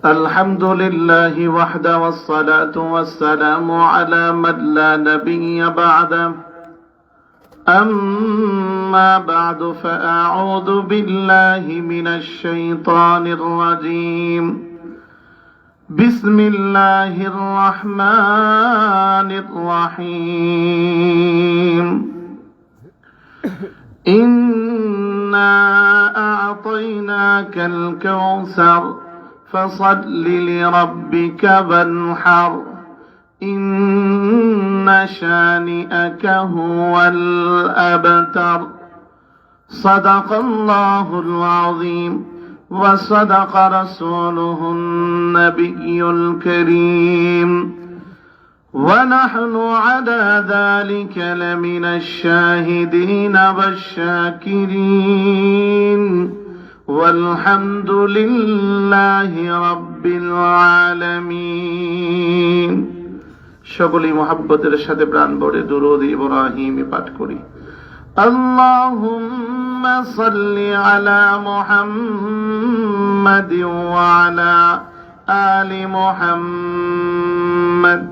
الحمد لله وحده والصلاة والسلام على من لا نبي بعده أما بعد فأعوذ بالله من الشيطان الرجيم بسم الله الرحمن الرحيم إنا أعطيناك الكوثر فصل لربك وانحر إن شانئك هو الأبتر صدق الله العظيم وصدق رسوله النبي الكريم ونحن على ذلك لمن الشاهدين والشاكرين والحمد لله رب العالمين সকলেই মুহাব্বতের সাথে প্রাণ ভরে দুরূদ ইব্রাহিমি পাঠ করি আল্লাহুম্মা সাল্লি আলা মুহাম্মাদ ওয়া আলা আলি মুহাম্মাদ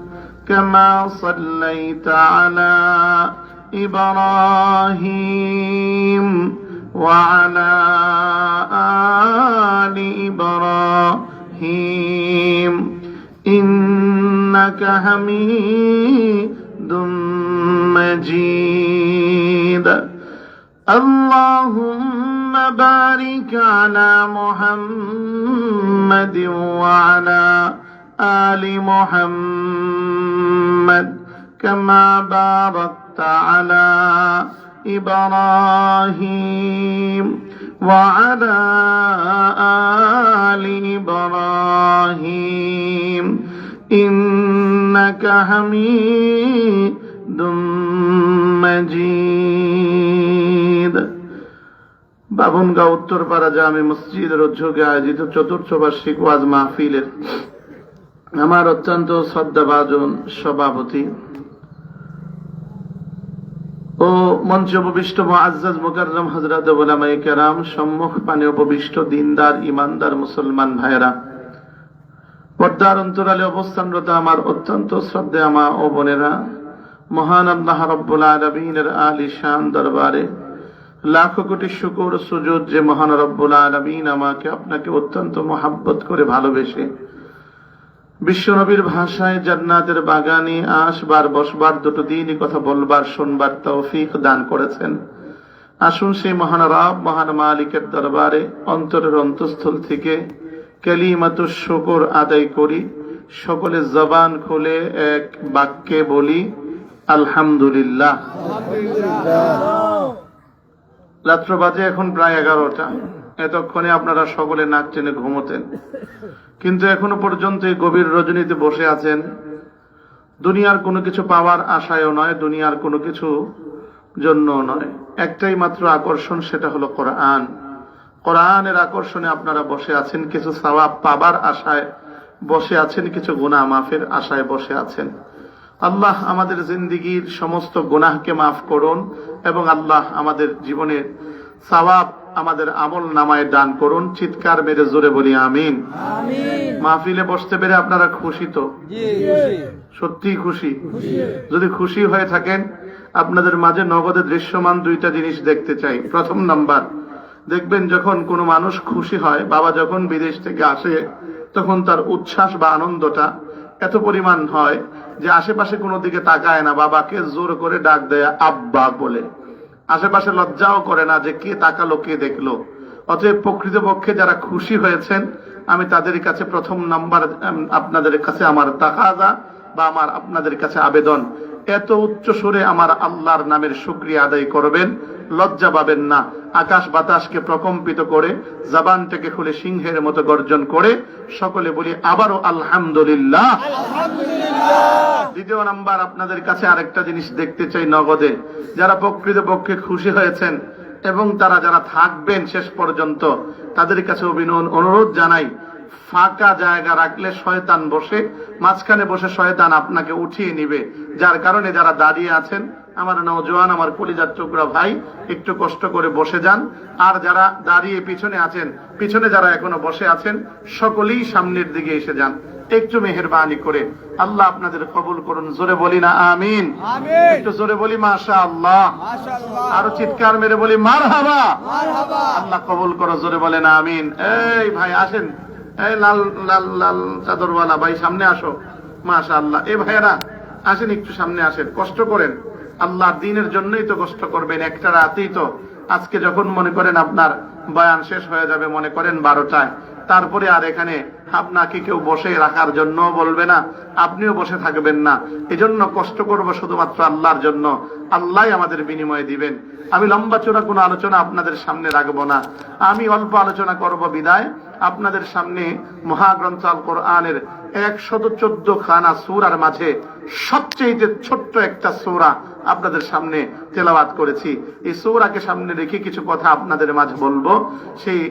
কামা সাল্লাইতা আলা ইব্রাহিম ওয়া আলা আলি ইব্রাহিম إنك حميد مجيد اللهم بارك على محمد وعلى آل محمد كما باركت على إبراهيم وعلى آل إبراهيم إنك حميد مجيد বাবনগাঁও উত্তরপাড়া জামে মসজিদের উদ্যোগে আয়োজিত চতুর্থ বার্ষিক ওয়াজ মাহফিলের আমার অত্যন্ত শ্রদ্ধাভাজন সভাপতি ও মঞ্চে উপবিষ্ট মুআজ্জাজ মুকাররম হযরত উলামায়ে কেরাম, সম্মুখ পানে উপবিষ্ট দিনদার ইমানদার মুসলমান ভাইরা, পর্দার অন্তরালে অবস্থানরত আমার অত্যন্ত শ্রদ্ধেয় মা ও বোনেরা, মহান আল্লাহ রাব্বুল আলামিনের আলিশান দরবারে লাখো কোটি শুকর সুজুদ যে মহান রব্বুল আলামিন আমাকে আপনাকে অত্যন্ত মহব্বত করে ভালোবেসে বিশ্বনবীর ভাষায় জান্নাতের বাগানে আসবার বসবার দুটো দিনই কথা বলবার শুনবার তৌফিক দান করেছেন। আসুন সেই মহান রব মহান মালিকের দরবারে অন্তরের অন্তঃস্থল থেকে কালিমাতুশ শুকর আদায় করি। সকলে জবান খুলে এক বাক্যে বলি আলহামদুলিল্লাহ। রাত্র বাজে এখন প্রায় 11টা। এতক্ষণে আপনারা সকলে নাক টেনে ঘুমোতেন, কিন্তু এখনো পর্যন্ত এই গভীর রজনীতে বসে আছেন। দুনিয়ার কোনো কিছু পাওয়ার আশায়ও নয়, দুনিয়ার কোনো কিছু জন্য নয়, একটাই মাত্র আকর্ষণ, সেটা হলো কোরআন। কোরআনের আকর্ষণে আপনারা বসে আছেন, কিছু সওয়াব পাবার আশায় বসে আছেন, কিছু গুনাহ মাফের আশায় বসে আছেন। আল্লাহ আমাদের জিন্দেগীর সমস্ত গুনাহকে মাফ করুন এবং আল্লাহ আমাদের জীবনের সওয়াব আমাদের আমল নামায় দান করুন। চিৎকার মেরে জোরে বলি আমিন। মাহফিলে বসতে পেরে আপনারা খুশি তো? সত্যি খুশি? যদি খুশি হয়ে থাকেন, আপনাদের মাঝে নগদে দৃশ্যমান দুইটা জিনিস দেখতে চাই। প্রথম নাম্বার, দেখবেন যখন কোনো মানুষ খুশি হয়, বাবা যখন বিদেশ থেকে আসে, তখন তার উচ্ছ্বাস বা আনন্দটা এত পরিমাণ হয় যে আশেপাশে কোনো দিকে তাকায় না, বাবাকে জোর করে ডাক দেয় আব্বা বলে। আশেপাশে লজ্জাও করে না যে কে তাকালো, কে দেখলো। অতএব প্রকৃতপক্ষে যারা খুশি হয়েছেন, আমি তাদের কাছে প্রথম নাম্বার আপনাদের কাছে আমার তাকাজা বা আমার আপনাদের কাছে আবেদন, এত উচ্চ সুরে আমার আল্লাহর নামের শুকরিয়া আদায় করবেন, লজ্জা পাবেন না। আকাশ বাতাসকে প্রকম্পিত করে জবানটাকে খুলে সিংহের মতো গর্জন করে সকলে বলি আবারও আলহামদুলিল্লাহ। দ্বিতীয় নাম্বার, আপনাদের কাছে আরেকটা জিনিস দেখতে চাই নগদে। যারা প্রকৃতপক্ষে খুশি হয়েছেন এবং তারা যারা থাকবেন শেষ পর্যন্ত, তাদের কাছে অনুরোধ জানাই ফাঁকা জায়গা রাখলে শয়তান বসে, মাঝখানে বসে শয়তান আপনাকে উঠিয়ে নিবে। যার কারণে যারা দাঁড়িয়ে আছেন, আমার নওজোয়ান, আমার কলিজার টুকরা ভাই, একটু কষ্ট করে বসে যান। আর যারা দাঁড়িয়ে পিছনে আছেন, পিছনে যারা এখনো বসে আছেন, সকলেই সামনের দিকে এসে যান একটু মেহেরবানি করে। আল্লাহ আপনাদের কবুল করুন। জোরে বলি না আমিন? একটু জোরে বলি মাশাআল্লাহ। আরো চিৎকার মেরে বলি মারহাবা। আল্লাহ কবুল করো। জোরে বলেন আমিন। এই ভাই আসেন, এই লাল লাল লাল চাদরওয়ালা ভাই সামনে আসো। মাশাআল্লাহ। এই ভাইয়েরা আসেন, একটু সামনে আসেন, কষ্ট করেন। আল্লাহর দ্বীনের জন্যই তো কষ্ট করবেন। একটা রাতেই তো, আজকে যখন মনে করেন আপনার বয়ান শেষ হয়ে যাবে, মনে করেন 12টায়, তারপরে আর এখানে আপনাকে কেউ বসে রাখার জন্য বলবে না, আপনিও বসে থাকবেন না। এজন্য কষ্ট করব শুধুমাত্র আল্লাহর জন্য। আল্লাহ আমাদের বিনিময় দিবেন। আমি লম্বা চূড়া কোনো আলোচনা আপনাদের সামনে রাখবো না। আমি অল্প আলোচনা করব বিদায়। আপনাদের সামনে মহাগ্রন্থ আল কোরআনের 114 খানা সূরার মাঝে সবচেয়ে ছোট্ট একটা সূরা আপনাদের সামনে তেলাওয়াত করেছি। এই সূরাকে সামনে রেখে কিছু কথা আপনাদের মাঝে বলবো, সেই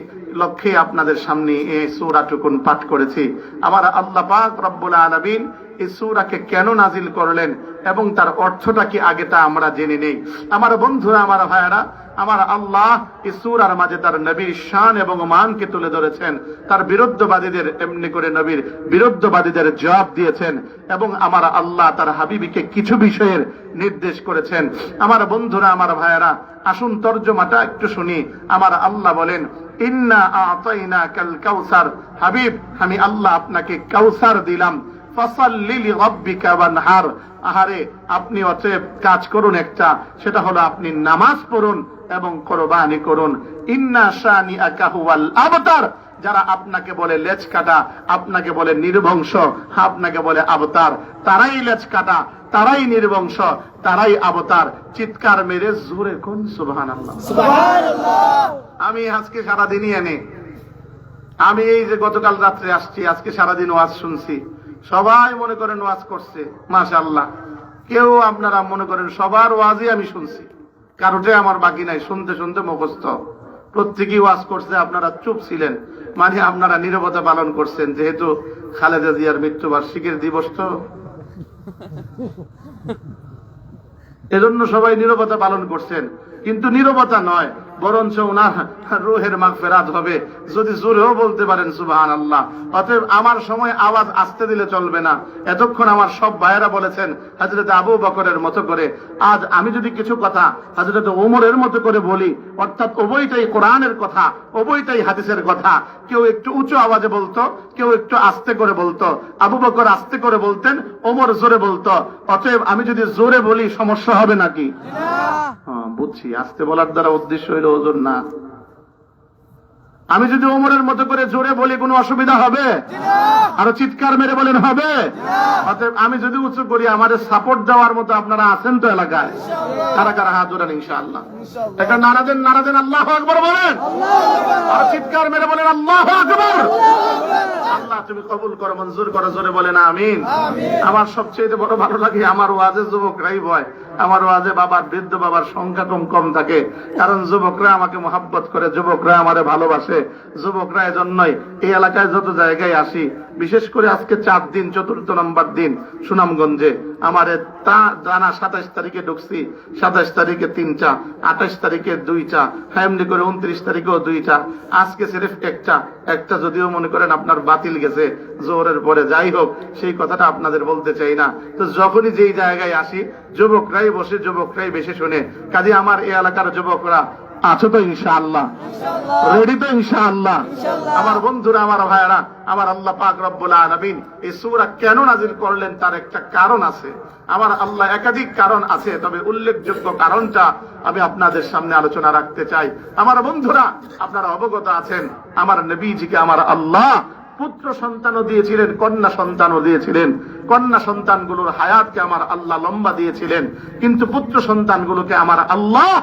লক্ষ্যে আপনাদের সামনে এই সূরাটুকুন পাঠ করেছি। আমার আল্লাহ পাক রব্বুল আলামিন এই সূরাকে কেন নাজিল করলেন এবং তার অর্থটা কি, আগে তা আমরা জেনে নেই। আমার বন্ধুরা, আমার ভাইয়েরা, আমার আল্লাহ এই সূরার মাঝে তার নবীর শান এবং মানকে তুলে ধরেছেন। তার বিরুদ্ধবাদীদের এমনি করে নবীর বিরুদ্ধবাদীদের জবাব দিয়েছেন এবং আমার আল্লাহ তার হাবিবিকে কিছু বিষয়ের নির্দেশ করেছেন। আমার বন্ধুরা, আমার ভাইয়েরা, আসুন তর্জমাটা একটু শুনি। আমার আল্লাহ বলেন, ইন্না আতাইনাকাল কাউসার, হাবিব আমি আল্লাহ আপনাকে কাউসার দিলাম। ফাসাল্লি লিরাব্বিকা ওয়ানহার, আহারে আপনি অতএব কাজ করুন একটা, সেটা হলো আপনি নামাজ পড়ুন এবং কোরবানি করুন। ইন্না শানিআকা হুয়াল আবতার, যারা আপনাকে বলে লেজ কাটা, আপনাকে বলে নির্বংশ, আপনাকে বলে আবতার, তারাই লেজ কাটা, তারাই নির্বংশ, তারাই আবতার। চিৎকার মেরে জোরে কোন সুবহানাল্লাহ। আমি আজকে সারাদিনই আমি এই যে গতকাল রাত্রে আসছি, আজকে সারাদিন ওয়াজ শুনছি। সবাই মনে করেন ওয়াজ করছে, মাশাআল্লাহ। কেউ আপনারা মনে করেন সবার ওয়াজই আমি শুনছি, কারোটাই আমার বাকি নাই। শুনতে শুনতে মুখস্থ, প্রত্যেকেই ওয়াজ করছে। আপনারা চুপ ছিলেন, মানে আপনারা নীরবতা পালন করছেন, যেহেতু খালেদা জিয়ার মৃত্যুবার্ষিকীর দিবস, তো এজন্য সবাই নীরবতা পালন করছেন। কিন্তু নীরবতা নয়, বরঞ্চ ওনার রূহের মাগফিরাত হবে যদি জোরেও বলতে পারেন সুবহানাল্লাহ। অতএব আমার সময় আওয়াজ আসতে দিলে চলবে না। এতক্ষণ আমার সব ভাইয়েরা বলেছেন হযরত আবু বকরের মতো করে। আজ আমি যদি কিছু কথা হযরত ওমরের মতো করে বলি, অর্থাৎ উভয়টাই কোরআনের কথা, উভয়টাই হাদিসের কথা। কেউ একটু উঁচু আওয়াজে বলতো, কেউ একটু আস্তে করে বলতো। আবু বকর আস্তে করে বলতেন, ওমর জোরে বলতো। অতএব আমি যদি জোরে বলি সমস্যা হবে নাকি? বুঝছি, আস্তে বলার দ্বারা উদ্দেশ্য হইল ওজন না। আমি যদি ওমরের মতো করে জোরে বলি কোনো অসুবিধা হবে? আরো চিৎকার মেরে বলেন হবে? অতএব আমি যদি উঁচু করি, আমাদের সাপোর্ট দেওয়ার মতো আপনারা আছেন তো এলাকায়? কারা কারা হাত ধরেন ইনশাআল্লাহ? একটা নারা দেন, নারা দেন, আল্লাহু আকবার বলেন। আর চিৎকার মেরে বলেন আল্লাহু আকবার। আল্লাহ তুমি কবুল করো, মঞ্জুর করো। জোরে বলেন আমিন। আমার সবচেয়ে বড় ভালো লাগে, আমার ওয়াজে যুবকরাই ভয়। আমার ওয়াজে বাবার, বৃদ্ধ বাবার সংখ্যা কম থাকে, কারণ যুবকরা আমাকে মহাব্বত করে, যুবকরা আমারে ভালোবাসে। যুবকরা এজন্যই এই এলাকায় যত জায়গায় আসি, বিশেষ করে আজকে 4 দিন, 4th নম্বর দিন সুনামগঞ্জে আমারে তা জানা 27 তারিখে ঢুকছি, 27 তারিখে 3টা, 28 তারিখে 2টা, এমনি করে 29 তারিখেও 2টা, আজকে সিরেফ একটা যদিও মনে করেন আপনার বাতিল গেছে জোহরের পরে। যাই হোক, সেই কথাটা আপনাদের বলতে চাই না। তো যখনই যেই জায়গায় আসি, যুবকরাই বসে, যুবকরাই বেশি শোনে। কাজে আমার এই এলাকার যুবকরা আছো তো ইনশাআল্লাহ? রেডি তো ইনশাআল্লাহ? আমার বন্ধুরা, আমার ভাইয়েরা, আমার আল্লাহ পাক রব্বুল আলামিন এই সূরা কেন নাযিল করলেন তার একটা কারণ আছে। আমার আল্লাহ একাধিক কারণ আছে, তবে উল্লেখযোগ্য কারণটা আমি আপনাদের সামনে আলোচনা রাখতে চাই। আমার বন্ধুরা, আপনারা অবগত আছেন, আমার নবীজিকে আমার আল্লাহ পুত্র সন্তানও দিয়েছিলেন, কন্যা সন্তানও দিয়েছিলেন। কন্যা সন্তানগুলোর হায়াতকে আমার আল্লাহ লম্বা দিয়েছিলেন, কিন্তু পুত্র সন্তানগুলোকে আমার আল্লাহ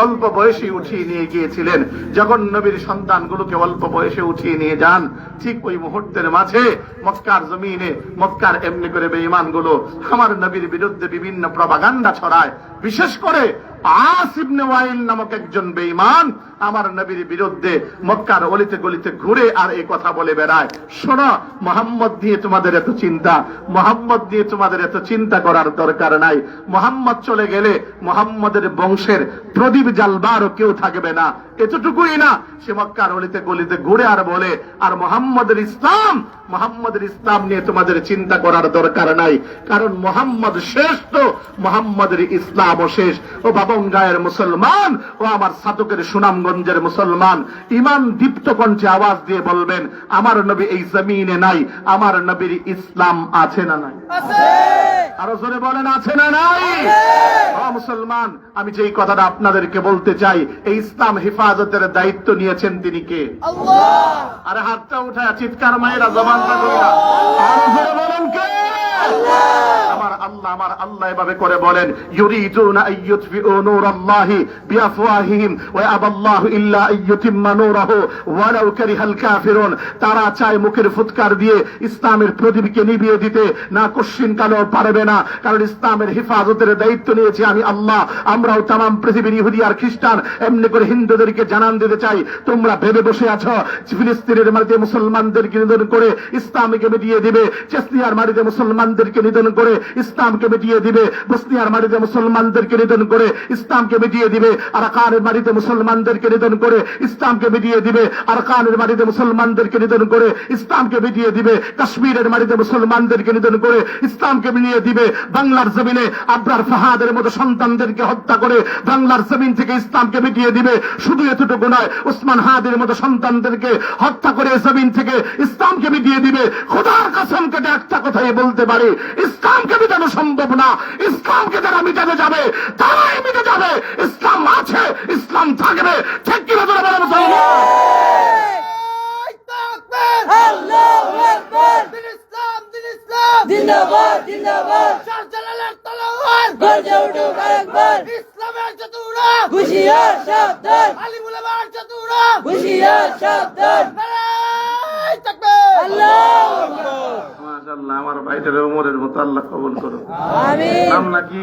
অল্প বয়সে উঠিয়ে নিয়ে গিয়েছিলেন। যখন নবীর সন্তানগুলোকে অল্প বয়সে উঠিয়ে নিয়ে যান, ঠিক ওই মুহূর্তের মাঝে মক্কার জমিনে, মক্কার এমনি করে বেঈমানগুলো আমার নবীর বিরুদ্ধে বিভিন্ন প্রপাগান্ডা ছড়ায়। বিশেষ করে আস ইবনে ওয়াইল নামক একজন বেঈমান আমার নবীর বিরুদ্ধে মক্কার অলিতে গলিতে ঘুরে আর এই কথা বলে বেড়ায়। শোনো, মোহাম্মদ নিয়ে তোমাদের এত চিন্তা, মোহাম্মদ নিয়ে তোমাদের এত চিন্তা করার দরকার নাই। মোহাম্মদ চলে গেলে মোহাম্মদের বংশের প্রদীপ জ্বালবারও কেউ থাকবে না। এতটুকুই না, সে মক্কার অলিতে গলিতে ঘুরে আর বলে, আর মোহাম্মদের ইসলাম নিয়ে তোমাদের চিন্তা করার দরকার নাই, কারণ মোহাম্মদ শেষ, তো মোহাম্মদের ইসলামও শেষ। ও বাবনগাঁয়ের মুসলমান, ও আমার সাতকের সুনামগঞ্জের মুসলমান, ইমান দীপ্ত কণ্ঠে আওয়াজ দিয়ে বলবেন, আমার নবী এই জমিনে নাই, আমার নবীর ইসলাম আছে না নাই? আরো জোরে বলেন, আছে না নাই? ও মুসলমান, আমি যেই কথাটা আপনাদেরকে বলতে চাই, এই ইসলাম হেফাজতের দায়িত্ব নিয়েছেন তিনি কে? আল্লাহ। আরে হাতটা উঠায় চিৎকার মায়েরা জবানটা কইরা আরো জোরে বলেন, কে? আমার আল্লাহ এভাবে করে বলেন, ইউরিদুনা আইয়ুতফিউ নূরাল্লাহি বিআফওয়াহিহিম ওয়া আবাল্লাহু ইল্লা আইয়ুতিম্মা নূরাহু ওয়ালাউ কারিহাল কাফিরুন। তারা চায় মুখের ফুৎকার দিয়ে ইসলামের প্রদীপকে নিভিয়ে দিতে, না কশিন কালেও পারবে না, কারণ ইসলামের হেফাজতের দায়িত্ব নিয়েছি আমি আল্লাহ। আমরাও তামাম পৃথিবীর ইহুদি আর খ্রিস্টান এমনি করে হিন্দুদেরকে জানান দিতে চাই, তোমরা ভেবে বসে আছো ফিলিস্তিনের মাটিতে মুসলমানদেরকে নিধন করে ইসলামকে মিটিয়ে দিবে, চেচনিয়ার মাটিতে মুসলমানদেরকে নিধন করে ইসলামকে মিটিয়ে দিবে, বসনিয়ার মাটিতে মুসলমানদেরকে নিধন করে ইসলামকে মিটিয়ে দিবে, আরাকানের মাটিতে মুসলমানদেরকে নিধন করে ইসলামকে মিটিয়ে দিবে, আরাকানের মাটিতে মুসলমানদেরকে নিধন করে ইসলামকে মিটিয়ে দিবে, কাশ্মীরের মাটিতে মুসলমানদেরকে নিধন করে ইসলামকে মিলিয়ে দিবে, বাংলার জমিনে আবরার ফাহাদের মতো সন্তানদেরকে হত্যা করে বাংলার জমিন থেকে ইসলামকে মিটিয়ে দিবে। শুধু এতটুকু নয়, ওসমান হাদির মতো সন্তানদেরকে হত্যা করে জমিন থেকে ইসলামকে মিটিয়ে দিবে। খোদার কসম কেটে একটা কথাই বলতে পারি, ইসলামকে মিটানো সম্ভব না। ইসলামকে যারা মিটাতে যাবে তারাই মিটে যাবে। ইসলাম আছে, ইসলাম থাকবে, ঠিক কিনা তোরা বলে মুসলমান? আল্লাহু আকবার। দিন ইসলাম, দিন ইসলাম জিন্দাবাদ, জিন্দাবাদ। শাহজালালের তলোয়ার গর্জে উঠুক আরেকবার। ইসলামের চতুরা হুঁশিয়ার সাবধান, আলিম উলামার চতুরা হুঁশিয়ার সাবধান। নারায়ে তাকবীর, আল্লাহু আকবার। মাশাআল্লাহ, আমার ভাইটারে ওমরের মতো আল্লাহ কবুল করুন। আমিন। নাম নাকি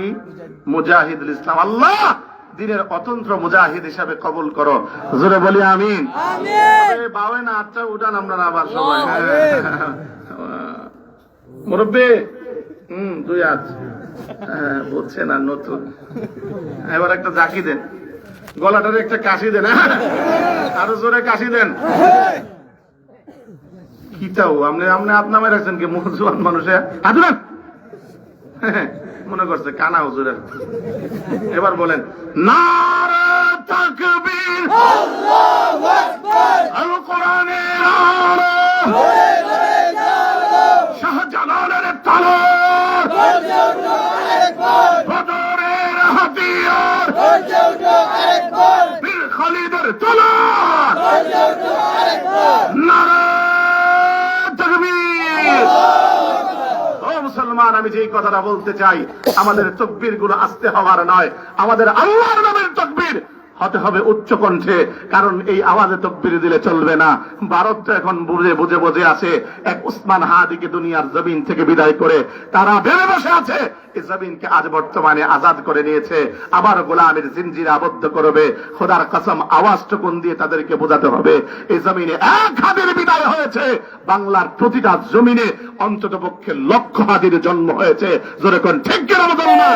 মুজাহিদুল ইসলাম। আল্লাহ দিনের অতন্ত্র মুজাহিদ হিসাবে কবুল করো। জোরে বলি আমিন। আমিন। বাওয়ে না আচ্ছা উঠান আপনারা আবার সবাই। মুরব্বি, দুই হাত বুঝছেন আর নতুন, এবার একটা জাকি দেন, গলাটারে একটা কাশি দেন, আরো জোরে কাশি দেন। কিটাও আপনি হাত নামে রাখছেন কি? মুসলমান মানুষে হাত দেন, মনে করছে কানা হুজুরের। এবার বলেন, নারে তাকবীর, আল্লাহু আকবার। আল কোরআনের আলো, ঘরে ঘরে জালো, শাহজালালের তলোয়ার, গর্জে উঠুক আরেকবার। বদরের হাতিয়ার, গর্জে উঠুক আরেকবার। বীর খালিদের তলোয়ার, গর্জে উঠুক আরেকবার। নারে তাকবীর। ও মুসলমান, আমি যেই কথাটা বলতে চাই, আমাদের তাকবীর গুলো আস্তে হওয়ার নয়, আমাদের আল্লাহর নামের তাকবীর হতে হবে উচ্চ কণ্ঠে, কারণ এই আওয়াজে তাকবীর দিলে চলবে না। ভারত তো এখন বুঝে বুঝে আছে, এক উসমান হাদিকে দুনিয়ার জমিন থেকে বিদায় করে তারা ভেবে বসে আছে এই জমিনকে আজ বর্তমানে আজাদ করে নিয়েছে, আবার গোলামের জিনজিরে আবদ্ধ করবে। খোদার কসম, আওয়াজটুকুন দিয়ে তাদেরকে বোঝাতে হবে এই জমিনে এক হাদির বিদায় হয়েছে, বাংলার প্রতিটা জমিনে অন্তত পক্ষে লক্ষ হাদির জন্ম হয়েছে। জোরে কোন ঠিক কিনা মুসলমান?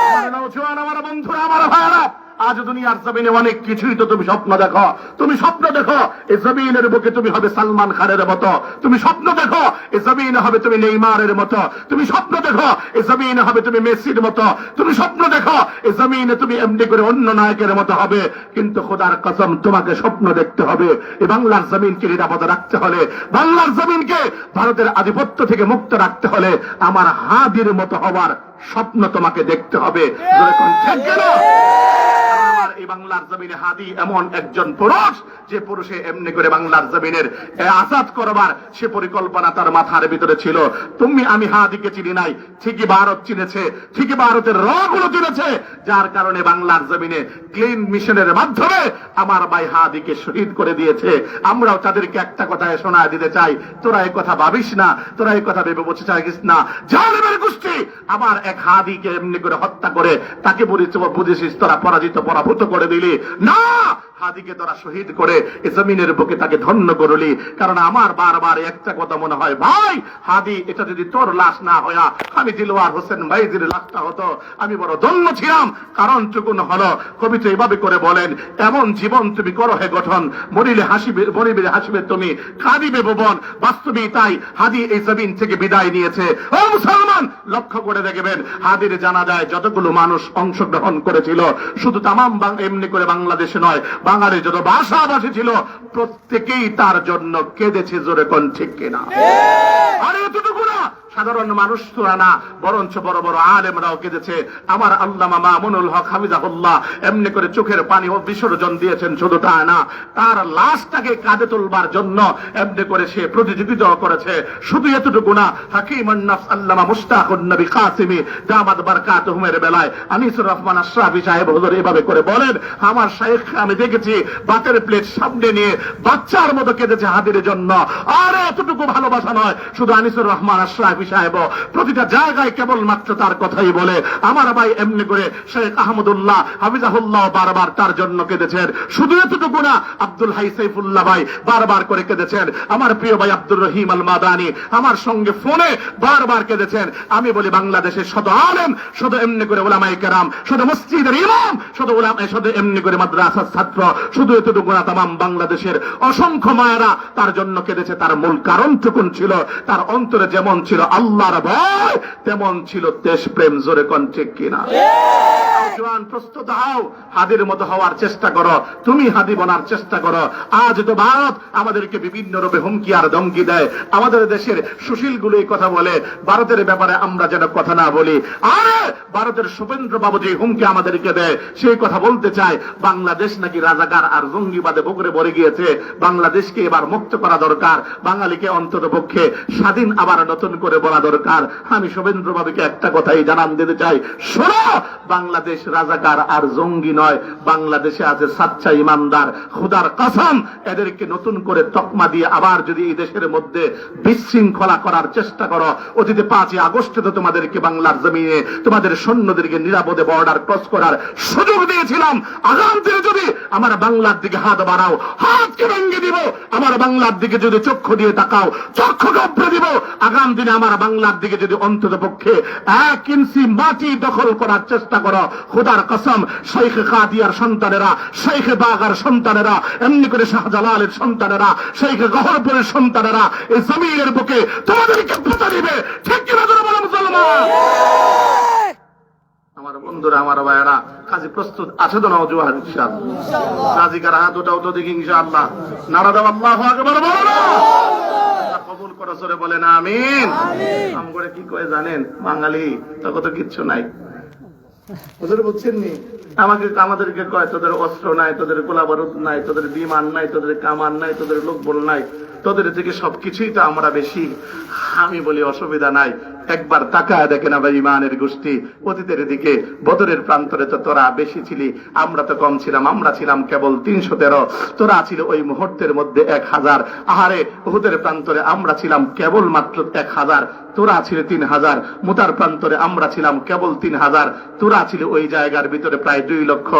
আমার নওজোয়ান, আমার বন্ধুরা, আমার ভাইরা, আজ দুনিয়ার জমিনে অনেক কিছুই তো তুমি স্বপ্ন দেখো। তুমি স্বপ্ন দেখো এই জমিনের বুকে তুমি হবে সালমান খানের মতো, তুমি স্বপ্ন দেখো এই জমিনে হবে তুমি নেইমারের মতো, তুমি স্বপ্ন দেখো এই জমিনে হবে তুমি মেসির মতো, তুমি স্বপ্ন দেখো এই জমিনে তুমি এমনি করে অন্য নায়কের মতো হবে। কিন্তু খোদার কসম, তোমাকে স্বপ্ন দেখতে হবে এই বাংলার জমিনকে নিরাপদ রাখতে হলে, বাংলার জমিনকে ভারতের আধিপত্য থেকে মুক্ত রাখতে হলে আমার হাদির মতো হওয়ার স্বপ্ন তোমাকে দেখতে হবে। ঠিক কিনা? এই বাংলার জমিনে হাদি এমন একজন পুরুষ, যে পুরুষে এমনি করে বাংলার জমিনের আজাদ করবার সে পরিকল্পনা তার মাথার ভিতরে ছিল। তুমি আমি হাদিকে চিনি নাই, ঠিকই ভারত চিনেছে, ঠিকই ভারতের রগুলো চিনেছে, যার কারণে বাংলার জমিনে ক্লিন মিশনের মাধ্যমে আমার ভাই হাদিকে শহীদ করে দিয়েছে। আমরাও তাদেরকে একটা কথা শোনায় দিতে চাই, তোরা এই কথা ভাবিস না, তোরা এই কথা ভেবে বসে চাইছিস না, জালেমের গোষ্ঠী আমার এক হাদিকে এমনি করে হত্যা করে তাকে বুঝেছিস তোরা পরাজিত পরাভূত করে দিলি না, হাদিকে তোরা শহীদ করে এই জমিনের বুকে তাকে ধন্য করলি। কারণ আমার বারবার একটা কথা মনে হয়, ভাই হাদি এটা যদি তোর লাশ না হয়া আমি দিলওয়ার হোসেন ভাইজির লাশটা হতো, আমি বড় ধন্য ছিলাম। কারণ টুকুন হলো, কবিতা এইভাবে করে বলেন, এমন জীবন তুমি করো হে গঠন, মরিলে হাসিবে, মরিবে হাসিবে তুমি, কাঁদিবে ভুবন। বাস্তবিক তাই, হাদি এই জমিন থেকে বিদায় নিয়েছে। ও মুসলমান, লক্ষ্য করে দেখবেন হাদির জানাজায় যতগুলো মানুষ অংশগ্রহণ করেছিল, শুধু তামাম এমনি করে বাংলাদেশে নয়, বাঙালি যত ভাষাভাষী ছিল প্রত্যেকেই তার জন্য কেঁদেছে। জোরে কোন ঠিক কিনা? আরে এতটুকু না, সাধারণ মানুষ তো না, বরঞ্চ বড় বড় আলেমরাও কেঁদেছে। আমার আল্লামা মামুনুল হক হাফিজাহুল্লাহ এমনি করে চোখের পানি ও বিসর্জন দিয়েছেন। শুধু তা না, তার লাশটাকে কাঁধে তুলবার জন্য এমনি করে সে প্রতিযোগিতা করেছে। শুধু এতটুকু না, হাকিমুন নফস আল্লামা মুশতাকুন নবী কাসিমি দামাত বারকাতুহুমের বেলায় আনিসুর রহমান আশরাফি সাহেব হুজুর এভাবে করে বলেন, আমার শাইখ আমি দেখেছি ভাতের প্লেট সামনে নিয়ে বাচ্চার মতো কেঁদেছে হাদির জন্য। আর এতটুকু ভালোবাসা নয়, শুধু আনিসুর রহমান আশরাফি সাহেব প্রতিটা জায়গায় কেবলমাত্র তার কথাই বলে। আমার ভাই এমনি করে শেখ আহমদুল্লাহ হাফিজাহুল্লাহ বারবার তার জন্য কেঁদেছেন। শুধু এতটুকু না, আব্দুল হাই সাইফুল্লাহ ভাই বারবার করে কেঁদেছেন। আমার প্রিয় ভাই আব্দুর রহিম আল মাদানী আমার সঙ্গে ফোনে বারবার কেঁদেছেন। আমি বলি, বাংলাদেশের শত আলেম, শত এমনি করে ওলামায়ে কেরাম, শত মসজিদের ইমাম, শত ওলামা, শত এমনি করে মাদ্রাসার ছাত্র, শুধু এতটুকু না, তামাম বাংলাদেশের অসংখ্য মায়েরা তার জন্য কেঁদেছে। তার মূল কারণটুকুন ছিল, তার অন্তরে যেমন ছিল আল্লাহর ভয়, তেমন ছিল দেশপ্রেম। জোরে কোন ঠিক কিনা? জওয়ান প্রস্তুত হও, হাদির মতো হওয়ার চেষ্টা করো, তুমি হাদি বনার চেষ্টা করো। আজ তো ভারত আমাদেরকে বিভিন্ন রূপে হুমকি আর ধমকি দেয়। আমাদের দেশের সুশীল গুলো এই কথা বলে, ভারতের ব্যাপারে আমরা যেন কথা না বলি। আরে ভারতের শুভেন্দ্র বাবু যে হুমকি আমাদেরকে দেয়, সেই কথা বলতে চায়, বাংলাদেশ নাকি রাজাকার আর জঙ্গিবাদে বকরে ভরে গিয়েছে। বাংলাদেশকে এবার মুক্ত করা দরকার, বাঙালিকে অন্তত পক্ষে স্বাধীন আবার নতুন করে বলা দরকার। আমি শুভেন্দ্র বাবুকে একটা কথাই জানান দিতে চাই, শোনো, বাংলাদেশ রাজাকার আর জঙ্গি নয়, বাংলাদেশে আছে সাচ্চা ইমানদার। খুদার কসম, এদেরকে নতুন করে তকমা দিয়ে আবার যদি এই দেশের মধ্যে বিশৃঙ্খলা করার চেষ্টা করো, অতীতে 5ই আগস্টে তো তোমাদেরকে বাংলার জমিনে তোমাদের সৈন্যদেরকে নিরাপদে বর্ডার ক্রস করার সুযোগ দিয়েছিলাম। আগাম দিনে যদি আমার বাংলার দিকে হাত বাড়াও, হাতকে ভেঙে দিব। আমার বাংলার দিকে যদি চক্ষু দিয়ে তাকাও, চক্ষু গবরে দিব। আগাম দিনে আমার বাংলার দিকে যদি অন্তত পক্ষে 1 ইঞ্চি মাটি দখল করার চেষ্টা করো, খুদার কসম, শেখ কাদিয়ার সন্তানেরা, শেখ বাগার সন্তানেরা, এমনি করে শাহজালালের সন্তানেরা, শেখ গহরপুরের সন্তানেরা এই জমিনের বুকে তোমাদেরকে পুঁতে দিবে। ঠিক কিনা বলো মুসলমান? আমার বন্ধুরা, আমার ভাইয়েরা, কাজী প্রস্তুত আছে তো নওজোয়ান ইনশাআল্লাহ? কাজী কার হাত ওটাও তো দেখি ইনশাআল্লাহ। নারা দাও আল্লাহু আকবার, বলো না কবুল করো, জোরে বলেন আমিন। আম করে কি কয় জানেন, বাঙালি তো কত কিচ্ছু নাই। হুজুর বুঝছেন নি, আমাদেরকে কয় তোদের অস্ত্র নাই, তোদের গোলা বারুদ নাই, তোদের বিমান নাই, তোদের কামান নাই, তোদের লোকবল নাই, তোদের থেকে সবকিছুই তো আমরা বেশি। আমি বলি অসুবিধা নাই, একবার তাকায় দেখে না ভাই ইমানের গোষ্ঠী অতীতের দিকে। বদরের প্রান্তরে তো তোরা বেশি ছিলি, আমরা তো কম ছিলাম। আমরা ছিলাম কেবল 313, তোরা ছিল ওই মুহূর্তের মধ্যে 1000। আহারে, উহুদের প্রান্তরে আমরা ছিলাম কেবল মাত্র 1000, তোরা ছিল 3000। মুতার প্রান্তরে আমরা ছিলাম কেবল 3000, তোরা ছিল ওই জায়গার ভিতরে প্রায় 2 লক্ষ।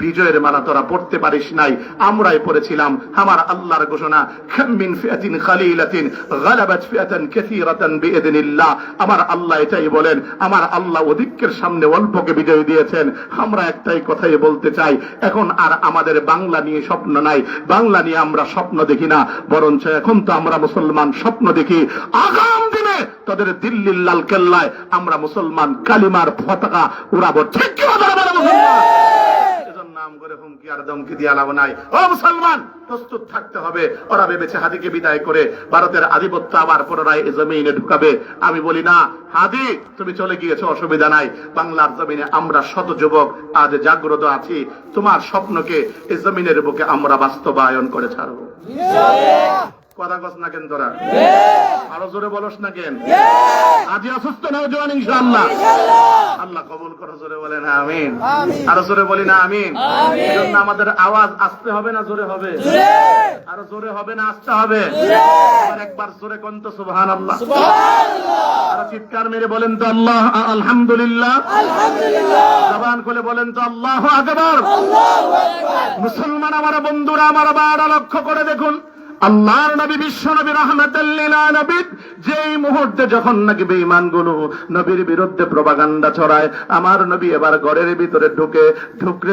বিজয়ের মালা তোরা পড়তে পারিস নাই, আমরাই পড়েছিলাম। আমার আল্লাহর ঘোষণা, কাম মিন ফিআতিন খালিলাতিন গালাবাত ফিআতান কাসীরাতান বিইذنিল্লাহ। আমার আল্লাহ এটাই বলেন, আমার আল্লাহ অধিকের সামনে অল্পকে বিজয় দিয়েছেন। আমরা একটাই কথাই বলতে চাই, এখন আর আমাদের বাংলা নিয়ে স্বপ্ন নাই, বাংলা নিয়ে আমরা স্বপ্ন দেখি না, বরঞ্চ এখন তো আমরা মুসলমান স্বপ্ন দেখি। আগাম দিনে তাদের দিল্লির লাল কেল্লায় আমরা মুসলমান কালিমার পতাকা উড়াবো। ঠিক কি কথা বলে মুসলমান? নাম করে হুমকি আর ধমকি দিয়ে লাভ নাই। ও মুসলমান, প্রস্তুত থাকতে হবে। ওরা ভেবেছে হাদিকে বিদায় করে ভারতের আধিপত্য আবার পুনরায় এই জমিনে ঢুকাবে। আমি বলি না, হাদি তুমি চলে গিয়েছো, অসুবিধা নাই। বাংলার জমিনে আমরা শত যুবক আজ জাগ্রত আছি। তোমার স্বপ্নকে এই জমিনের বুকে আমরা বাস্তবায়ন করে ছাড়বো। কথা কস না কেন তোরা? আরো জোরে বলস না কেন? আজ অসুস্থ নওজোয়ান ইনশাআল্লাহ আল্লাহ কবুল করো, জোরে বলেন আমিন। আরো জোরে বলি না আমিন। এজন্য আমাদের আওয়াজ আসতে হবে না জোরে হবে? আরো জোরে হবে না আসতে হবে? একবার জোরে কোন তো সুবহানাল্লাহ। আর চিৎকার মেরে বলেন তো আল্লাহ আলহামদুলিল্লাহ। আলহামদুলিল্লাহ। জবান খুলে বলেন তো আল্লাহু আকবার। আল্লাহু আকবার। মুসলমান আমার বন্ধুরা আমার বাড়া লক্ষ্য করে দেখুন, আল্লাহর নবী বিশ্ব নবী রাহমাতুল লিল আলামিন যেই মুহূর্তে যখন নাকি বেঈমানগুলো নবীর বিরুদ্ধে প্রপাগান্ডা ছড়ায়, আমার নবী এবার ঘরের ভিতরে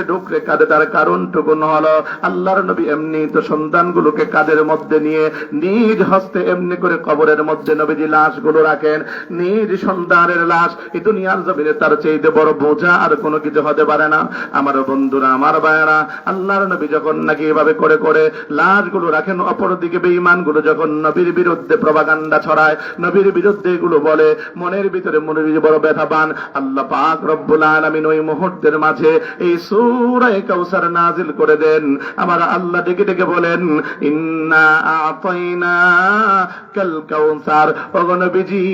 ঢুকরে কাঁদে। তার কারণটুকু হলো আল্লাহর নবী এমনি তো সন্তানগুলোকে কাঁধের মধ্যে নিয়ে নিজ হস্তে এমনি করে কবরের মধ্যে নবীজি লাশগুলো রাখেন। নিজ সন্তানের লাশ এই দুনিয়ার জমিনে তার চাইতে বড় বোঝা আর কোনো কিছু হতে পারে না। আমার বন্ধুরা আমার ভাইয়েরা, আল্লাহর নবী যখন নাকি এভাবে করে করে লাশগুলো রাখেন, অপরদিকে বেঈমানগুলো যখন নবীর বিরুদ্ধে প্রপাগান্ডা ছড়ায়, নবীর বিরুদ্ধে এগুলো বলে, মনের ভিতরে বড় ব্যথা পান। আল্লাহ পাক রব্বুল আলামিন ওই মুহূর্তের মাঝে এই সূরা কাউসার নাজিল করে দেন। আমার আল্লাহ ডেকে ডেকে বলেন, ইন্না আতাইনা কাল কাউসার। ওগো নবীজি,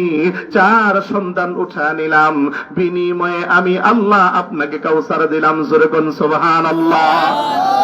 4 সন্তান উঠা নিলাম, বিনিময়ে আমি আল্লাহ আপনাকে কাউসার দিলাম। জোরে কোন সুবহানাল্লাহ।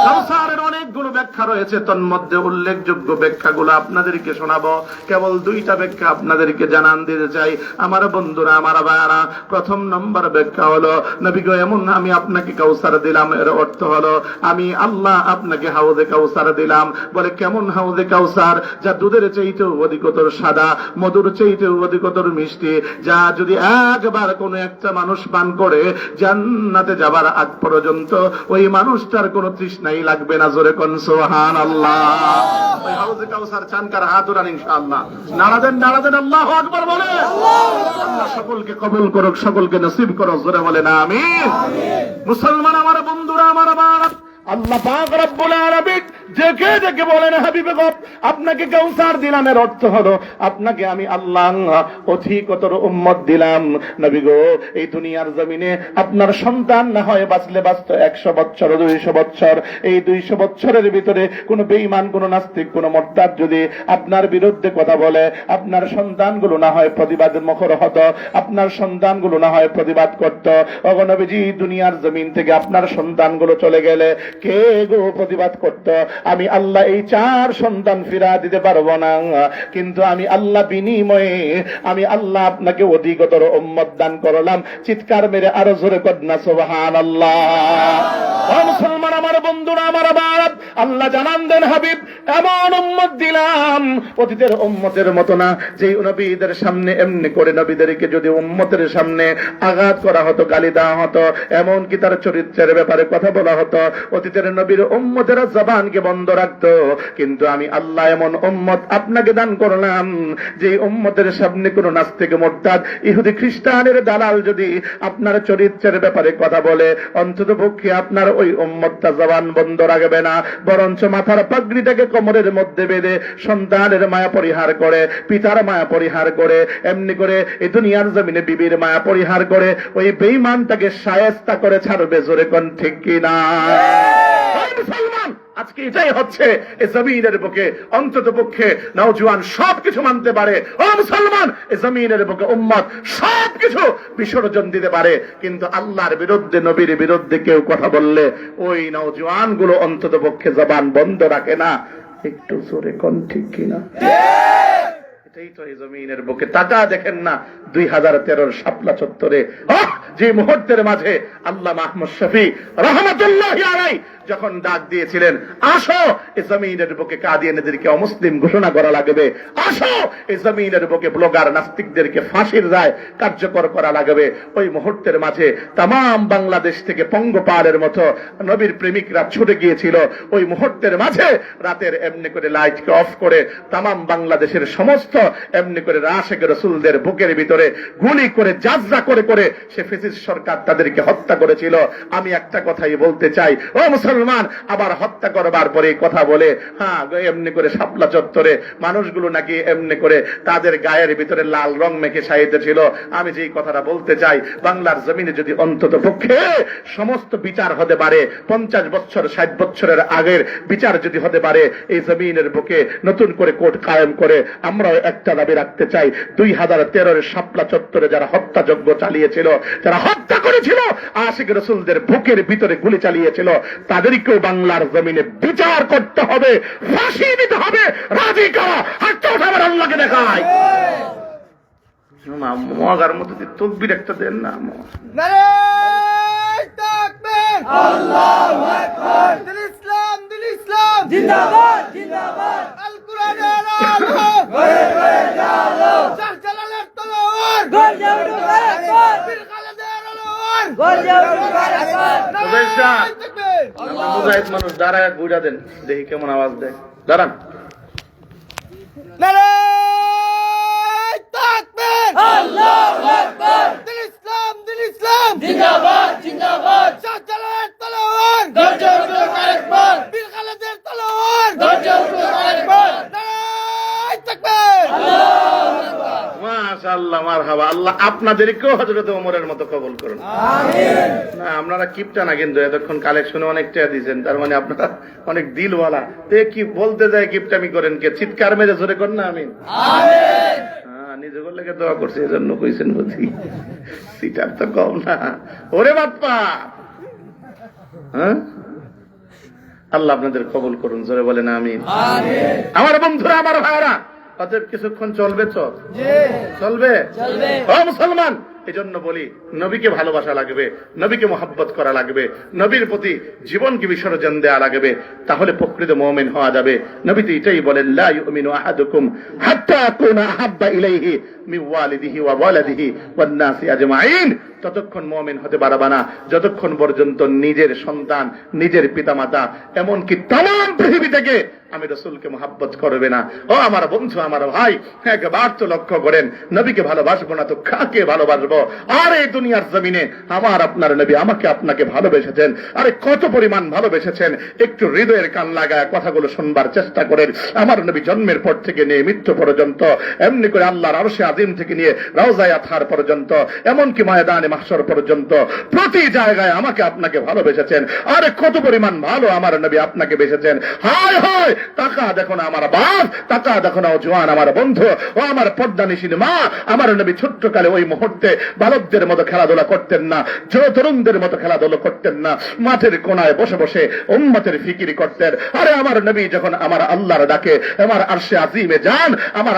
কাউসারের অনেকগুলো ব্যাখ্যা রয়েছে, তন্মধ্যে উল্লেখযোগ্য ব্যাখ্যাগুলো আপনাদেরকে শোনাবো। কেবল 2টা ব্যাখ্যা আপনাদেরকে জানান দিতে চাই আমার বন্ধুরা আমার ভাইয়ারা। প্রথম নম্বর ব্যাখ্যা হলো, নবী গো এমন আমি আপনাকে কাউসার দিলাম, এর অর্থ হলো আমি আল্লাহ আপনাকে হাউজে কাউসার দিলাম। বলে কেমন হাউজে কাউসার? যা দুধের চাইতেও অধিকতর সাদা, মধুর চাইতেও অধিকতর মিষ্টি, যা যদি একবার কোনো একটা মানুষ পান করে জান্নাতে যাবার আগ পর্যন্ত ওই মানুষটার কোনো তৃষ্ণাই লাগবে না। জোরে কোন সুবহানাল্লাহ। ওই হাউজে কাউসার চানকার হাত উড়ান ইনশাআল্লাহ। নারা দেন আল্লাহু আকবার বলে। আল্লাহ সকলকে কবুল করুক, সকলকে নসিব করুক। জোরে বলেন আমিন। মুসলমান আমার বন্ধুরা আমার বাবা, আল্লাহ পাক রব্বুল আলামিন দেখে দেখে বলেন, হাবিবে গো আপনাকে কাউসার দিলাম, এর অর্থ হলো আপনাকে আমি আল্লাহ অধিকতর উম্মত দিলাম। নবী গো এই দুনিয়ার জমিনে আপনার সন্তান না হয় বাঁচলে বাঁচত 100 বছর 200 বছর, এই 200 বছরের ভিতরে কোন বেঈমান কোন নাস্তিক কোন মুরতাদ যদি আপনার বিরুদ্ধে কথা বলে, আপনার সন্তানগুলো না হয় প্রতিবাদের মুখর হতো, আপনার সন্তানগুলো না হয় প্রতিবাদ করত। ওগো নবীজি দুনিয়ার জমিন থেকে আপনার সন্তানগুলো চলে গেলে কে গো প্রতিবাদ করত? আমি আল্লাহ এই 4 সন্তান ফিরা দিতে পারবো না, কিন্তু আমি আল্লাহ বিনিময়ে আমি আল্লাহ আপনাকে অধিকতর উম্মত দান করলাম। চিৎকার মেরে আরো জোরে কন্যা সুবহানাল্লাহ। ও মুসলমান আমার বন্ধুরা আমার বাপ, আল্লাহ জানান দেন হাবিব এমন উম্মত দিলাম অতীতের উম্মতের মতো না, যে নবীদের সামনে এমনি করে নবীদেরকে যদি উম্মতের সামনে আঘাত করা হতো, গালি দেওয়া হতো, এমন কি তার চরিত্রের ব্যাপারে কথা বলা হতো, অতীতের নবীর উম্মতেরা জবানকে বন্ধ রাখতো। কিন্তু আমি আল্লাহ এমন উম্মত আপনাকে দান করলাম, যে উম্মতের সামনে কোন নাস্তিক মুরতাদ ইহুদি খ্রিস্টানের দালাল যদি আপনার চরিত্রের ব্যাপারে কথা বলে, অন্তত পক্ষে আপনার ওই উম্মতটা জবান বন্ধ রাখবে না, বরঞ্চ মাথার পাগড়িটাকে কোমরের মধ্যে বেঁধে সন্তানের মায়া পরিহার করে, পিতার মায়া পরিহার করে, এমনি করে এই দুনিয়ার জমিনে বিবির মায়া পরিহার করে ওই বেঈমানটাকে শায়েস্তা করে ছাড়বে। জোরে কোন ঠিক কিনা? মুসলমান আজকে এটাই হচ্ছে এই জমিনের বুকে অন্তত পক্ষে নওজোয়ান সবকিছু মানতে পারে। ও মুসলমান, এই জমিনের বুকে উম্মত সবকিছু বিসর্জন দিতে পারে, কিন্তু আল্লাহর বিরুদ্ধে নবীর বিরুদ্ধে কেউ কথা বললে ওই নওজোয়ান গুলো অন্তত পক্ষে জবান বন্ধ রাখে না। একটু জোরে কোন ঠিক কিনা? এটাই তো এই জমিনের বুকে। টাকা দেখেন না 2013 শাপলা চত্বরে যে মুহূর্তের মাঝে আল্লাহ মাহমুদ শফি রহমতুল্লাহি আলাইহি যখন ডাক দিয়েছিলেন, আসো এই জমিনের বুকে কাদিয়ানীদেরকে অমুসলিম ঘোষণা করা লাগবে, আসো এই জমিনের বুকে ব্লগার নাস্তিকদেরকে ফাঁসির রায় কার্যকর করা লাগবে, ওই মুহূর্তের মাঝে তামাম বাংলাদেশ থেকে পঙ্গপালের মতো নবীর প্রেমিকরা ছুটে গিয়েছিল। ওই মুহূর্তের মাঝে রাতের এমনি করে লাইটকে অফ করে তামাম বাংলাদেশের সমস্ত এমনি করে আশিক রাসূলদের বুকের ভিতরে গুলি করে যাজরা করে করে সে ফ্যাসিস্ট সরকার তাদেরকে হত্যা করেছিল। আমি একটা কথাই বলতে চাই, ও মুসলমান, আবার হত্যা করবার পরে কথা বলে এমনি করে শাপলা চত্বরে মানুষগুলো নাকি এমনি করে তাদের গায়ের ভিতরে লাল রং মেখে সাইতে ছিল। আমি যেই কথাটা বলতে চাই, বাংলার জমিনে যদি অন্তত পক্ষে সমস্ত বিচার হতে পারে, 50 বছর 60 বছরের আগের বিচার যদি হতে পারে, এই জমিনের বুকে নতুন করে কোর্ট কায়েম করে আমরাও একটা দাবি রাখতে চাই, 2013 শাপলা চত্বরে যারা হত্যাযজ্ঞ চালিয়েছিল, যারা হত্যা করেছিল, আশিক রাসূলদের বুকের ভিতরে গুলি চালিয়েছিল, তাদেরকেও বাংলার জমিনে বিচার করতে হবে, ফাঁসি দিতে হবে। রাজি কারা? হাতটা উঠাবার আল্লাহকে দেখায়। মগার মধ্যে তকবির একটা দেন না। নারে তাকবীর, আল্লাহু আকবার। দিল ইসলাম, দিল ইসলাম জিন্দাবাদ, জিন্দাবাদ। আল কোরআনের আলো ঘরে ঘরে জালো, শাহ জালালের তলোয়ার গর্জে উঠুক আরেকবার, পীর খালেদের আলোয়ার গর্জে উঠুক আরেকবার। মুজাহিদ শাহ, নারে তাকবীর, মুজাহিদ মানুষ দাঁড়ায় বুঝা দেন, দেখি কেমন আওয়াজ দেয়। দাঁড়ান। নারে তাকবীর, আল্লাহু আকবার। দিল ইসলাম, দিল ইসলাম জিন্দাবাদ, জিন্দাবাদ। শাহ জালালের তলোয়ার গর্জে উঠুক আরেকবার, পীর খালেদের তলোয়ার গর্জে উঠুক আরেকবার। নারে তাকবীর, আল্লাহু আকবার। মাশাআল্লাহ, মারহাবা। আল্লাহ আপনাদেরকেও হযরত ওমরের মতো কবুল করুন। আমিন। না, আপনারা কিপটা না, কিন্তু এতক্ষণ কালেকশনে অনেকটা দিয়েছেন, তার মানে আপনারা অনেক দিলওয়ালা। তে কি বলতে যায় কিপটামি করেন কে? চিৎকার মেরে জোরে করেন না আমিন। আমিন। হ্যাঁ, নিজে করলে দোয়া করছে, এজন্য কইছেন বুঝি। সিটার তো কম না। ওরে বাপ্পা, হ্যাঁ, আল্লাহ আপনাদের কবুল করুন, জোরে বলেন আমিন। আমিন। আমার বন্ধুরা, আমার ভাইরা, অতএব কিছুক্ষণ চলবে, চলবে ও মুসলমান। এই জন্য বলি, নবীকে ভালোবাসা লাগবে, নবীকে মোহাব্বত করা লাগবে, নবীর প্রতি জীবনকে বিসর্জন দেয়া লাগবে, তাহলে প্রকৃত মুমিন হওয়া যাবে। নবী তো এটাই বলেন, লা ইউমিনু আহাদুকুম হাত্তা আকুনা আহাব্বা ইলাইহি মিন ওয়ালিদিহি ওয়া ওয়ালাদিহি ওয়ান নাসি আজমাইন। ততক্ষণ মুমিন হতে পারবা না যতক্ষণ পর্যন্ত নিজের সন্তান, নিজের পিতামাতা, এমনকি तमाम পৃথিবী থেকে আমি রাসূলকে মোহাব্বত করবে না। ও আমার বন্ধু, আমার ভাই, একবার তো লক্ষ্য করেন, নবীকে ভালোবাসবো না তো কাকে ভালোবাসবো? আর এই দুনিয়ার জমিনে আমার আপনার নবী আমাকে আপনাকে ভালোবেসেছেন। আরে কত পরিমাণ ভালোবেসেছেন, একটু হৃদয়ের কান লাগায় কথাগুলো শুনবার চেষ্টা করেন। আমার নবী জন্মের পর থেকে নিয়ে মৃত্যু পর্যন্ত, এমনি করে আল্লাহর আরশে আজিম থেকে নিয়ে রওজায়ে আতহার পর্যন্ত, এমনকি ময়দানে মাহশর পর্যন্ত প্রতি জায়গায় আমাকে আপনাকে ভালোবেসেছেন। আরে কত পরিমাণ ভালো আমার নবী আপনাকে বেসেছেন। হায় হায়, টাকা দেখো না আমার বাপ, টাকা দেখো না ও জওয়ান আমার বন্ধু, ও আমার পর্দানিশীল মা। আমার নবী ছোট্টকালে ওই মুহূর্তে বালকদের মতো খেলাধুলা করতেন না, তরুণদের মতো খেলাধুলা করতেন না, মাঠের কোনায় বসে বসে উম্মতের ফিকির করতেন। আরে আমার নবী যখন আমার আল্লাহর ডাকে আমার আরশে আজিমে যান, আমার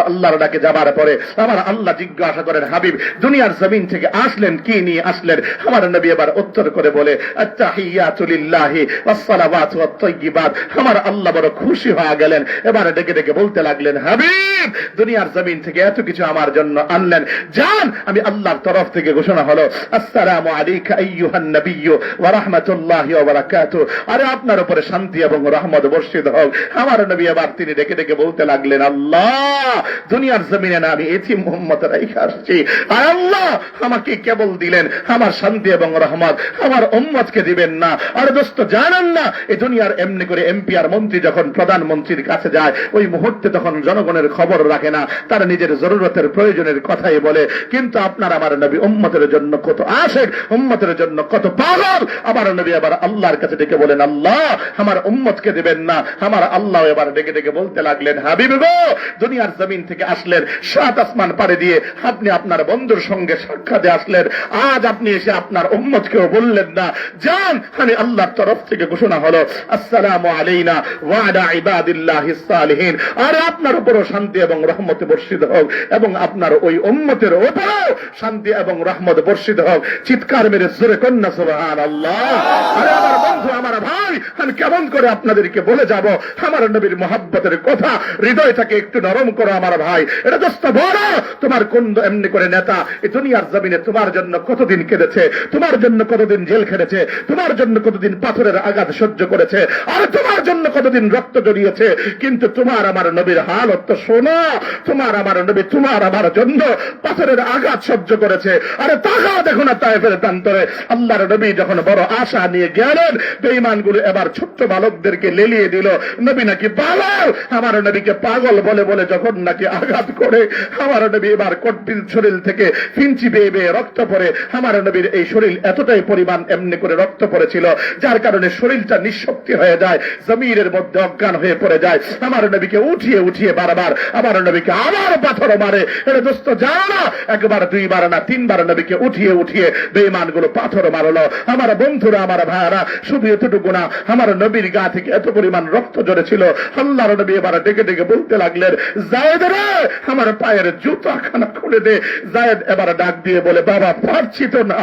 আল্লাহর ডাকে যাবার পরে আমার আল্লাহ জিজ্ঞাসা করেন, হাবিব দুনিয়ার জমিন থেকে আসলেন কি নিয়ে আসলেন? আমার নবী এবার উত্তর করে বলে, আত্তাহিয়াতু লিল্লাহি ওয়াস সালাওয়াতু ওয়াত তাইয়্যিবাত। আমার আল্লাহ বড় খুশি হয়ে গেলেন, এবার ডেকে ডেকে বলতে লাগলেন, হাবিব দুনিয়ার জমিন থেকে এত কিছু আমার জন্য আনলেন, যান আমি আল্লাহর তরফ থেকে ঘোষণা হলো, আসসালামু আলাইকা আইয়ুহান নাবিয়্যু ওয়া রাহমাতুল্লাহি ওয়া বারাকাতুহু। আরে আপনার উপরে শান্তি এবং রহমত বর্ষিত হোক। আমার নবী এবার তিনি ডেকে ডেকে বলতে লাগলেন, আল্লাহ দুনিয়ার জমিনে না আমি এতিম উম্মত রাইখা আসছি, আর আল্লাহ আমাকে কেবল দিলেন, আমার শান্তি এবং রহমত আমার উম্মতকে দিবেন না। আর দোস্ত জানেন না, এই দুনিয়ার এমনি করে এমপি আর মন্ত্রী যখন প্রধানমন্ত্রীর কাছে যায়, ওই মুহূর্তে তখন জনগণের খবর রাখে না, তারা নিজের জরুরতের প্রয়োজনের কথাই বলে। কিন্তু আপনার আমার নবী উম্মতের জন্য কত আশেক, উম্মতের জন্য কত পাগল। আমার নবী আবার আল্লাহর কাছে ডেকে বলেন, আল্লাহ আমার উম্মতকে দিবেন না। আমার আল্লাহ এবার ডেকে ডেকে বলতে লাগলেন, হাবিব গো দুনিয়ার জমিন থেকে আসলেন, 7 আসমান পাড়ি দিয়ে আপনি আপনার বন্ধুর সঙ্গে সাক্ষাতে আসলেন, আজ আপনি এসে আপনার উম্মতকেও বললেন না, যান আমি আল্লাহর তরফ থেকে ঘোষণা হলো, আসসালামু আলাইনা ওয়া আলা ইবাদিল্লাহিস সালিহিন। আর আপনার উপরও শান্তি এবং রহমত বর্ষিত হোক, এবং আপনার ওই উম্মতের উপরও শান্তি এবং রহমত বর্ষিত হোক। চিৎকার মেরে জোরে কন্যা সুবহানাল্লাহ। আরে আমার বন্ধু, আমার ভাই, আমি কেমন করে আপনাদেরকে বলে যাব আমার নবীর মহব্বতের কথা? হৃদয়টাকে একটু নরম করো আমার ভাই। এটা দোস্ত বড়, তোমার কোন এমনি করে নেতা এই দুনিয়ার জমিনে তোমার জন্য কতদিন কেঁদেছে, তোমার জন্য কতদিন জেল খেটেছে, তোমার জন্য কতদিন পাথরের আঘাত সহ্য করেছে, আর তোমার জন্য কতদিন রক্ত জড়িয়েছে। কিন্তু তোমার আমার নবীর হালত তো শোনো, তোমার আমার নবী তোমার আমার জন্য পাথরের আঘাত সহ্য করেছে। আরে তাকাও দেখো না তায়েফের প্রান্তরে আল্লাহর নবী যখন বড় আশা নিয়ে গেলেন, বেঈমানগুলো এবার ছোট্ট বালকদেরকে লেলিয়ে দিল, নবী নাকি পাগল। আমার নবীকে পাগল বলে বলে যখন নাকি আঘাত করে, আমার নবী এবার কট্টিল শরীর থেকে ফিঞ্চি বেয়ে বেয়ে রক্ত পড়ে। আমার নবীর এই শরীর এতটাই পরিমাণ এমনি করে রক্ত পড়েছিল, যার কারণে শরীরটা নিঃশক্তি হয়ে যায়, জমিনের মধ্যে অজ্ঞান হয়ে পড়ে যায়। আমার নবীকে উঠিয়ে উঠিয়ে বারবার আমার নবীকে আবার পাথর মারে। এটা দোস্ত জানো না, একবার দুইবার না তিনবার নবীকে উঠিয়ে উঠিয়ে বেঈমানগুলো পাথর মারলো। আমার বন্ধুরা, আমার ভাইয়ারা, শুধু এতটুকু না, আমার নবীর গা থেকে এত পরিমাণ রক্ত ঝরেছিল। আল্লাহর নবী এবার ডেকে ডেকে বলতে লাগলেন, যায়েদ রে, আমার পায়ের জুতাখানা খুলে দে। যায়েদ এবার ডাক দিয়ে বলে, বাবা পারছি তো না,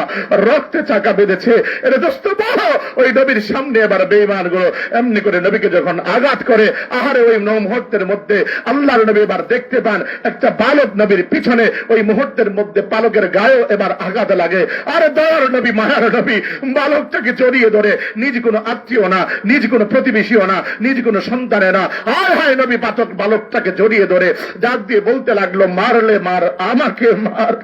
রক্তে চাকা বেঁধেছে। এটা দোস্ত বলো, ওই নবীর সামনে এবার বেঈমানগুলো এমনি করে নবীকে যখন আঘাত করে, আহারে ওই মুহূর্তের মধ্যে আল্লাহর নবী এবার দেখতে পান একটা বালক নবীর পিছনে, ওই মুহূর্তের মধ্যে বালকের গায়েও এবার আঘাত লাগে। আরে দয়ার নবী, মায়ার নবী বালকটাকে জড়িয়ে ধরে, নিজ কোনো আত্মীয় না, নিজ কোনো প্রতিবেশীও না, নিজ কোনো সন্তানে না, হায় হায় নবী পাঠক বালকটাকে জড়িয়ে ধরে ডাক দিয়ে বলতে লাগলো, মারলে মার, আমাকে মার,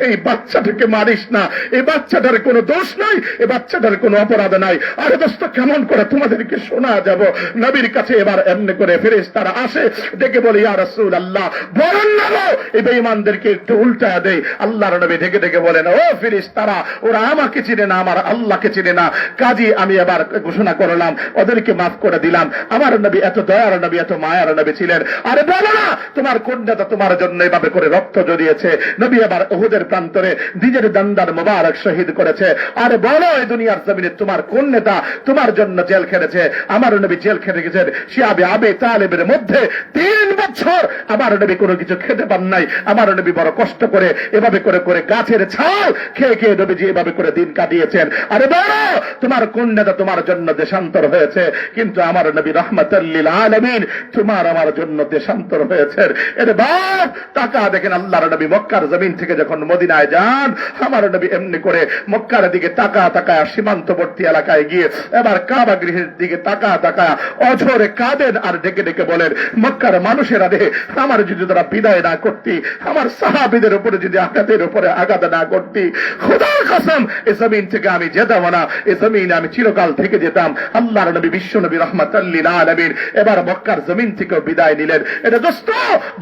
এই বাচ্চাটাকে মারিস না, এই বাচ্চাটার কোনো দোষ নাই, এই বাচ্চাটার কোনো অপরাধ নাই। আরে দোস্ত কেমন করে তোমাদেরকে শোনা যাব? নবীর কাছে এবার এমনি করে ফেরেশতারা আসে, ডেকে বলে, ইয়া রাসূলুল্লাহ, বলেন না গো, এই বেঈমানদেরকে একটু উল্টায়া দেই। আল্লাহর নবী ডেকে ডেকে বলেন, ও ফেরেশতারা, ওরা আমাকে চিনে না, আমার আল্লাহকে চিনে না, কাজী আমি এবার ঘোষণা করলাম, ওদেরকে মাফ করে দিলাম। আমার নবী এত দয়ার নবী, এত মায়ার নবী ছিলেন। আরে বলো না, তোমার কন্যাটা তোমার জন্য এভাবে করে রক্ত জড়িয়েছে, নবী এবার উহুদের প্রান্তরে নিজের দান্দার মোবারক শহীদ করেছে। আরে বলো, এই দুনিয়ার জমিনে তোমার কোন নেতা তোমার জন্য জেল খেটেছে? আমার নবী জেল খেটে গেছেন শিয়াবে আবে তালেবের মধ্যে 3 বছর আমার নবী কোনো কিছু খেতে পান নাই। আমার নবী বড় কষ্ট করে এভাবে করে করে গাছের ছাল খেয়ে খেয়ে নবীজি এভাবে করে দিন কাটিয়েছেন। আরে বলো, তোমার কোন নেতা তোমার জন্য দেশান্তর হয়েছে? কিন্তু আমার নবী রাহমাতাল লিল আলামিন তোমার আমার জন্য দেশান্তর হয়েছেন। এর বাপ টাকা দেখেন, আল্লাহর নবী মক্কার জমিন থেকে যখন মদিনায় যান, আমার নবী এমনি করে মক্কার দিকে তাকা তাকায় সীমান্তবর্তী এলাকায় গিয়ে এবার কাবা গৃহের দিকে তাকা তাকায় অঝরে কাঁদেন আর ডেকে ডেকে বলেন, মক্কার মানুষেরা রে, আমার যদি তারা বিদায় না করতি, আমার সাহাবীদের উপরে যদি আঘাতের উপরে আঘাত না করতি, খোদার কসম এই জমিন থেকে আমি যেতাম না, এই জমিনে আমি চিরকাল থেকে যেতাম। আল্লাহর নবী বিশ্ব নবী রাহমাতাল লিল আলামিন এবার মক্কার জমিন থেকে বিদায় নিলেন। এটা দোস্ত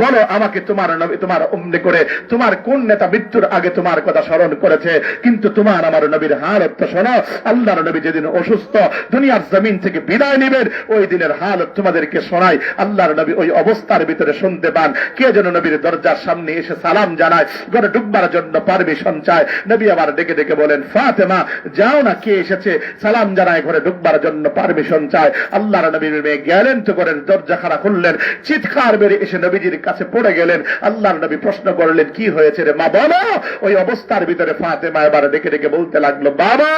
বলো আমাকে, তোমার নবী তোমার অমনি করে তোমার কোন নেতা মৃত্যুর আগে তোমার কথা স্মরণ করেছে? কিন্তু তোমার আমার নবীর হালত তো শোনো। আল্লাহর নবী যেদিন অসুস্থ দুনিয়ার জমিন থেকে বিদায় নেবেন, ওই দিনের হালত তোমাদেরকে শোনাই। আল্লাহর নবী ওই অবস্থার ভিতরে শুনতে পান কে যেন নবীর দরজার সামনে এসে সালাম জানায়, ঘরে ঢুকবার জন্য পারমিশন চায়। নবী আবার ডেকে ডেকে বলেন, ফাতেমা যাও না, কে এসেছে সালাম জানায়, ঘরে ঢুকবার জন্য পারমিশন চায়। আল্লাহর নবীর মেয়ে গেলেন তো ঘরের দরজা খাড়া খুললেন, চিৎকার বেড়ে এসে নবীজির কাছে পড়ে গেলেন। আল্লাহর নবী প্রশ্ন করলেন, কি হয়েছে রে মা, বলো। ওই অবস্থার ভিতরে ফাতেমা এবার ডেকে ডেকে বলতে লাগলো, বাবা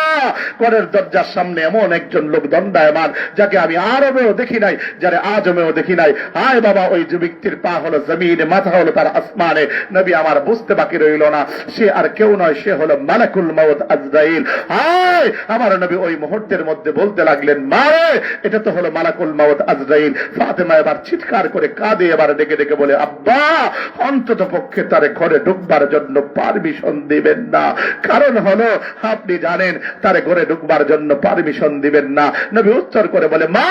ঘরের দরজার সামনে এমন একজন লোক দণ্ডায়মান যাকে আমি আরবেও দেখি নাই, যারে আজমেও দেখি নাই। হায় বাবা, ওই যে ব্যক্তির পা হলো জমিনে, মাথা হলো তার আসমানে। নবী আমার বুঝতে বাকি রইল না, সে আর কেউ নয়, সে হলো মালাকুল মউত আজরাইল। হায় আমার নবী ওই মুহূর্তের মধ্যে বলতে লাগলেন, মারে এটা তো হলো মালাকুল মউত আজরাইল। ফাতেমা এবার চিৎকার করে কাঁদে, এবার ডেকে ডেকে বলে, আব্বা অন্তত পক্ষে তারে ঘরে ঢুকবার জন্য পারমিশন দিবেন না। কারণ হলো আপনি জানেন তারে ঘরে ঢুকবার জন্য পারমিশন দিবেন না। নবী উত্তর করে বলে, মা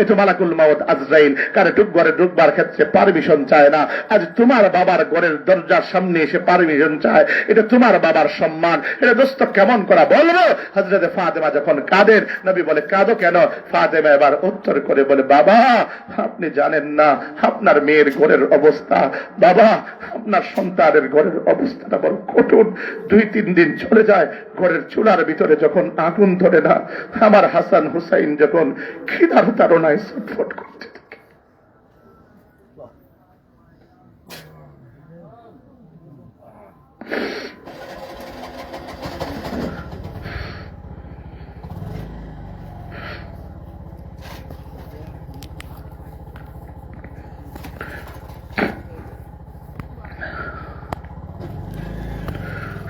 এ তো মালাকুল মউত আজরাইল, কারে ঘরে ঢুকবার ক্ষেত্রে পারমিশন চায় না। আজ তোমার বাবার ঘরের দরজার সামনে এসে পারমিশন চায়, এটা তোমার বাবার সম্মান। এটা দোস্ত কেমন করা বলবো? হযরতে ফাতেমা যখন কাঁদেন, নবী বলে, কাঁদো কেন? ফাতেমা এবার উত্তর করে বলে, বাবা আপনি জানেন না আপনার মেয়ের ঘরের অবস্থা, বাবা আপনার সন্তানের ঘরের অবস্থাটা বড় কঠোর। 2-3 দিন চলে যায়, ঘরের চুলার ভিতরে যখন আগুন ধরে না, আমার হাসান হুসাইন যখন খিদার তাড়নায় ছটফট করতে থাকে।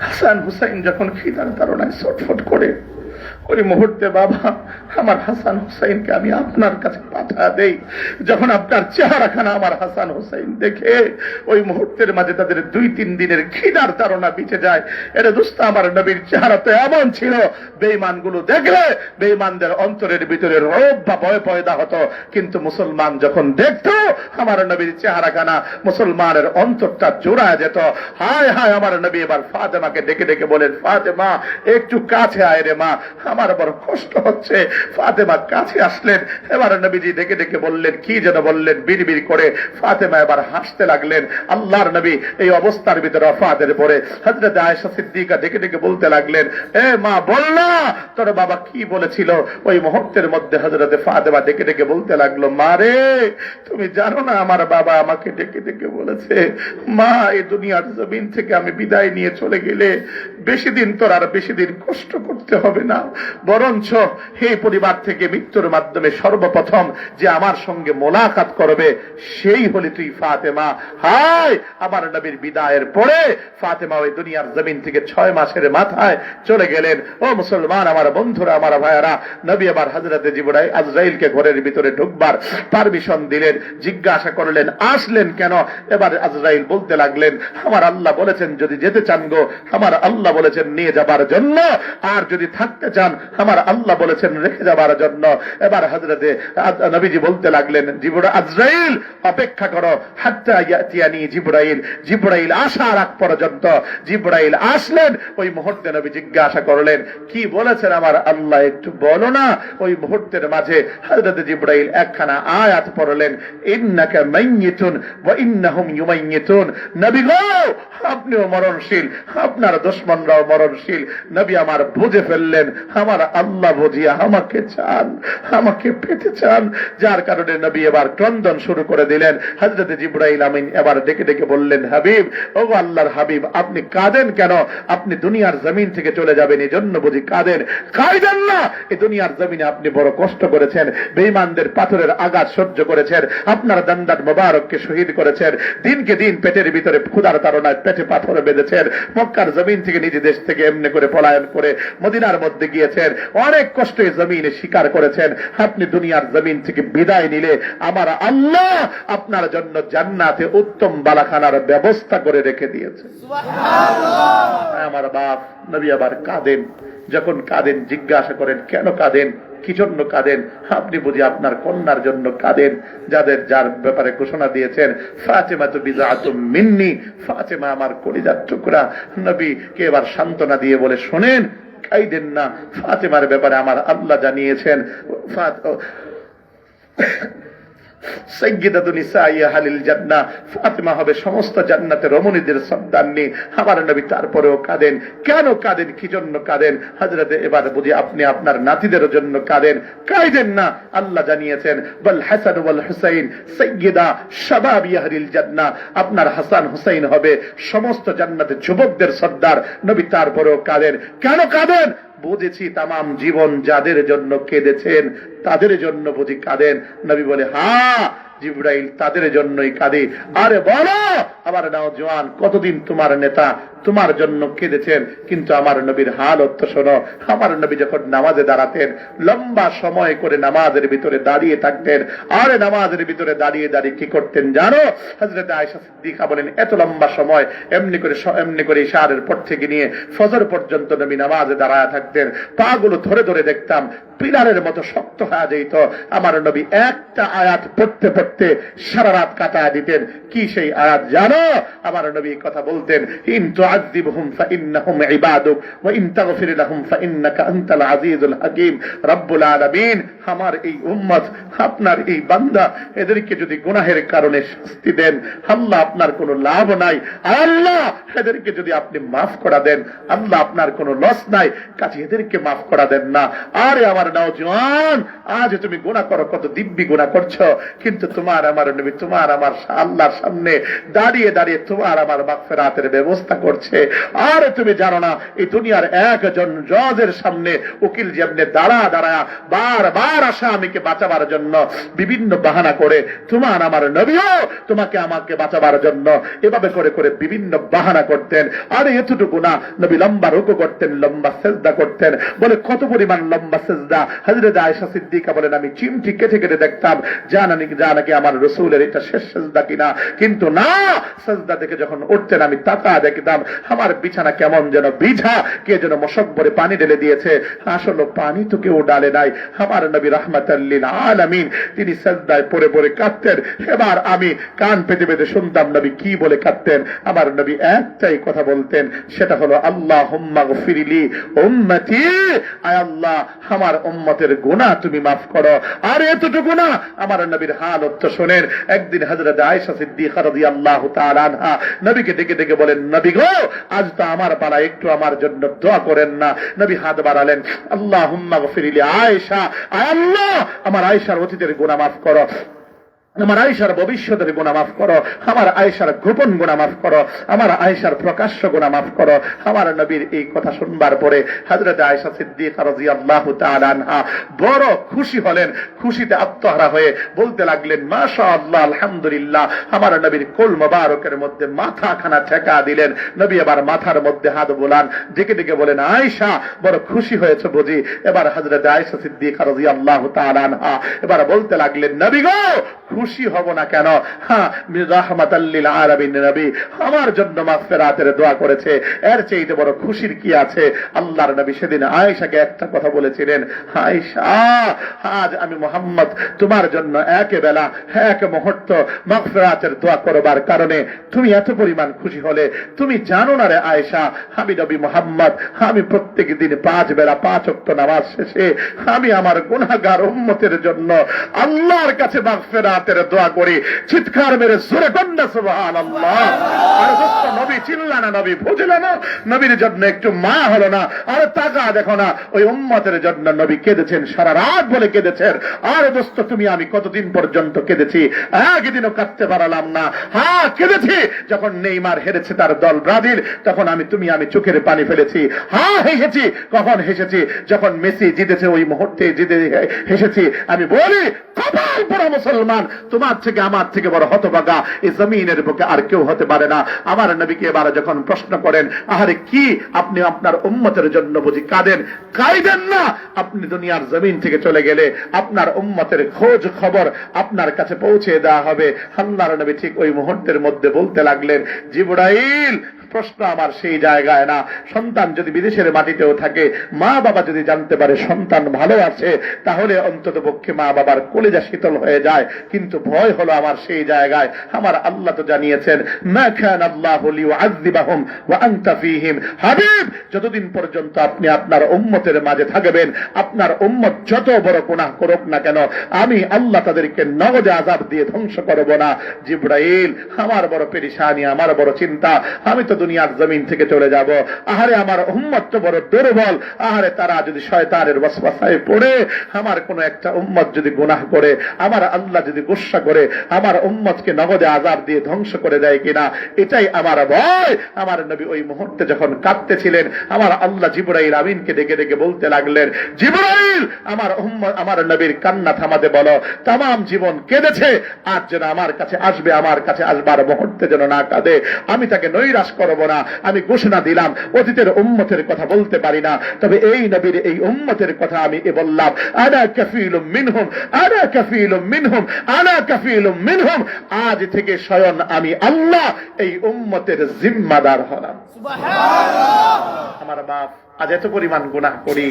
হাসান হুসাইন যখন খিদার তাড়নায় ছটফট করে, ওই মুহূর্তে বাবা আমার হাসান হুসাইনকে আমি আপনার কাছে পাঠা দেই। যখন আপনার চেহারাখানা আমার হাসান হুসাইন দেখে, ওই মুহূর্তের মাঝে তাদের 2-3 দিনের খিদার তাড়না বিছে যায়। এটা দোস্ত আমার নবীর চেহারা তো এমন ছিল, বেঈমানগুলো দেখলে বেঈমানদের অন্তরের ভিতরে রোগ বা ভয় পয়দা হতো। কিন্তু মুসলমান যখন দেখতো আমার নবীর চেহারাখানা, মুসলমানের অন্তরটা জোড়ায় যেত। হায় হায় আমার নবী এবার ফাতেমাকে ডেকে ডেকে বলেন, ফাতেমা একটু কাছে আয় রে মা, আমার বড় কষ্ট হচ্ছে। ফাতেমা কাছে আসলেন। এবার নবীজি ডেকে ডেকে বললেন, কি যেন বললেন, বিড়বিড় করে। ফাতেমা এবার হাসতে লাগলেন। আল্লাহর নবী এই অবস্থার ভিতরে ওফাতের পরে হযরত আয়েশা সিদ্দিকা ডেকে ডেকে বলতে লাগলেন, এ মা বল না তোর বাবা কি বলেছিল। ওই মুহূর্তের মধ্যে হযরত ফাতেমা ডেকে ডেকে বলতে লাগলো, মা রে তুমি জানো না আমার বাবা আমাকে ডেকে ডেকে বলেছে, মা এই দুনিয়ার জমিন থেকে আমি বিদায় নিয়ে চলে গেলে বেশি দিন তোর আর বেশি দিন কষ্ট করতে হবে না, বরঞ্চ এই পরিবার থেকে মৃত্যুর মাধ্যমে সর্বপ্রথম যে আমার সঙ্গে মোলাকাত করবে সেই হলি তুই ফাতেমা। হায় আমার নবীর বিদায়ের পরে ফাতেমা ওই দুনিয়ার জমিন থেকে 6 মাসের মাথায় চলে গেলেন। ও মুসলমান আমার বন্ধুরা, আমার ভাইয়ারা, নবী আবার হযরতে জিবরাইল আজরাইলকে ঘরের ভিতরে ঢুকবার পারমিশন দিলেন। জিজ্ঞাসা করলেন আসলেন কেন। এবার আজরাইল বলতে লাগলেন, আমার আল্লাহ বলেছেন যদি যেতে চান গো, আমার আল্লাহ বলেছেন নিয়ে যাবার জন্য, আর যদি থাকতে চান আমার আল্লাহ বলেছেন রেখে যাবার জন্য। এবার হযরতে নবীজি বলতে লাগলেন, আজরাইল অপেক্ষা করো, হাত্তা ইয়াতিয়ানি জিবরাইল, জিবরাইল আসার আগ পর্যন্ত। জিবরাইল আসলেন। ওই মুহূর্তে নবী জিজ্ঞাসা করলেন, কি বলেছেন আমার আল্লাহ একটু বলো না। ওই মুহূর্তের মাঝে হযরত জিবরাইল একখানা আয়াত পড়লেন, ইন্নাকা মাইয়িতুন ওয়া ইন্নাহুম ইউমাইয়িতুন। নবী গো আপনিও মরণশীল, আপনার দুশমনরাও মরণশীল। নবী আমার বুঝে ফেললেন আমার আল্লাহ বুঝিয়া আমাকে চান, আমাকে পেতে চান, যার কারণে নবী এবার ক্রন্দন শুরু করে দিলেন। হযরত জিবরাইল আমিন এবার ডেকে ডেকে বললেন, হাবিব, ও আল্লাহর হাবিব আপনি কাঁদেন কেন? আপনি দুনিয়ার জমিন থেকে চলে যাবেন এই জন্য বুঝি কাঁদেন? কাঁদেন না, এই দুনিয়ার জমিনে আপনি বড় কষ্ট করেছেন, বেঈমানদের পাথরের আঘাত সহ্য করেছেন, আপনার দান্দার মোবারককে শহীদ করেছেন, দিনকে দিন পেটের ভিতরে ক্ষুধার তাড়নায় পেটে পাথর বেঁধেছেন, মক্কার জমিন থেকে নিজ দেশ থেকে এমনি করে পলায়ন করে মদিনার মধ্যে গিয়েছেন, অনেক কষ্টে জমিনে স্বীকার করেছেন। আপনি দুনিয়ার জমিন থেকে বিদায় নিলে আমার আল্লাহ আপনার জন্য জান্নাতে উত্তম বালাখানার ব্যবস্থা করে রেখে দিয়েছে। আমার বাপ নবী আবার কাঁদেন। যখন কাঁদেন জিজ্ঞাসা করেন কেন কাঁদেন, কি জন্য কাঁদেন? আপনি বুঝি আপনার কন্যার জন্য কাঁদেন, যার ব্যাপারে ঘোষণা দিয়েছেন ফাতেমা তো বিজাতুম মিন্নি, ফাতেমা আমার কলিজার টুকরা। নবী কে এবার সান্ত্বনা দিয়ে বলে, শোনেন কাঁদেন না, ফাতেমার ব্যাপারে আমার আল্লাহ জানিয়েছেন সাইয়্যিদাতু নিসাই আহলিল জান্নাহ, ফাতেমা হবে সমস্ত জান্নাতের রমণীদের সর্দারনি। আমার নবী তারপরেও কাঁদেন। কেন কাঁদেন, কি জন্য কাঁদেন? হযরতে এবার বুঝি আপনি আপনার নাতিদের জন্য কাঁদেন। কাঁদেন না, আল্লাহ জানিয়েছেন বল হাসান ওয়াল হুসাইন সাইয়্যিদা শাবাবি আহলিল জান্নাহ, আপনার হাসান হুসাইন হবে সমস্ত জান্নাতের যুবকদের সর্দার। নবী তারপরেও কাঁদেন। কেন কাঁদেন? বুঝেছি তামাম জীবন যাদের জন্য কেঁদেছেন তাদের জন্য বুঝি কাঁদেন। নবী বলে, হ্যাঁ জিবরাইল তাদের জন্যই কাঁদে। আরে বলো আমার নওজোয়ান, কতদিন তোমার নেতা তোমার জন্য কেঁদেছেন, কিন্তু আমার নবীর হালত শোনো। আমার নবী যখন নামাজে দাঁড়াতেন লম্বা সময় করে নামাজের ভিতরে দাঁড়িয়ে থাকতেন। আরে নামাজের ভিতরে দাঁড়িয়ে দাঁড়িয়ে কি করতেন জানো? হযরত আয়েশা সিদ্দিকা বলেন, এত লম্বা সময় এমনি করে ইশারের পর থেকে নিয়ে ফজর পর্যন্ত নবী নামাজে দাঁড়ায় থাকতেন। পা গুলো ধরে ধরে দেখতাম পিলারের মতো শক্ত হয়ে যেত। আমার নবী একটা আয়াত পড়তে পড়তে সারা রাত কাটায় দিতেন। কি সেই আয়াত জানো? আমার নবী কথা বলতেন, ইন তুআযিবহুম ফাইন্নাহুম ইবাদুক ওয়া ইন তাগফির লাহুম ফাইন্নাকা আনতাল আজিজুল হাকীম। রব্বুল আলামিন, আমার এই উম্মত আপনার এই বান্দা, এদেরকে যদি গুনাহের কারণে শাস্তি দেন আল্লাহ আপনার কোনো লাভ নাই। আল্লাহ এদেরকে যদি আপনি মাফ করা দেন আল্লাহ আপনার কোনো লস নাই, কাজে এদেরকে মাফ করা দেন না। আরে আমার নওজোয়ান, আজ তুমি গুনাহ করো, কত দিব্যি গুনাহ করছো, কিন্তু তোমার আমার নবী তোমার আমার আল্লাহর সামনে দাঁড়িয়ে দাঁড়িয়ে তোমার আমার মাগফিরাতের ব্যবস্থা করছে। আর তুমি জানো না এই দুনিয়ার একজন জজের সামনে উকিল যেমনে দাঁড়া দাঁড়া বারবার আসামিকে বাঁচাবার জন্য বিভিন্ন বাহানা করে, তোমার আমার নবীও তোমাকে আমাকে বাঁচাবার জন্য এভাবে করে করে বিভিন্ন বাহানা করতেন। আরে এতটুকু না, নবী লম্বা রুকু করতেন, লম্বা সেজদা করতেন। বলে কত পরিমাণ লম্বা সেজদা? হযরত আয়েশা সিদ্দিকা বলেন, আমি চিমটি কেটে কেটে দেখতাম যা নাকি আমার রাসূলের এটা শেষ সেজদা কিনা, কিন্তু না, সেজদা থেকে যখন উঠতেন আমি তাকা দেখতাম আমার বিছানা কেমন যেন বিঝা, কে যেন মশকবরে পানি ঢেলে দিয়েছে। আসলে পানি তো কেউ ডালে নাই। আমার নবী রাহমাতাল লিল আলামিন, তিনি সেজদায় পড়ে পড়ে কাঁদতেন। এবার আমি কান পেতে পেতে শুনতাম নবী কি বলে কাঁদতেন। আমার নবী একটাই কথা বলতেন, সেটা হলো আল্লাহুম্মা গফিরলি উম্মতি, আয় আল্লাহ আমার উম্মতের গুনাহ তুমি মাফ করো। আর এতটুকু না, আমার নবীর হালত তো শোনেন। একদিন হযরত আয়েশা সিদ্দিকা রাদিয়াল্লাহু তাআলা আনহা নবীকে ডেকে ডেকে বলেন, নবী গো, আজ তো আমার পালা, একটু আমার জন্য দোয়া করেন না। নবী হাত বাড়ালেন, আল্লাহুম্মা গফির লি আয়েশা, আয় আল্লাহ আমার আয়েশার অতীতের গুনাহ মাফ করো, আমার আয়েশার ভবিষ্যতের গুনাহ মাফ করো, আমার আয়েশার গোপন গুনাহ মাফ করো, আমার আয়েশার প্রকাশ্য গুনাহ মাফ করো। আমার নবীর এই কথা শুনবার পরে হযরত আয়েশা সিদ্দিকা রাদিয়াল্লাহু তাআলা আনহা বড় খুশি হলেন। খুশিতে আত্মহারা হয়ে বলতে লাগলেন, মাশাআল্লাহ, আলহামদুলিল্লাহ। আমার নবীর কোল মোবারকের মধ্যে মাথাখানা ঠেকা দিলেন। নবী এবার মাথার মধ্যে হাত বোলান, ডেকে ডেকে বলেন, আয়েশা বড় খুশি হয়েছে বুঝি? এবার হযরত আয়েশা সিদ্দিকা রাদিয়াল্লাহু তাআলা আনহা এবার বলতে লাগলেন, নবী গো, খুশি হব না কেন? হ্যাঁ, রাহমাতাল লিল আলামিন নবী আমার জন্য মাগফিরাতের দোয়া করেছে, এর চেয়ে বড় খুশির কি আছে? আল্লাহর নবী সেদিন আয়েশাকে একটা কথা বলেছিলেন, আয়েশা, আজ আমি মুহাম্মদ তোমার জন্য এক বেলা এক মুহূর্ত মাগফিরাতের দোয়া করবার কারণে তুমি এত পরিমাণ খুশি হলে। তুমি জানো না রে আয়েশা, আমি নবী মুহাম্মদ, আমি প্রত্যেক দিন 5 বেলা 5 ওয়াক্ত নামাজ শেষে আমি আমার গুনাহগার উম্মতের জন্য আল্লাহর কাছে মাগফিরাতের দোয়া করি। চিৎকার মেরে জোরে কন্যা সুবহানাল্লাহ। আর দোস্ত, নবী চিল্লা না, নবী বুঝলে না, নবীর জন্য একটু মা হলো না? আর টাকা দেখো না, ওই উম্মতের জন্য নবী কেঁদেছেন, সারা রাত বলে কেঁদেছেন। আর দোস্ত, তুমি আমি কতদিন পর্যন্ত কেঁদেছি? একদিনও কাঁদতে পারলাম না। হ্যাঁ, কেঁদেছি যখন নেইমার হেরেছে তার দল ব্রাজিল, তখন আমি চোখের পানি ফেলেছি। হ্যাঁ, হেসেছি। কখন হেসেছি? যখন মেসি জিতেছে, ওই মুহূর্তে জিতে হেসেছি। আমি বলি, কপাল পোড়া মুসলমান, তোমার থেকে আমার থেকে বড় হতভাগা এই জমিনের বুকে আর কেউ হতে পারে না। আমার নবীকে এবার যখন প্রশ্ন করেন, আহারে কি আপনি আপনার উম্মতের জন্য বুঝি কাঁদেন? কাঁদেন না। আপনি দুনিয়ার জমিন থেকে চলে গেলে আপনার উম্মতের খোঁজ খবর আপনার কাছে পৌঁছে দেওয়া হবে। আল্লাহর নবী ঠিক ওই মুহূর্তের মধ্যে বলতে লাগলেন, জিবরাইল, প্রশ্ন আমার সেই জায়গায় না। সন্তান যদি বিদেশের মাটিতেও থাকে, মা বাবা যদি জানতে পারে সন্তান ভালো আছে, তাহলে অন্তত পক্ষে মা বাবার কলিজা শীতল হয়ে যায়। কিন্তু ভয় হলো আমার সেই জায়গায়। আমার আল্লাহ তো জানিয়েছেন, মা কানা আল্লাহু লিউআযযিবাহুম ওয়া আনতা ফীহিম। হাবিব, যতদিন পর্যন্ত আপনি আপনার উম্মতের মাঝে থাকবেন, আপনার উম্মত যত বড় গুনাহ করুক না কেন, আমি আল্লাহ তাদেরকে নগদে আযাব দিয়ে ধ্বংস করব না। জিবরাইল, আমার বড় পেরেশানি, আমার বড় চিন্তা, আমি তো দুনিয়ার জমিন থেকে চলে যাব। আহারে আমার উম্মত তো বড় দুর্বল। আহারে তারা যদি শয়তানের ওয়াসওয়াসায় পড়ে, আমার কোন একটা উম্মত যদি গুনাহ করে, আমার আল্লাহ যদি গুসা করে, আমার উম্মতকে নগদে আযাব দিয়ে ধ্বংস করে দেয় কিনা, এটাই আমার ভয়। আমার নবী ওই মুহূর্তে যখন কাঁদতেছিলেন, আমার আল্লাহ জিবরাইল আমিনকে ডেকে ডেকে বলতে লাগলেন, জিবরাইল, আমার উম্মত, আমার নবীর কান্না থামাতে বলো। তামাম জীবন কেঁদেছে, আজ যেন আমার কাছে আসবে, আমার কাছে আসবার মুহূর্তে যেন না কাঁদে। আমি তাকে নৈরাশ করব না। আমি ঘোষণা দিলাম, অতীতের উম্মতের কথা বলতে পারি না, তবে এই নবীর এই উম্মতের কথা আমি বললাম, আনা কাফিলুম মিনহুম, আনা কাফিলুম মিনহুম, আনা কাফিলুম মিনহুম। আজ থেকে স্বয়ং আমি আল্লাহ এই উম্মতের জিম্মাদার হলাম। সুবহানাল্লাহ। আমার বাপ, আজ এত পরিমাণ গুনাহ করি,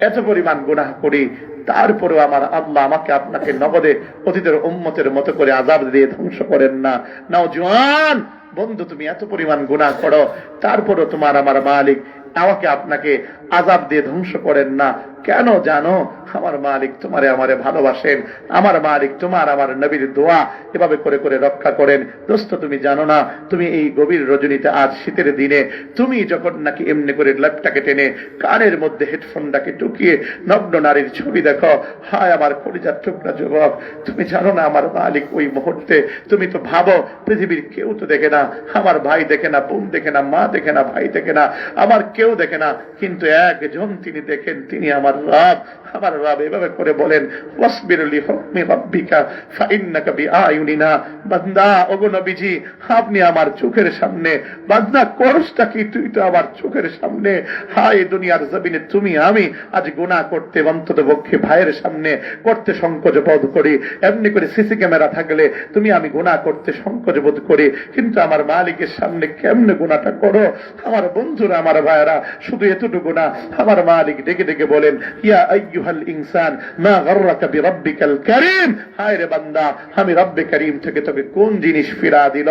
এত পরিমাণ গুনাহ করি, তারপরেও আমার আল্লাহ আমাকে আপনাকে নগদে অতীতের উম্মতের মতো করে আযাব দিয়ে ধ্বংস করেন না। নওজোয়ান বন্ধু, তুমি এত পরিমাণ গুনাহ করো, তারপরও তোমার আমার মালিক আমাকে আপনাকে আযাব দিয়ে ধ্বংস করেন না। কেন জানো? আমার মালিক তোমারে আমারে ভালোবাসেন। আমার মালিক তোমার আমার নবীর দোয়া এভাবে করে করে রক্ষা করেন। দোস্ত, তুমি জানো না, তুমি এই গভীর রজনীতে, আজ শীতের দিনে, তুমি যখন নাকি এমনি করে ল্যাপটাকে টেনে কানের মধ্যে হেডফোনটাকে টুকিয়ে নগ্ন নারীর ছবি দেখো, হায় আমার কলিজার টুকরা যুবক, তুমি জানো না আমার মালিক ওই মুহূর্তে, তুমি তো ভাবো পৃথিবীর কেউ তো দেখে না, আমার ভাই দেখে না, বোন দেখে না, মা দেখে না, ভাই দেখে না, আমার কেউ দেখে না, কিন্তু একজন তিনি দেখেন, তিনি আমার রব। আমার রব এভাবে করে বলেন, ওয়াসবির লিহুকমি রাব্বিকা ফাইন্নাকা বিআয়ুনিনা। বান্দা, ওগো নবীজি, আপনি আমার চোখের সামনে। বান্দা, করসটা কি? তুই তো আমার চোখের সামনে। হায় দুনিয়ার জমিনে তুমি আমি আজ গুনাহ করতে অন্তত পক্ষে ভাইয়ের সামনে করতে সংকোচ বোধ করি। এমনি করে সিসি ক্যামেরা থাকলে তুমি আমি গুনাহ করতে সংকোচ বোধ করি, কিন্তু আমার মালিকের সামনে কেমনে গুনাহটা করো? আমার বন্ধুরা, আমার ভাইয়েরা, শুধু এতটুকু না, আমার মালিক ডেকে ডেকে বলেন, ইয়া আইয়ুহাল ইনসান মা গাররাকা বিরাব্বিকাল কারীম, হায় রে বান্দা আমি রব্বে কারীম থেকে তোকে কোন জিনিস ফিরা দিল।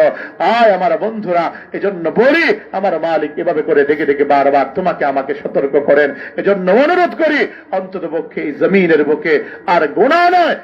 আয় আমার বন্ধুরা, এজন্য বলি আমার মালিক এভাবে করে ডেকে ডেকে বারবার তোমাকে আমাকে সতর্ক করেন। এজন্য অনুরোধ করি অন্তত পক্ষে এই জমিনের বুকে আর গুনাহ নয়,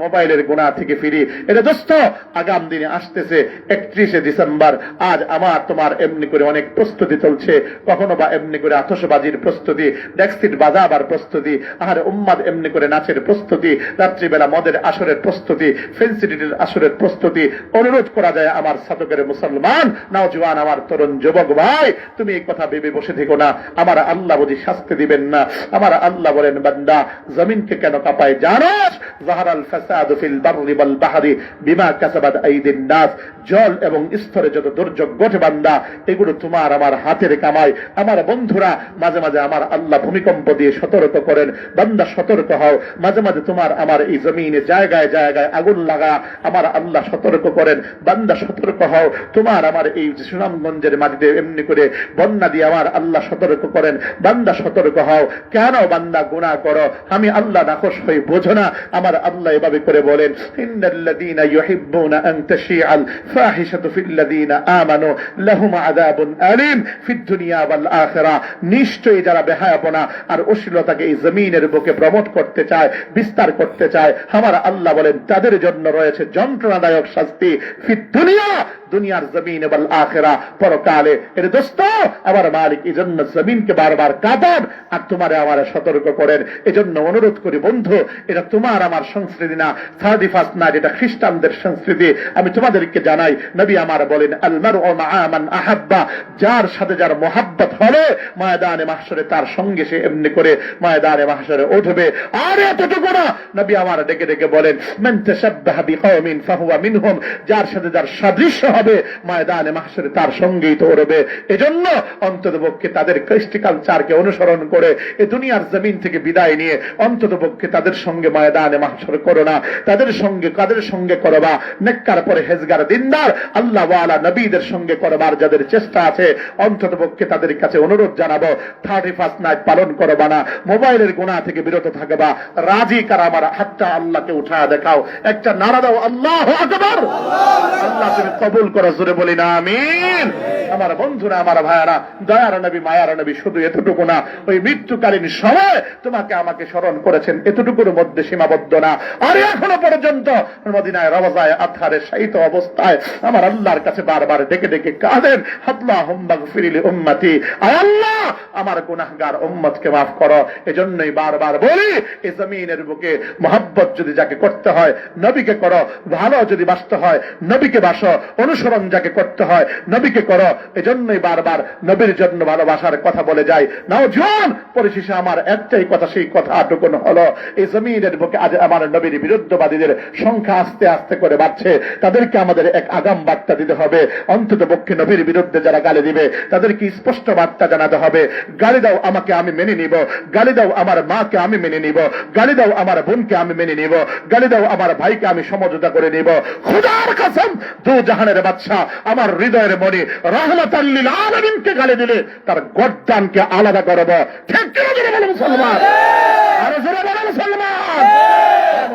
মোবাইলের গুনাহ থেকে ফিরি। এটা দোস্ত আগাম দিনে আসতেছে 31শে ডিসেম্বর। আজ আমার তোমার এমনি করে অনেক প্রস্তুতি চলছে, কখনো বা এমনি করে আতশবাজির প্রস্তুতি, ডেক্সিট বাজাবার প্রস্তুতি, আর উম্মাদ এমনি করে নাচের প্রস্তুতি, রাত্রিবেলা মদের আসরের প্রস্তুতি, ফেন্সিডিটির আসরের প্রস্তুতি। অনুরোধ করা যায় আমার সাধকের মুসলমান নওজোয়ান, আমার তরুণ যুবক ভাই, তুমি এই কথা ভেবে বসে থেকো না। আমার আল্লাহ বুঝি শাস্তি দিবেন না? আমার আল্লাহ বলেন বান্দা জমিনকে কেন কাঁপায় জানোস? যাহারাল ফাসাদু ফিল বাররি ওয়াল বাহরি বিমা কাসাবাত আইদিন নাস। জল এবং স্তরে যত দুর্যোগ ঘটে বান্দা, এগুলো তোমার আমার হাতের কামাই। আমার বন্ধুরা মাঝে মাঝে আমার আল্লাহ ভূমিকম্প দিয়ে সতর্ক করেন, বান্দা সতর্ক হও। মাঝে মাঝে তোমার আমার এই জমিনে জায়গায় জায়গায় আগুন লাগা, আমার আল্লাহ সতর্ক করেন, বান্দা সতর্ক হও। তোমার আমার এই সুনামগঞ্জের মাটিতে এমনি করে বন্যা দিয়ে আমার আল্লাহ সতর্ক করেন, বান্দা সতর্ক হও। কেন বান্দা গুনাহ করো? আমি আল্লাহ নাখোশ হই বোঝো না? আমার আল্লাহ এভাবে করে বলেন, ইন্নাল্লাযীনা ইউহিব্বুনা আন তাশিআল ফাহিশাতু ফিল্লাযীনা আমানু লাহুম আযাবুন আলীম ফিদ দুনিয়া ওয়াল আখিরাহ। নিশ্চয়ই যারা বেহায়াপনা আর অশ্লীলতাকে এই জমিনের বুকে প্রমোট করতে চায়, বিস্তার করতে চায়, আমার আল্লাহ বলেন তাদের জন্য রয়েছে যন্ত্রণাদায়ক শাস্তি ফিদ দুনিয়া, দুনিয়ার জমিন ওয়াল আখিরাহ, পরকালে। এর দোস্ত আমার মালিক এই জন্য জমিনকে বারবার কাঁপান আর তোমারে আমারে সতর্ক করেন। এজন্য অনুরোধ করি বন্ধু, এটা তোমার আমার সংস্কৃতি না, 31st নাইট এটা খ্রিস্টানদের সংস্কৃতি। আমি তোমাদেরকে জানাই, নবী আমার বলেন আল মারউ মাআ মান আহাব্বা, যার সাথে যার মোহাব্বত হবে ময়দানে মাহশরে তার সঙ্গে সে এমনি করে ময়দানে মাহশরে উঠবে। আর এতটুকু না, নবী আমার ডেকে ডেকে বলেন মান তাশাব্বাহা বিকওমিন ফাহুয়া মিনহুম, যার সাথে যার সাদৃশ্য হবে ময়দানে মাহশরে তার সঙ্গেই তো উঠবে। এজন্য অন্ততপক্ষে তাদের কৃষ্টি কালচারকে অনুসরণ করে এই দুনিয়ার জমিন থেকে বিদায় নিয়ে অন্ততপক্ষে তাদের সঙ্গে ময়দানে মাহশর করো না। তাদের সঙ্গে করবা নেককার পরহেজগার দিনদার আল্লাহ ওয়ালা নবীদের সঙ্গে করবার যাদের চেষ্টা আছে, অন্ততপক্ষে তাদের কাছে অনুরোধ জানাবো 31st নাইট পালন করবা না, মোবাইলের গুনাহ থেকে বিরত থাকবা। রাজি কারা? আমার হাতটা আল্লাহকে উঠায় দেখাও, একটা নারা দাও আল্লাহু আকবার। আল্লাহ তুমি কবুল করো, জোরে বলি না আমিন। আমার বন্ধুরা, আমার ভাইয়ারা, দয়ার নবী মায়ার নবী শুধু এতটুকু না, ওই মৃত্যুকালীন সময় তোমাকে আমাকে স্মরণ করেছেন, এতটুকুর মধ্যে সীমাবদ্ধ না। আর এখনো পর্যন্ত মদিনায় রওজায়ে আতহারে শায়িত অবস্থায় আমার আল্লাহর কাছে বারবার ডেকে ডেকে কাঁদেন, আল্লাহুম্মা গফির লি উম্মতি, আয় আল্লাহ আমার গুনাহগার উম্মতকে মাফ করো। এজন্যই বারবার বলি, এই জমিনের বুকে মহব্বত যদি যাকে করতে হয় নবীকে করো, ভালো যদি বাসতে হয় নবীকে বাসো, অনুসরণ যাকে করতে হয় নবীকে করো। এজন্যই বারবার নবীর জন্য ভালোবাসার কথা বলে যাই। নাও জন পরিশেষে আমার একটাই কথা, সেই কথাটুকু হলো এই জমিনের বুকে আজ আমার নবীর বিরুদ্ধবাদীদের সংখ্যা আস্তে আস্তে করে বাড়ছে। তাদেরকে আমাদের এক আগাম বার্তা দিতে হবে। অন্তত পক্ষে নবীর বিরুদ্ধে যারা গালি দিবে তাদেরকে স্পষ্ট বার্তা জানাতে হবে, গালি দাও আমাকে আমি মেনে নিব, গালি দাও আমার মাকে আমি মেনে নিব, গালি দাও আমার বোনকে আমি মেনে নিব, গালি দাও আমার ভাইকে আমি সমঝোতা করে নিব। খোদার কসম, দু জাহানের বাদশা আমার হৃদয়ের মনি রাহমাতাল লিল আলামিনকে গালি দিলে তার গর্দানকে আলাদা করব। ঠিক কিনা জোরে বলো মুসলমান? আরে জোরে বলো মুসলমান।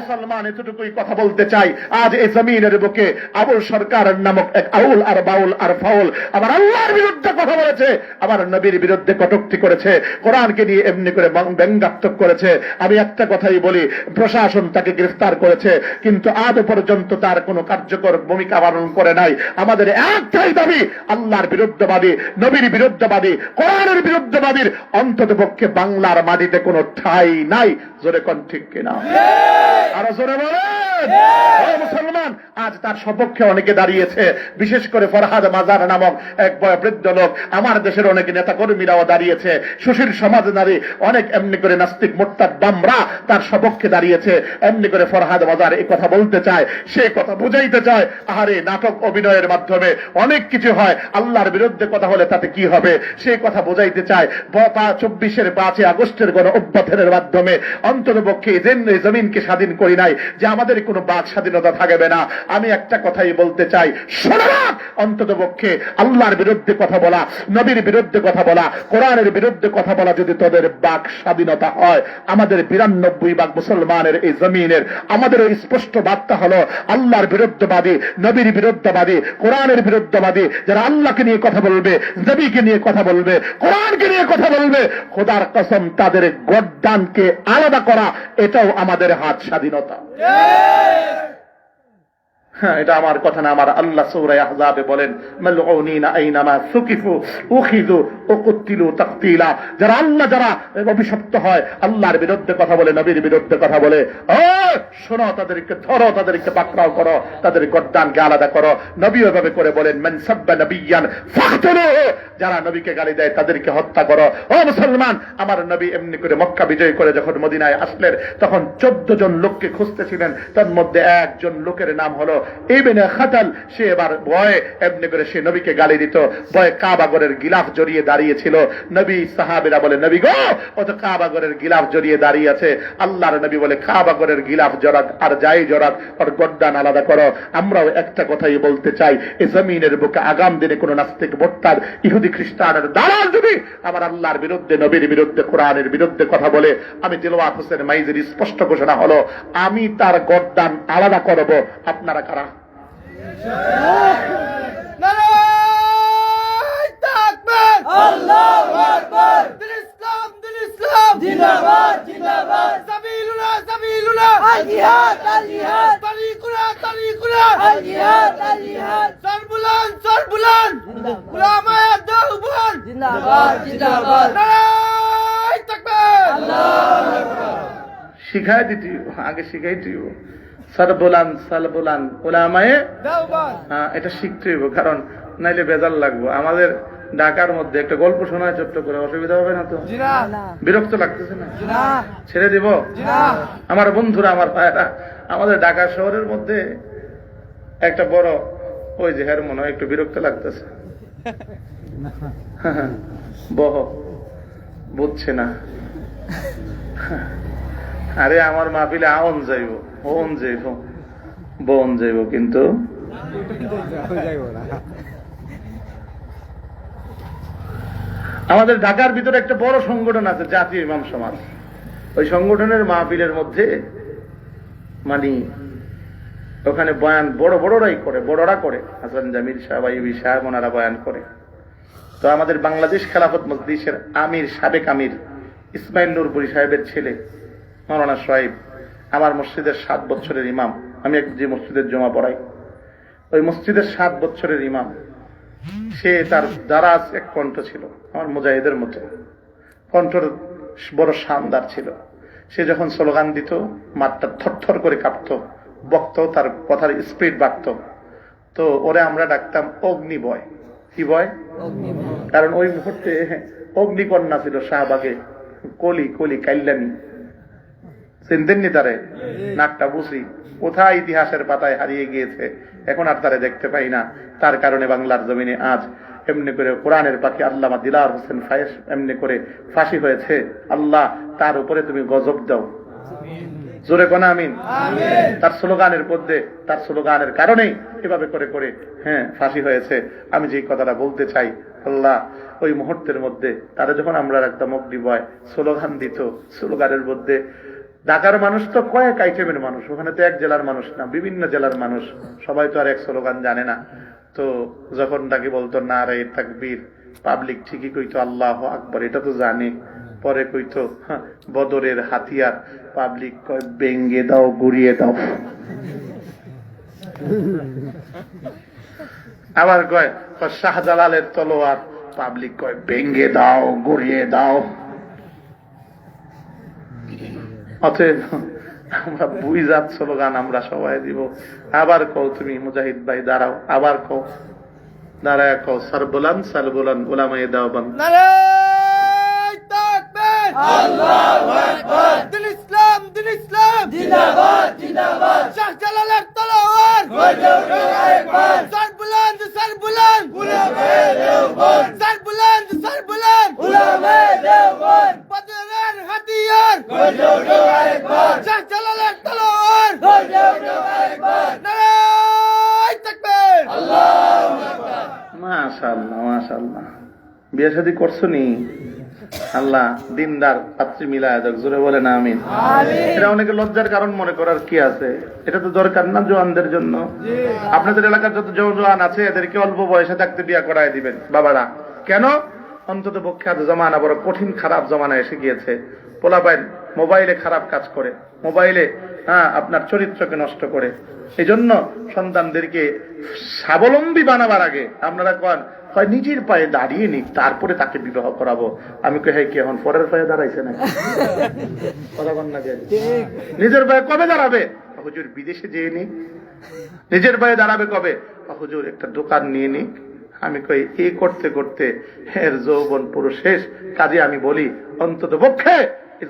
মুসলমান এতটুকুই কথা বলতে চাই, আজ এই জমিনের বুকে আবুল সরকার নামক এক আউল আর বাউল আর ফাউল আমার আল্লাহর বিরুদ্ধে কথা বলেছে, আমার নবীর বিরুদ্ধে কটূক্তি করেছে, কোরআনকে নিয়ে এমনি করে ব্যঙ্গাত্মক করেছে। আমি একটা কথাই বলি, প্রশাসন তাকে গ্রেফতার করেছে, কিন্তু আজ পর্যন্ত তার কোনো কার্যকর ভূমিকা পালন করে নাই। আমাদের একটাই দাবি, আল্লাহর বিরুদ্ধবাদী, নবীর বিরুদ্ধবাদী, কোরআনের বিরুদ্ধবাদীর অন্তত পক্ষে বাংলার মাটিতে কোনো ঠাঁই নাই। জোরে কোন ঠিক কিনা? আরো জোরে বলেন। মুসলমান, আজ তার সপক্ষে অনেকে দাঁড়িয়েছে, বিশেষ করে ফরহাদ মাজার নামক এক বয়োবৃদ্ধ লোক, আমার দেশের অনেক নেতা কর্মীরাও দাঁড়িয়েছে, সুশীল সমাজ নারী অনেক এমনি করে নাস্তিক মোর্তাদ বামরা তার সপক্ষে দাঁড়িয়েছে। এমনি করে ফরহাদ মাজার এই কথা বলতে চায়, সে কথা বুঝাইতে চায়, আহারে নাটক অভিনয়ের মাধ্যমে অনেক কিছু হয়, আল্লাহর বিরুদ্ধে কথা হলে তাতে কি হবে, সে কথা বুঝাইতে চায়। 24-এর 5 আগস্টের গণ অভ্যুত্থানের মাধ্যমে অন্তত পক্ষে জমিনকে স্বাধীন করি নাই যে আমাদের কোনো বাক স্বাধীনতা থাকবে না। আমি একটা কথাই বলতে চাই, শোনো অন্তত পক্ষে আল্লাহর বিরুদ্ধে কথা বলা, নবীর বিরুদ্ধে কথা বলা, কোরআনের বিরুদ্ধে কথা বলা যদি তোদের বাক স্বাধীনতা হয়, আমাদের 92 ভাগ মুসলমানের এই জমিনের আমাদের ওই স্পষ্ট বার্তা হলো আল্লাহর বিরুদ্ধবাদী, নবীর বিরুদ্ধবাদী, কোরআনের বিরুদ্ধবাদী যারা আল্লাহকে নিয়ে কথা বলবে, নবীকে নিয়ে কথা বলবে, কোরআনকে নিয়ে কথা বলবে, খোদার কসম তাদের গর্দানকে আলাদা করা এটাও আমাদের হাত স্বাধীনতা। হ্যাঁ, এটা আমার কথা না, আমার আল্লাহ সূরা আহজাবে বলেন মালউনিনা আইনামা সুকিফু উখিযু ওয়া কুতিলু তাকতিলা। যারা অভিশপ্ত হয়, আল্লাহর বিরুদ্ধে কথা বলে, নবীর বিরুদ্ধে কথা বলে, ও শোনো, তাদেরকে ধরো, তাদেরকে পাকড়াও করো, তাদের গর্দানকে আলাদা করো। নবী ওইভাবে করে বলেন মান সাব্বা নাবিয়ান ফাকতুলুহু, যারা নবীকে গালি দেয় তাদেরকে হত্যা করো। ও মুসলমান, আমার নবী এমনি করে মক্কা বিজয় করে যখন মদিনায় আসলেন তখন 14 জন লোককে খুঁজতেছিলেন, তার মধ্যে একজন লোকের নাম হলো ইবনে খাতাল। সে এবার ভয়ে এমনি করে সে নবীকে গালি দিত, ভয়ে কাবাগরের গিলাফ জড়িয়ে দাঁড়িয়েছিল। নবী সাহাবীরা বলে নবী গো, ও তো কাবাগরের গিলাফ জড়িয়ে দাঁড়িয়ে আছে। আল্লাহর নবী বলে কাবাগরের গিলাফ জড়াক আর যাই জড়াক, ওর গর্দান আলাদা করো। আমরাও একটা কথাই বলতে চাই, এই জমিনের বুকে আগাম দিনে কোন নাস্তিক মোর্তাদ ইহুদি খ্রিস্টানের দালাল যদি আমার আল্লাহর বিরুদ্ধে, নবীর বিরুদ্ধে, কোরআনের বিরুদ্ধে কথা বলে, আমি দিলওয়ার হোসেন মাইজের স্পষ্ট ঘোষণা হলো আমি তার গর্দান আলাদা করব। আপনারা কারা? নারায়ে তাকবীর, আল্লাহু আকবার, দিন ইসলাম, দিন ইসলাম, জিন্দাবাদ, জিন্দাবাদ, সাবিলুনা, সাবিলুনা, আল জিহাদ, আল জিহাদ, তারিকুনা, তারিকুনা, আল জিহাদ, আল জিহাদ, সরবুলান, সরবুলান, উলামায়ে দেওবন্দ, জিন্দাবাদ, জিন্দাবাদ, নারায়ে তাকবীর, আল্লাহু আকবার। শিখাই দিতে আগে শিখাইতে সরবুলান, সরবুলান, উলামায়ে দেওবন্দ, হ্যাঁ, এটা শিখতে হইব, কারণ নাইলে বেজাল লাগবো। আমাদের ঢাকার মধ্যে একটা গল্প শোনায় ছোট্ট করে, অসুবিধা হবে না তো? জি না, বিরক্ত লাগতেছে না? জি না, ছেড়ে দিব? জি না। আমার বন্ধুরা, আমার ভাইয়েরা, আমাদের ঢাকা শহরের মধ্যে একটা বড় ওই যে হের মনে হয় একটু বিরক্ত লাগতেছে। বহ বুঝছে না। আরে আমার মাহফিলে আওন যাইব, ওন যাইব, বন যাইব, কিন্তু আমাদের ঢাকার ভিতরে একটা বড় সংগঠন আছে, জাতীয় ইমাম সমাজ। ওই সংগঠনের মাহফিলের মধ্যে মানে ওখানে বয়ান বড় বড়রাই করে, বড়রা করে, হাসান জামিল সাহেব, আইয়ুবী সাহেব, ওনারা বয়ান করে। তো আমাদের বাংলাদেশ খেলাফত মজলিসের আমির, সাবেক আমির ইসমাইল নূরপুরি সাহেবের ছেলে মাওলানা সোহাইব আমার মসজিদের 7 বছরের ইমাম। আমি যে মসজিদের জমা পড়াই, ওই মসজিদের 7 বছরের ইমাম। সে তার দারাজ এক কণ্ঠ ছিল, আমার মুজাহিদের মতো কণ্ঠর বড় শানদার ছিল। সে যখন স্লোগান দিত মাঠটা থরথর করে কাঁপত, বক্ত তার কথার স্পিড বাড়ত। তো ওরে আমরা ডাকতাম অগ্নিবয়। কি বয়? কারণ ওই মুহূর্তে অগ্নিকন্যা ছিল শাহবাগে, কলি কলি কাইল্লানি, চিনতেননি তারে? নাকটা বুঝি কোথায় ইতিহাসের পাতায় হারিয়ে গিয়েছে, এখন আর তারে দেখতে পাই না। তার কারণে বাংলার জমিনে আজ এমনি করে কোরআনের পাখি আল্লামা দিলার হোসেন ফায়েজ এমনি করে ফাঁসি হয়েছে। আল্লাহ তার উপরে তুমি গজব দাও, জোরে কোনা আমিন। তার স্লোগানের মধ্যে, তার স্লোগানের কারণেই এভাবে করে করে ফাঁসি হয়েছে। আমি যে কথাটা বলতে চাই, আল্লাহ ওই মুহূর্তের মধ্যে তারা যখন আমরা একটা মগ্নি বয় স্লোগান দিত, স্লোগানের মধ্যে ঢাকার মানুষ তো কয়েক আইটেমের মানুষ, ওখানে তো এক জেলার মানুষ না, বিভিন্ন জেলার মানুষ, সবাই তো আর এক স্লোগান জানে না। তো যখন তাকে বলতো নারে তাকবীর, পাবলিক ঠিকই কইতো আল্লাহু আকবার, এটা তো জানে। পরে কইতো বদরের হাতিয়ার, পাবলিক কয় বেঙ্গে দাও, গুড়িয়ে দাও। আবার কয় শাহজালালের তলোয়ার, পাবলিক কয় বেঙ্গে দাও, গুড়িয়ে দাও। অতএব আমরা বুইজাত স্লোগান আমরা সবাই দিব। আবার কও তুমি মুজাহিদ ভাই, দাঁড়াও, আবার কও, দাঁড়ায় কও সরবুলান, সরবুলান, উলামায়ে দেওবন্দ। নারায়ে তাকবীর, আল্লাহু আকবার, দিন ইসলাম, দিন ইসলাম, জিন্দাবাদ, জিন্দাবাদ, শাহজালালের তলোয়ার, গর্জে ওঠো একবার, সরবুলান, সরবুলান, উলামায়ে দেওবন্দ, সরবুলান, সরবুলান, উলামায়ে দেওবন্দ, বদরের হাতিয়ার, গর্জে ওঠো একবার, শাহজালালের তলোয়ার, মাশাআল্লাহ, বিয়ে শাদী করছো নি? আল্লাহ দিনদার পাত্রী মিলায় দেখ, জোরে বলে না আমিন। এটা অনেকে লজ্জার কারণ মনে করার কি আছে? এটা তো দরকার না জওয়ানদের জন্য। আপনাদের এলাকার যত জওয়ান আছে এদেরকে অল্প বয়সে থাকতে বিয়ে করায় দিবেন বাবারা। কেন? অন্তত পক্ষে আজ জমানা বড় কঠিন খারাপ জমানা এসে গিয়েছে। পোলাপাইন মোবাইলে খারাপ কাজ করে, মোবাইলে আপনার চরিত্রকে নষ্ট করে। এই জন্য সন্তানদেরকে স্বাবলম্বী বানাবার আগে আপনারা হয় নিজের পায়ে দাঁড়িয়ে নিক, তারপরে তাকে বিবাহ করাবো। আমি কে কি এখন পরের পায়ে দাঁড়াইছে না? কথা বল না, নিজের পায়ে কবে দাঁড়াবে? হুজুর বিদেশে যেয়ে নিক। নিজের পায়ে দাঁড়াবে কবে? হুজুর একটা দোকান নিয়ে নিক। আমি কই এই করতে করতে এর যৌবন পুরো শেষ। কাজে আমি বলি অন্তত পক্ষে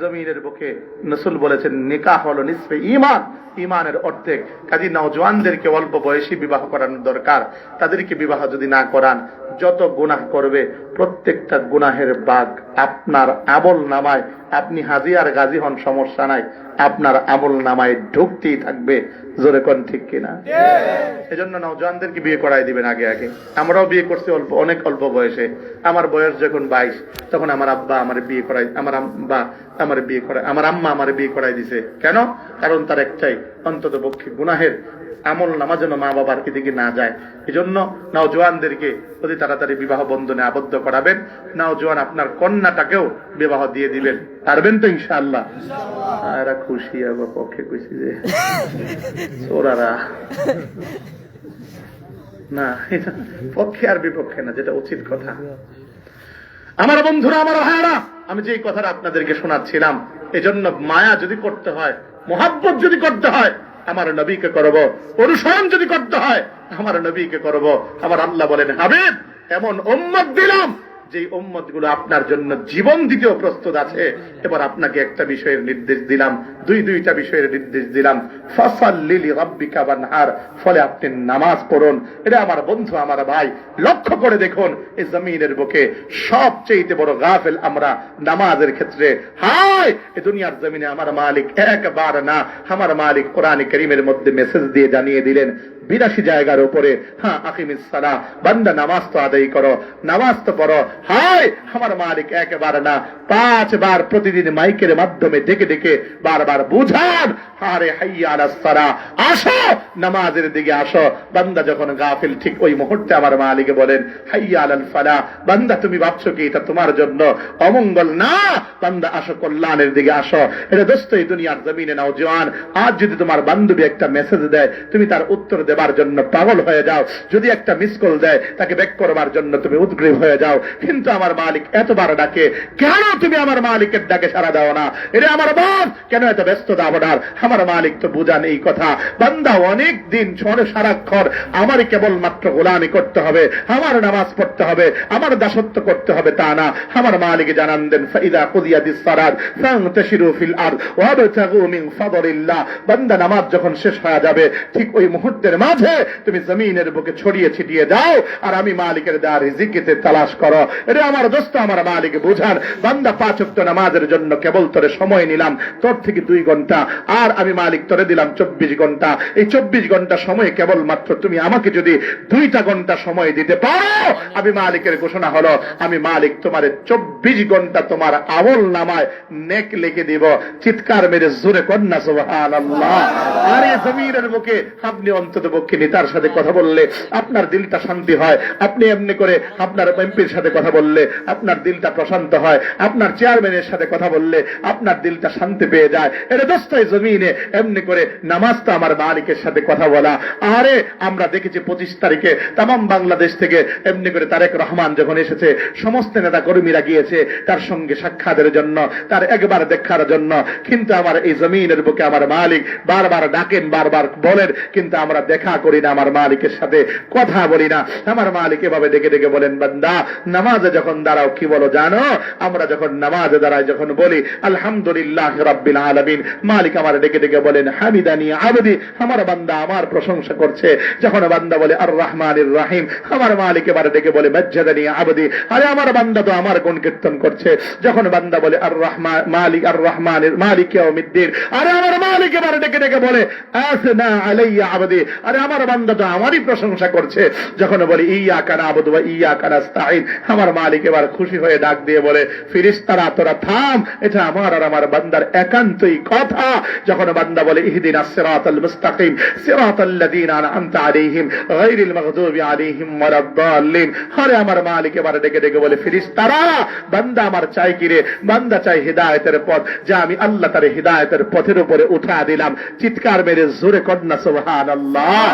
জমিনের বুকে নসুল বলেছেন নিকাহ হলো নিসফে ঈমান, ঈমানের অর্ধেক। কাজী নওজওয়ানদেরকে অল্প বয়সী বিবাহ করানো দরকার। তাদেরকে বিবাহ যদি না করান, যত গুনাহ করবে প্রত্যেকটা গুনাহের ভাগ আপনার আমল নামায়, আপনি হাজি আর গাজী হন সমস্যা নাই, আপনার আমল নামায় ঢুকতেই থাকবে। জোরে কোন ঠিক কিনা? এজন্য নওজওয়ানদেরকে বিয়ে করাই দিবেন আগে আগে। আমরাও বিয়ে করছি অনেক অল্প বয়সে। আমার বয়স যখন 22 তখন আমার আব্বা আমার বিয়ে করাই, আমার আম্মা আমার বিয়ে করাই দিছে। কেন? কারণ তার একটাই, অন্তত পক্ষে গুনাহের আমল নামা যেন মা বাবার এদিকে না যায়। এই জন্য নওজওয়ানদেরকে অতি তাড়াতাড়ি বিবাহ বন্ধনে আবদ্ধ করাবেন। নওজওয়ান আপনার কন্যাটাকেও বিবাহ দিয়ে দিবেন, পারবেন তো ইনশাআল্লাহ? এরা খুশি আবার পক্ষে খুশি যে ওরারা না, এটা পক্ষে আর বিপক্ষে না, যেটা উচিত কথা। আমার বন্ধুরা, আমার ভাইরা, আমি যে কথাটা আপনাদেরকে শোনাচ্ছিলাম, এজন্য মায়া যদি করতে হয়, মোহাব্বত যদি করতে হয়, আমার নবীকে করব। অনুসরণ যদি করতে হয়, আমার নবীকে করব। আমার আল্লাহ বলেন, হাবিব এমন উম্মত দিলাম যে উম্মত গুলো আপনার জন্য জীবন দিতেও প্রস্তুত আছে। এবার আপনাকে একটা বিষয়ের নির্দেশ দিলাম, দুইটা বিষয়ের নির্দেশ দিলাম। ফাসাল্লি লিরাব্বিকা ওয়ানহার, ফলে আপনি নামাজ পড়ুন। এটা আমার বন্ধু, আমার ভাই, লক্ষ্য করে দেখুন এই জমিনের বুকে সবচেয়ে বড় গাফেল আমরা নামাজের ক্ষেত্রে। হায়, এই দুনিয়ার জমিনে আমার মালিক একবার না, আমার মালিক কোরআনে কারীমের মধ্যে মেসেজ দিয়ে জানিয়ে দিলেন 82 জায়গার উপরে, আকিমিস সালাহ, বান্দা নামাজ তো আদায় করো, নামাজ তো পড়ো। হায়, আমার মালিক একবার না 5 বার প্রতিদিন মাইকের মাধ্যমে ডেকে ডেকে বারবার বুঝান, আরে হাইয়া আলাস সালাহ, আসো নামাজের দিকে আসো। বান্দা যখন গাফিল, ঠিক ওই মুহূর্তে আমার মালিক বলেন, হাইয়া আলাল ফালাহ, বান্দা তুমি ভাবছো কি এটা তোমার জন্য অমঙ্গল? না, বান্দা আসো কল্যাণের দিকে আসো। এটা দোস্ত, এই দুনিয়ার জমিনে নওজওয়ান, আজ যদি তোমার বান্ধবী একটা মেসেজ দেয়, তুমি তার উত্তর দেবার জন্য পাগল হয়ে যাও। যদি একটা মিস কল দেয়, তাকে ব্যাক করবার জন্য তুমি উদ্গ্রীব হয়ে যাও। কিন্তু আমার মালিক এতবার ডাকে, কেন তুমি আমার মালিকের ডাকে সাড়া দাও না? এটা আমার বাপ, কেন এত ব্যস্ত দাবদার? আমার মালিক তো বুঝান এই কথা। বান্দা অনেক দিন সারাক্ষণ আমার কেবলমাত্র গোলামি করতে হবে, আমার নামাজ পড়তে হবে, আমার দাসত্ব করতে হবে তা না। আমার মালিক জানান দেন, ফাইদা কুদিয়াতিস সালাত ফান্তাশিরু ফিল আরদ ওয়াবতাগু মিন ফাদলিল্লাহ। বান্দা নামাজ যখন শেষ হয়ে যাবে, ঠিক ওই মুহূর্তের মাঝে তুমি জমিনের বুকে ছড়িয়ে ছিটিয়ে দাও, আর আমি মালিকের দেওয়া রিজিকেতে তালাশ করো। এটা আমার দোস্ত, আমার মালিক বুঝান। বান্দা 5 ওয়াক্ত নামাজের জন্য কেবল তোরে সময় নিলাম, তোর থেকে 2 ঘন্টা, আর আমি মালিক তোরে দিলাম 24 ঘন্টা। এই 24 ঘন্টা সময় কেবলমাত্র তুমি আমাকে যদি 2টা ঘন্টা সময় দিতে পারো, আমি মালিকের ঘোষণা হলো, আমি মালিক তোমার 24 ঘন্টা তোমার আমল নামায় নেক লিখে দিব। চিৎকার মেরে জোরে কন্যা সুবহানাল্লাহ। আর এই জমিনের বুকে আপনি অন্তত পক্ষে নেতার সাথে কথা বললে আপনার দিলটা শান্তি হয়। আপনি এমনি করে আপনার এমপির সাথে কথা বললে আপনার দিলটা প্রশান্ত হয়। আপনার চেয়ারম্যানের সাথে কথা বললে আপনার দিলটা শান্তি পেয়ে যায়। এটা দোস্তায় জমিনে এমনি করে নামাজটা আমার মালিকের সাথে কথা বলা। আরে আমরা দেখেছি 25 তারিখে তামাম বাংলাদেশ থেকে এমনি করে তারেক রহমান যখন এসেছে, সমস্ত নেতা কর্মীরা গিয়েছে তার সঙ্গে সাক্ষাতের জন্য, তার একবার দেখার জন্য। কিন্তু আমার এই জমিনের বুকে আমার মালিক বারবার ডাকেন, বারবার বলেন, কিন্তু আমরা দেখা করি না, আমার মালিকের সাথে কথা বলি না। আমার মালিক এভাবে ডেকে ডেকে বলেন, বান্দা নামাজ নামাজে যখন দাঁড়াও কি বলো জানো? আমরা যখন নামাজে দাঁড়াই, যখন বলি আলহামদুলিল্লাহ রাব্বিল আলামিন, মালিক আমার ডেকে ডেকে বলেন হামিদানি আবদি, আমার বান্দা আমার প্রশংসা করছে। যখন বান্দা বলে আর রহমানির রহিম, আমার মালিক এবার ডেকে বলে মাজ্জাদানি আবদি, আরে আমার বান্দা তো আমার গুণ কীর্তন করছে। যখন বান্দা বলে আর রহমান মালিক আর রহমানির মালিক ইয়াউমিদ্দিন, আরে আমার মালিক এবার ডেকে ডেকে বলে আসনা আলাইয়া আবদি, আরে আমার বান্দা তো আমারই প্রশংসা করছে। যখন বলি ইয়াকা নাবুদু ওয়া ইয়াকা নাস্তাঈন, আমার মালিক এবার খুশি হয়ে ডাক দিয়ে বলে ফেরেশতারা তোরা থাম, এটা আমার আর আমার বান্দার একান্তই কথা। যখন বান্দা বলে ইহদিনাস সিরাতাল মুস্তাকিম সিরাতাল্লাযীনা আন'আমতা আলাইহিম গায়রিল মাগদুবি আলাইহিম ওয়ালাদ-দাল্লিন, আরে আমার মালিক এবার ডেকে ডেকে বলে ফেরেশতারা বান্দা আমার চাই কি রে? বান্দা চাই হিদায়াতের পথ, যা আমি আল্লাহ তার হিদায়াতের পথের উপরে উঠা দিলাম। চিৎকার মেরে জোরে কন্যা সুবহানাল্লাহ।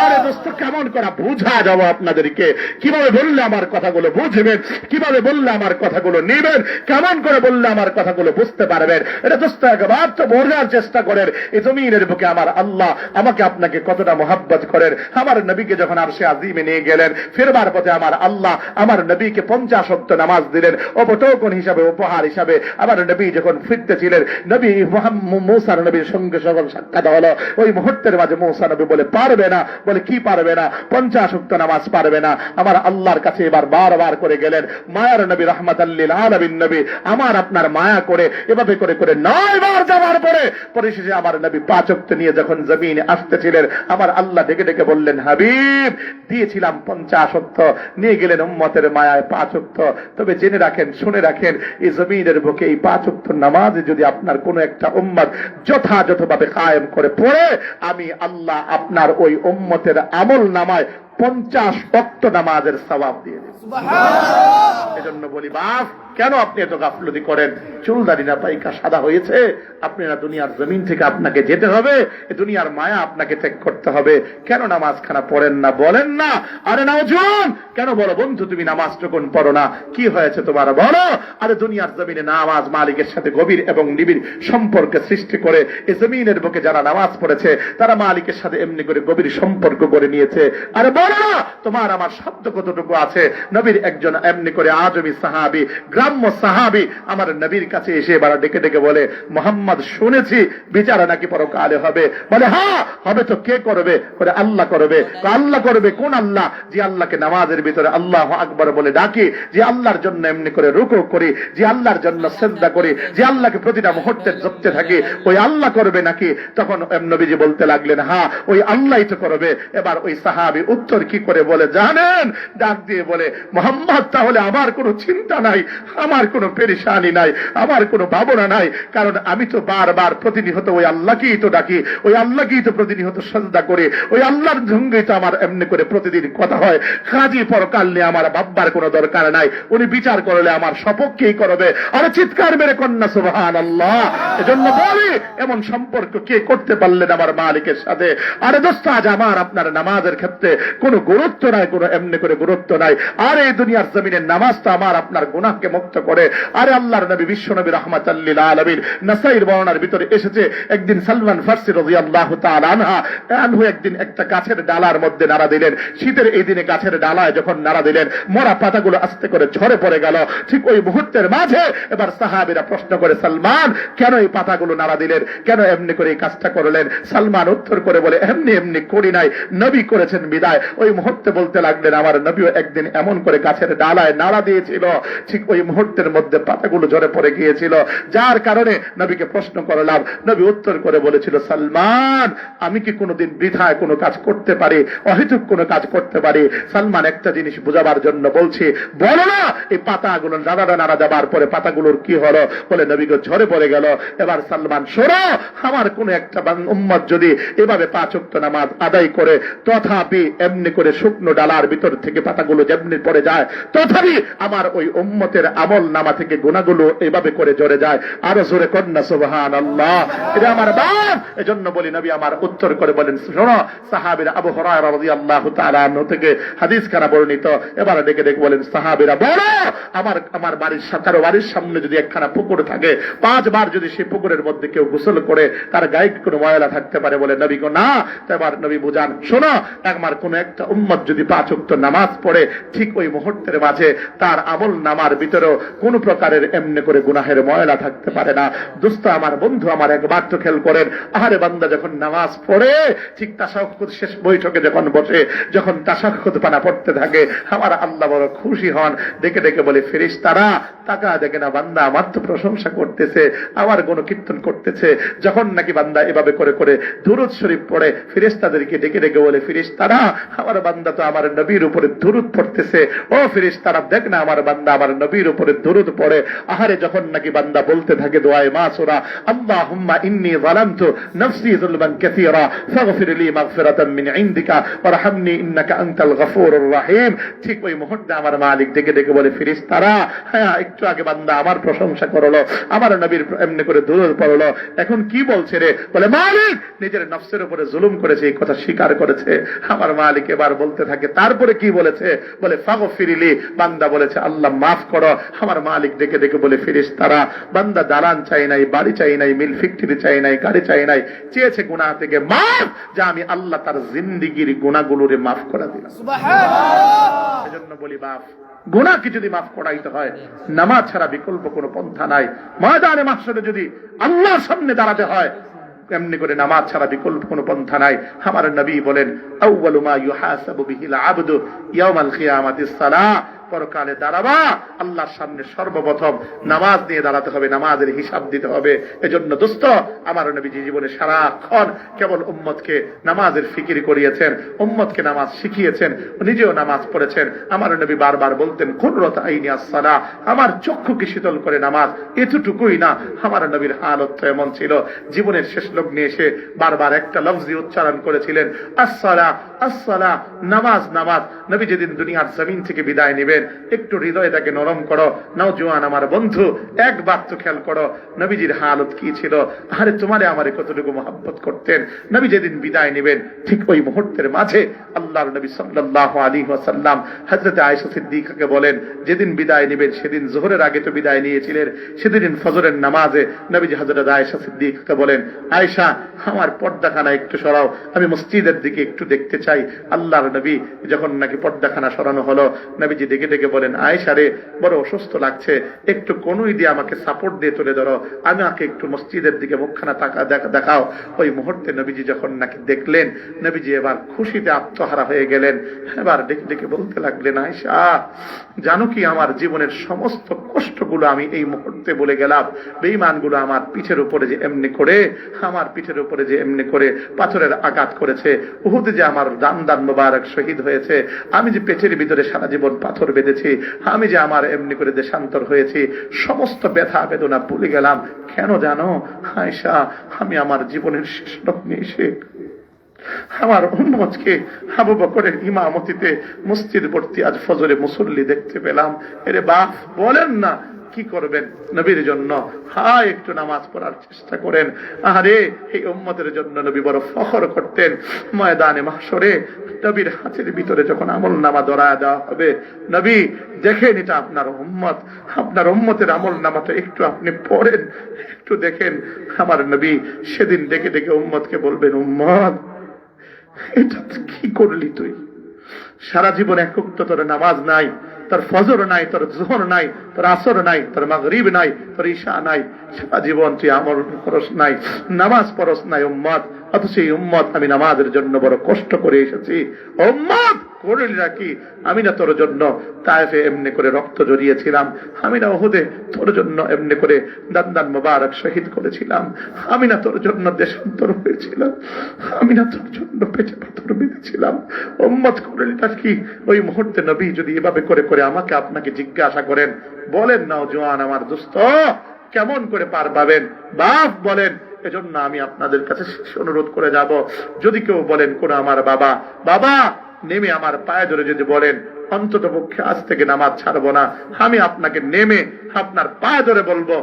আরে দোস্ত কেমন করা বুঝা যাবো আপনাদেরকে? কিভাবে বললে আমার কথাগুলো বুঝবেন? কিভাবে বললে আমার কথাগুলো নেবেন? কেমন করে বললে আমার কথাগুলো বুঝতে পারবেন? এটা দোস্ত একবার তো বোঝার চেষ্টা করেন। এই জমিনের বুকে আমার আল্লাহ আমাকে আপনাকে কতটা মোহাব্বত করেন। আমার নবীকে যখন আরশে আজিমে নিয়ে গেলেন, ফেরবার পথে আমার আল্লাহ আমার নবীকে 50 ওয়াক্ত নামাজ দিলেন উপটোকন হিসাবে, উপহার হিসাবে। আমার নবী যখন ফিরতেছিলেন, নবী মুসা নবীর সঙ্গে যখন সাক্ষাৎ হলো, ওই মুহূর্তের মাঝে মুসা নবী বলে পারবে না। বলে কি পারবে না? 50 ওয়াক্ত নামাজ পারবে না। আমার আল্লাহর কাছে এবার বারবার করে গেলেন। মায়ার নবী রাহমাতাল লিল আলামিন নবী আমার আপনার মায়া করে এভাবে করে করে 9 বার যাওয়ার পরে পরিশেষে আমার নবী 5 ওয়াক্ত নিয়ে যখন জমিনে আসতেছিলেন, আমার আল্লাহ ডেকে ডেকে বললেন হাবিব দিয়েছিলাম 50 ওয়াক্ত, নিয়ে গেলেন উম্মতের মায়ায় 5 ওয়াক্ত। তবে জেনে রাখেন, শুনে রাখেন, এই জমিনের বুকে এই 5 ওয়াক্ত নামাজে যদি আপনার কোন একটা উম্মত যথাযথভাবে কায়েম করে পড়ে, আমি আল্লাহ আপনার ওই উম্মতের আমল নামায় 50 ওয়াক্ত নামাজের সওয়াব দিয়ে দেব। সুবহানাল্লাহ। এজন্য বলি বাপ, কেন আপনি এত গাফলতি করেন? চুলদারি না পাইকা সাদা হয়েছে, আপনি না দুনিয়ার জমিন থেকে আপনাকে যেতে হবে, এই দুনিয়ার মায়া আপনাকে ত্যাগ করতে হবে। কেন নামাজ খানা পড়েন না? বলেন না আরে নওজোয়ান, কেন বলো বন্ধু তুমি নামাজ যখন পড়ো না, কি হয়েছে তোমার বলো? আরে দুনিয়ার জমিনে নামাজ মালিকের সাথে গভীর এবং নিবিড় সম্পর্ক সৃষ্টি করে। এই জমিনের বুকে যারা নামাজ পড়েছে তারা মালিকের সাথে এমনি করে গভীর সম্পর্ক করে নিয়েছে। আরে বলো না তোমার আমার শব্দ কতটুকু আছে? নবীর একজন এমনি করে আজমি সাহাবী, গ্রাম্য সাহাবী আমার নবীর কাছে এসে এবার ডেকে ডেকে বলে মোহাম্মদ শুনেছি বিচার নাকি পরকালে হবে। বলে হ্যাঁ হবে তো, কে করবে? বলে আল্লাহ করবে। আল্লাহ করবে? কোন আল্লাহ? যে আল্লাহকে নামাজের ভিতরে আল্লাহু আকবার বলে ডাকি, যে আল্লাহর জন্য এমনি করে রুকু করি, যে আল্লাহর জন্য সিজদা করি, যে আল্লাহকে প্রতিটা মুহূর্তে জপতে থাকি, ওই আল্লাহ করবে নাকি? তখন নবীজি বলতে লাগলেন হ্যাঁ ওই আল্লাহই তো করবে। এবার ওই সাহাবী উত্তর কি করে বলে জানেন? ডাক দিয়ে বলে মোহাম্মদ তাহলে আমার কোনো চিন্তা নাই, আমার কোনো পেরেশানি নাই, আমার কোনো ভাবনা নাই, কারণ আমি তো বারবার প্রতিনিয়ত ওই আল্লাহকেই তো ডাকি, ওই আল্লাহকেই তো প্রতিনিয়ত সাজদা করে, ওই আল্লাহর সঙ্গেই তো আমার এমনি করে প্রতিদিন কথা হয়। কাজী পরকাল নিয়ে আমার ভাববার কোনো দরকার নাই, উনি বিচার করলে আমার সপক্ষেই করবে। আরে চিৎকার মেরে কন্যা সুবহানাল্লাহ। এজন্য বলি এমন সম্পর্ক কে করতে পারলেন আমার মালিকের সাথে? আরে দোস্ত আজ আমার আপনার নামাজের ক্ষেত্রে কোনো গুরুত্ব নাই, কোনো এমনি করে গুরুত্ব নাই। আর এই দুনিয়ার জমিনের নামাজ তো আমার আপনার গুনাহকে মুক্ত করে। আরে আল্লাহর নবী বিশ্ব নবী রাহমাতাল লিল আলামিন নাসাইর বর্ণনার ভিতরে এসেছে, একদিন সালমান ফারসি রাদিয়াল্লাহু তাআলা আনহু একদিন একটা গাছের ডালার মধ্যে নাড়া দিলেন। শীতের এই দিনে গাছের ডালায় যখন নাড়া দিলেন, মরা পাতাগুলো আস্তে করে ঝরে পড়ে গেল। ঠিক ওই মুহূর্তের মাঝে এবার সাহাবীরা প্রশ্ন করে সালমান কেন এই পাতাগুলো নাড়া দিলেন, কেন এমনি করে এই কাজটা করলেন? সালমান উত্তর করে বলে এমনি এমনি করি নাই, নবী করেছেন বিদায়। ওই মুহূর্তে বলতে লাগলেন আমার নবীও একদিন এমন করে গাছের ডালায় নাড়া দিয়েছিল, ঠিক ওই মুহূর্তের মধ্যে পাতাগুলো ঝরে পড়ে গিয়েছিল, যার কারণে নবীকে প্রশ্ন করলাম। নবী উত্তর করে বলেছিল সালমান আমি কি কোনোদিন বৃথায় কোনো কাজ করতে পারি, অহেতুক কোনো কাজ করতে পারি? সালমান একটা জিনিস বোঝাবার জন্য বলছি, বলো না এই পাতাগুলো নাড়া যাবার পরে পাতাগুলোর কি হলো? বলে নবীকে ঝরে পড়ে গেল। এবার সালমান শোনো, আমার কোন একটা উম্মত যদি এভাবে 5 ওয়াক্ত নামাজ আদায় করে, তথাপি এমনি করে শুকনো ডালার ভিতর থেকে পাতাগুলো যেমনি পড়ে যায়, তথাপি আমার ওই উম্মতের আমল নামা থেকে গুনাহগুলো এইভাবে করে জড়ে যায়। আরো জোরে কন্যা সুবহানাল্লাহ। এটা আমার বাপ, এজন্য বলি নবী আমার উত্তর করে বলেন, শোনো সাহাবীরা, আবু হুরায়রা রাদিয়াল্লাহু তাআলা আনহু থেকে হাদিস খানা বর্ণিত। এবার ডেকে ডেকে বলেন সাহাবীরা, বলো আমার বাড়ির কারো বাড়ির সামনে যদি একখানা পুকুর থাকে, 5 বার যদি সেই পুকুরের মধ্যে কেউ গোসল করে তার গায়ে কোনো ময়লা থাকতে পারে? বলে নবী গো না। এবার নবী বুঝান, শোনো আমার কোন একটা উম্মত যদি 5 ওয়াক্ত নামাজ পড়ে, ঠিক ওই মুহূর্তের মাঝে তার আমল নামার ভিতরেও কোন প্রকারের এমনি করে গুনাহের ময়লা থাকতে পারে না। দোস্ত আমার, বন্ধু আমার, একবার তো খেয়াল করেন, আহারে বান্দা যখন নামাজ পড়ে, ঠিক তাশাহুদ শেষ বৈঠকে যখন বসে, যখন তাশাহুদ পানা পড়তে থাকে, আমার আল্লাহ বড় খুশি হন। ডেকে ডেকে বলে ফেরেশতারা, তাকা দেখে না বান্দা আমার তো প্রশংসা করতেছে, আমার গুণকীর্তন করতেছে। যখন নাকি বান্দা এভাবে করে করে দুরূদ শরীফ পড়ে, ফেরেশতাদেরকে ডেকে ডেকে বলে ফেরেশতারা, আমার বান্দা তো আমার নবীর উপরে দুরূদ পড়তেছে। ও ফেরেশতারা, দেখ না আমার বান্দা আমার নবীর উপরে দুরূদ পড়ে। আহারে যখন নাকি বান্দা বলতে থাকে দোয়ায়ে মাসুরা, আল্লাহুম্মা ইন্নী যালামতু নাফসি যুলমান কাসীরা ফাগফির লি মাগফিরাতাম মিন ইনদিকা ওয়ারহামনি ইন্নাকা আনতাল গফুরুর রহিম, ঠিক ওই মুহূর্তে আমার মালিক ডেকে ডেকে বলে ফেরেশতারা, হ্যাঁ একটু আগে বান্দা আমার প্রশংসা করলো, আমার নবীর এমনি করে দুরূদ পড়লো, এখন কি বলছে রে? বলে মালিক নিজের নফসের উপরে জুলুম করেছে, এই কথা স্বীকার করেছে। আমার মালিক এবার বলতে থাকে, তারপরে কি বলেছে? বলে ফাগফিরলি, বান্দা বলেছে আল্লাহ মাফ করো। আমার মালিক ডেকে ডেকে বলে ফেরেশতারা, বান্দা দালান চাই নাই, বাড়ি চাই নাই, মিল ফ্যাক্টরি চাই নাই, গাড়ি চাই নাই, চেয়েছে গুনাহ থেকে মাফ, যা আমি আল্লাহ তার জিন্দেগীর গুনাহগুলোরে মাফ করে দিলাম। সুবহানাল্লাহ। এজন্য বলি বাপ, গুনাহকে যদি মাফ করাইতে হয়, নামাজ ছাড়া বিকল্প কোনো পন্থা নাই। ময়দানে মাহশরে যদি আল্লাহর সামনে দাঁড়াতে হয়, এমনি করে নামাজ ছাড়া বিকল্প কোনো পন্থা নাই। আমার নবী বলেন, আউয়ালু মা ইউহাসাবু বিহিল আবদু ইয়াউমাল কিয়ামাতিস সালাহ, পরকালে দাঁড়াবা আল্লাহর সামনে সর্বপ্রথম নামাজ নিয়ে দাঁড়াতে হবে, নামাজের হিসাব দিতে হবে। এজন্য দোস্ত আমার নবীজি জীবনে সারাক্ষণ কেবল উম্মতকে নামাজের ফিকির করিয়েছেন, উম্মতকে নামাজ শিখিয়েছেন, নিজেও নামাজ পড়েছেন। আমার নবী বারবার বলতেন, কুররাত আইনি আস-সালাহ, আমার চক্ষুকে শীতল করে নামাজ। এতটুকুই না, আমার নবীর হালত তো এমন ছিল, জীবনের শেষ লগ্নে এসে বারবার একটা লফজি উচ্চারণ করেছিলেন, আস-সালাহ আস-সালাহ, নামাজ নামাজ। নবী যেদিন দুনিয়ার জমিন থেকে বিদায় নেবেন, একটু হৃদয়টাকে নরম করো নওজোয়ান আমার বন্ধু, একবার তো খেয়াল করো নবীজির হালত কি ছিল। আরে তোমারে আমারে কতটুকু মহব্বত করতেন। নবী যেদিন বিদায় নেবেন, ঠিক ওই মুহূর্তের মাঝে আল্লাহর নবী সাল্লাল্লাহু আলাইহি ওয়াসাল্লাম হযরত আয়েশা সিদ্দিকাকে বলেন, যেদিন বিদায় নেবেন, সেদিন যোহরের আগে তো বিদায় নিয়েছিলেন, সেদিন ফজরের নামাজে নবীজি হযরত আয়েশা সিদ্দিকাকে বলেন, আয়েশা আমার পর্দাখানা একটু সরাও, আমি মসজিদের দিকে একটু দেখতে চাই। আল্লাহর নবী যখন নাকি পর্দাখানা সরানো হলো, নবীজি ডেকে ডেকে বলেন, আয়েশা রে বড় অসুস্থ লাগছে, একটু কোনই দিয়ে আমাকে সাপোর্ট দিয়ে তুলে ধরো, আমাকে একটু মসজিদের দিকে মুখখানা দেখাও। ওই মুহূর্তে নবীজি যখন নাকি দেখলেন, নবীজি এবার খুশিতে আত্মহারা হয়ে গেলেন। এবার ডেকে ডেকে বলতে লাগলেন, আয়েশা জানো কি, আমার জীবনের সমস্ত কষ্টগুলো আমি এই মুহূর্তে বলে গেলাম। বেঈমানগুলো আমার পিঠের উপরে যে এমনি করে, আমার পিঠের উপরে যে এমনি করে পাথরের আঘাত করেছে, উহুদে যে আমার দান দান মোবারক শহীদ হয়েছে, আমি যে পেটের ভিতরে সারা জীবন পাথর বেঁধেছি, আমি যে আমার এমনি করে দেশান্তর হয়েছি, সমস্ত ব্যথা বেদনা ভুলে গেলাম। কেন জানো আয়েশা, আমি আমার জীবনের শেষ লগ্নে এসে আমার উম্মতকে আবু বকরের ইমামতিতে মসজিদ ভর্তি আজ ফজরে মুসল্লি দেখতে পেলাম। এরে বাপ বলেন না কি করবেন নবীর জন্য? হায় একটু নামাজ পড়ার চেষ্টা করেন। আরে এই উম্মতের জন্য নবী বড় ফখর করতেন। ময়দানে মাহশরে নবীর হাতের ভিতরে যখন আমল নামা ধরায় দেওয়া হবে, নবী দেখেন এটা আপনার উম্মত, আপনার উম্মতের আমল নামাটা একটু আপনি পড়েন, একটু দেখেন। আমার নবী সেদিন ডেকে ডেকে উম্মতকে বলবেন, উম্মত এটা কি করলি তুই? সারা জীবন এক ওয়াক্ত তোর নামাজ নাই, তোর ফজর নাই, তোর যোহর নাই, তোর আসর নাই, তোর মাগরিব নাই, তোর ঈশা নাই, সারা জীবন তুই আমল করস নাই, নামাজ পড়স নাই উম্মত। অথচ এই উম্মত আমি নামাজের জন্য বড় কষ্ট করে এসেছি। উম্মত করলি রাখি, আমি না তোর জন্য তায়েফে এমনি করে রক্ত জড়িয়েছিলাম, আমি না উহুদে তোর জন্য এমনি করে দান দান মোবারক শহীদ করেছিলাম, আমি না তোর জন্য দেশান্তর হয়েছিলাম, আমি না তোর জন্য পেটে পাথর বেঁধেছিলাম। উম্মত করলি রাখি। ওই মুহূর্তে নবী যদি এভাবে করে করে আমাকে আপনাকে জিজ্ঞাসা করেন, বলেন না জওয়ান আমার দোস্ত কেমন করে পার পাবেন? বাপ বলেন। এজন্য আমি আপনাদের কাছে অনুরোধ করে যাব, যদি কেউ বলেন কোন আমার বাবা বাবা নেমে আমার পায়ে ধরে যদি বলেন, ও অন্তত পক্ষে আজ থেকে নামাজ ছাড়বো না। আমি আপনাকে নেমে আপনার পায়ে ধরে বলবো,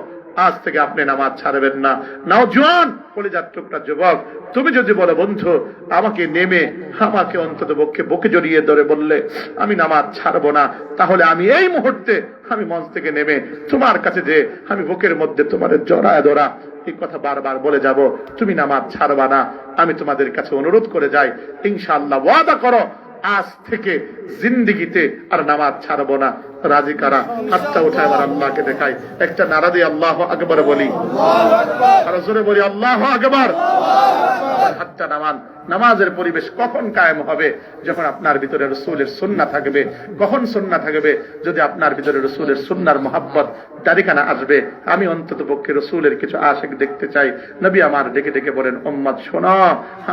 আজ থেকে আপনি নামাজ ছাড়বেন না। নওজোয়ান কলিজার টুকরা যুবক, তুমি যদি বলো বন্ধু আমাকে নেমে আমাকে অন্তত পক্ষে বুকে জড়িয়ে ধরে বললে আমি নামাজ ছাড়বো না, তাহলে আমি এই মুহূর্তে আমি মঞ্চ থেকে নেমে তোমার কাছে যে আমি বুকের মধ্যে তোমার জড়ায় ধরা এই কথা বারবার বলে যাব, তুমি নামাজ ছাড়বা না। আমি তোমাদের কাছে অনুরোধ করে যাই, ইনশাআল্লাহ ওয়াদা করো আজ থেকে জিন্দেগিতে আর নামাজ ছাড়বো না। রাজি কারা? হাতটা উঠায় আবার আল্লাহকে দেখাই, একটা নারা দিয়ে আল্লাহু আকবার বলি, আর জোরে বলি আল্লাহু আকবার। হাতটা নামান। নামাজের পরিবেশ কখন কায়েম হবে? যখন আপনার ভিতরে রাসূলের সুন্নাহ থাকবে। কখন সুন্নাহ থাকবে? যদি আপনার ভিতরে রাসূলের সুন্নাহর মহব্বত দাড়িখানা আসবে। আমি অন্তত পক্ষে রাসূলের কিছু আশিক দেখতে চাই। নবী আমার ডেকে ডেকে বলেন, উম্মত শোনো,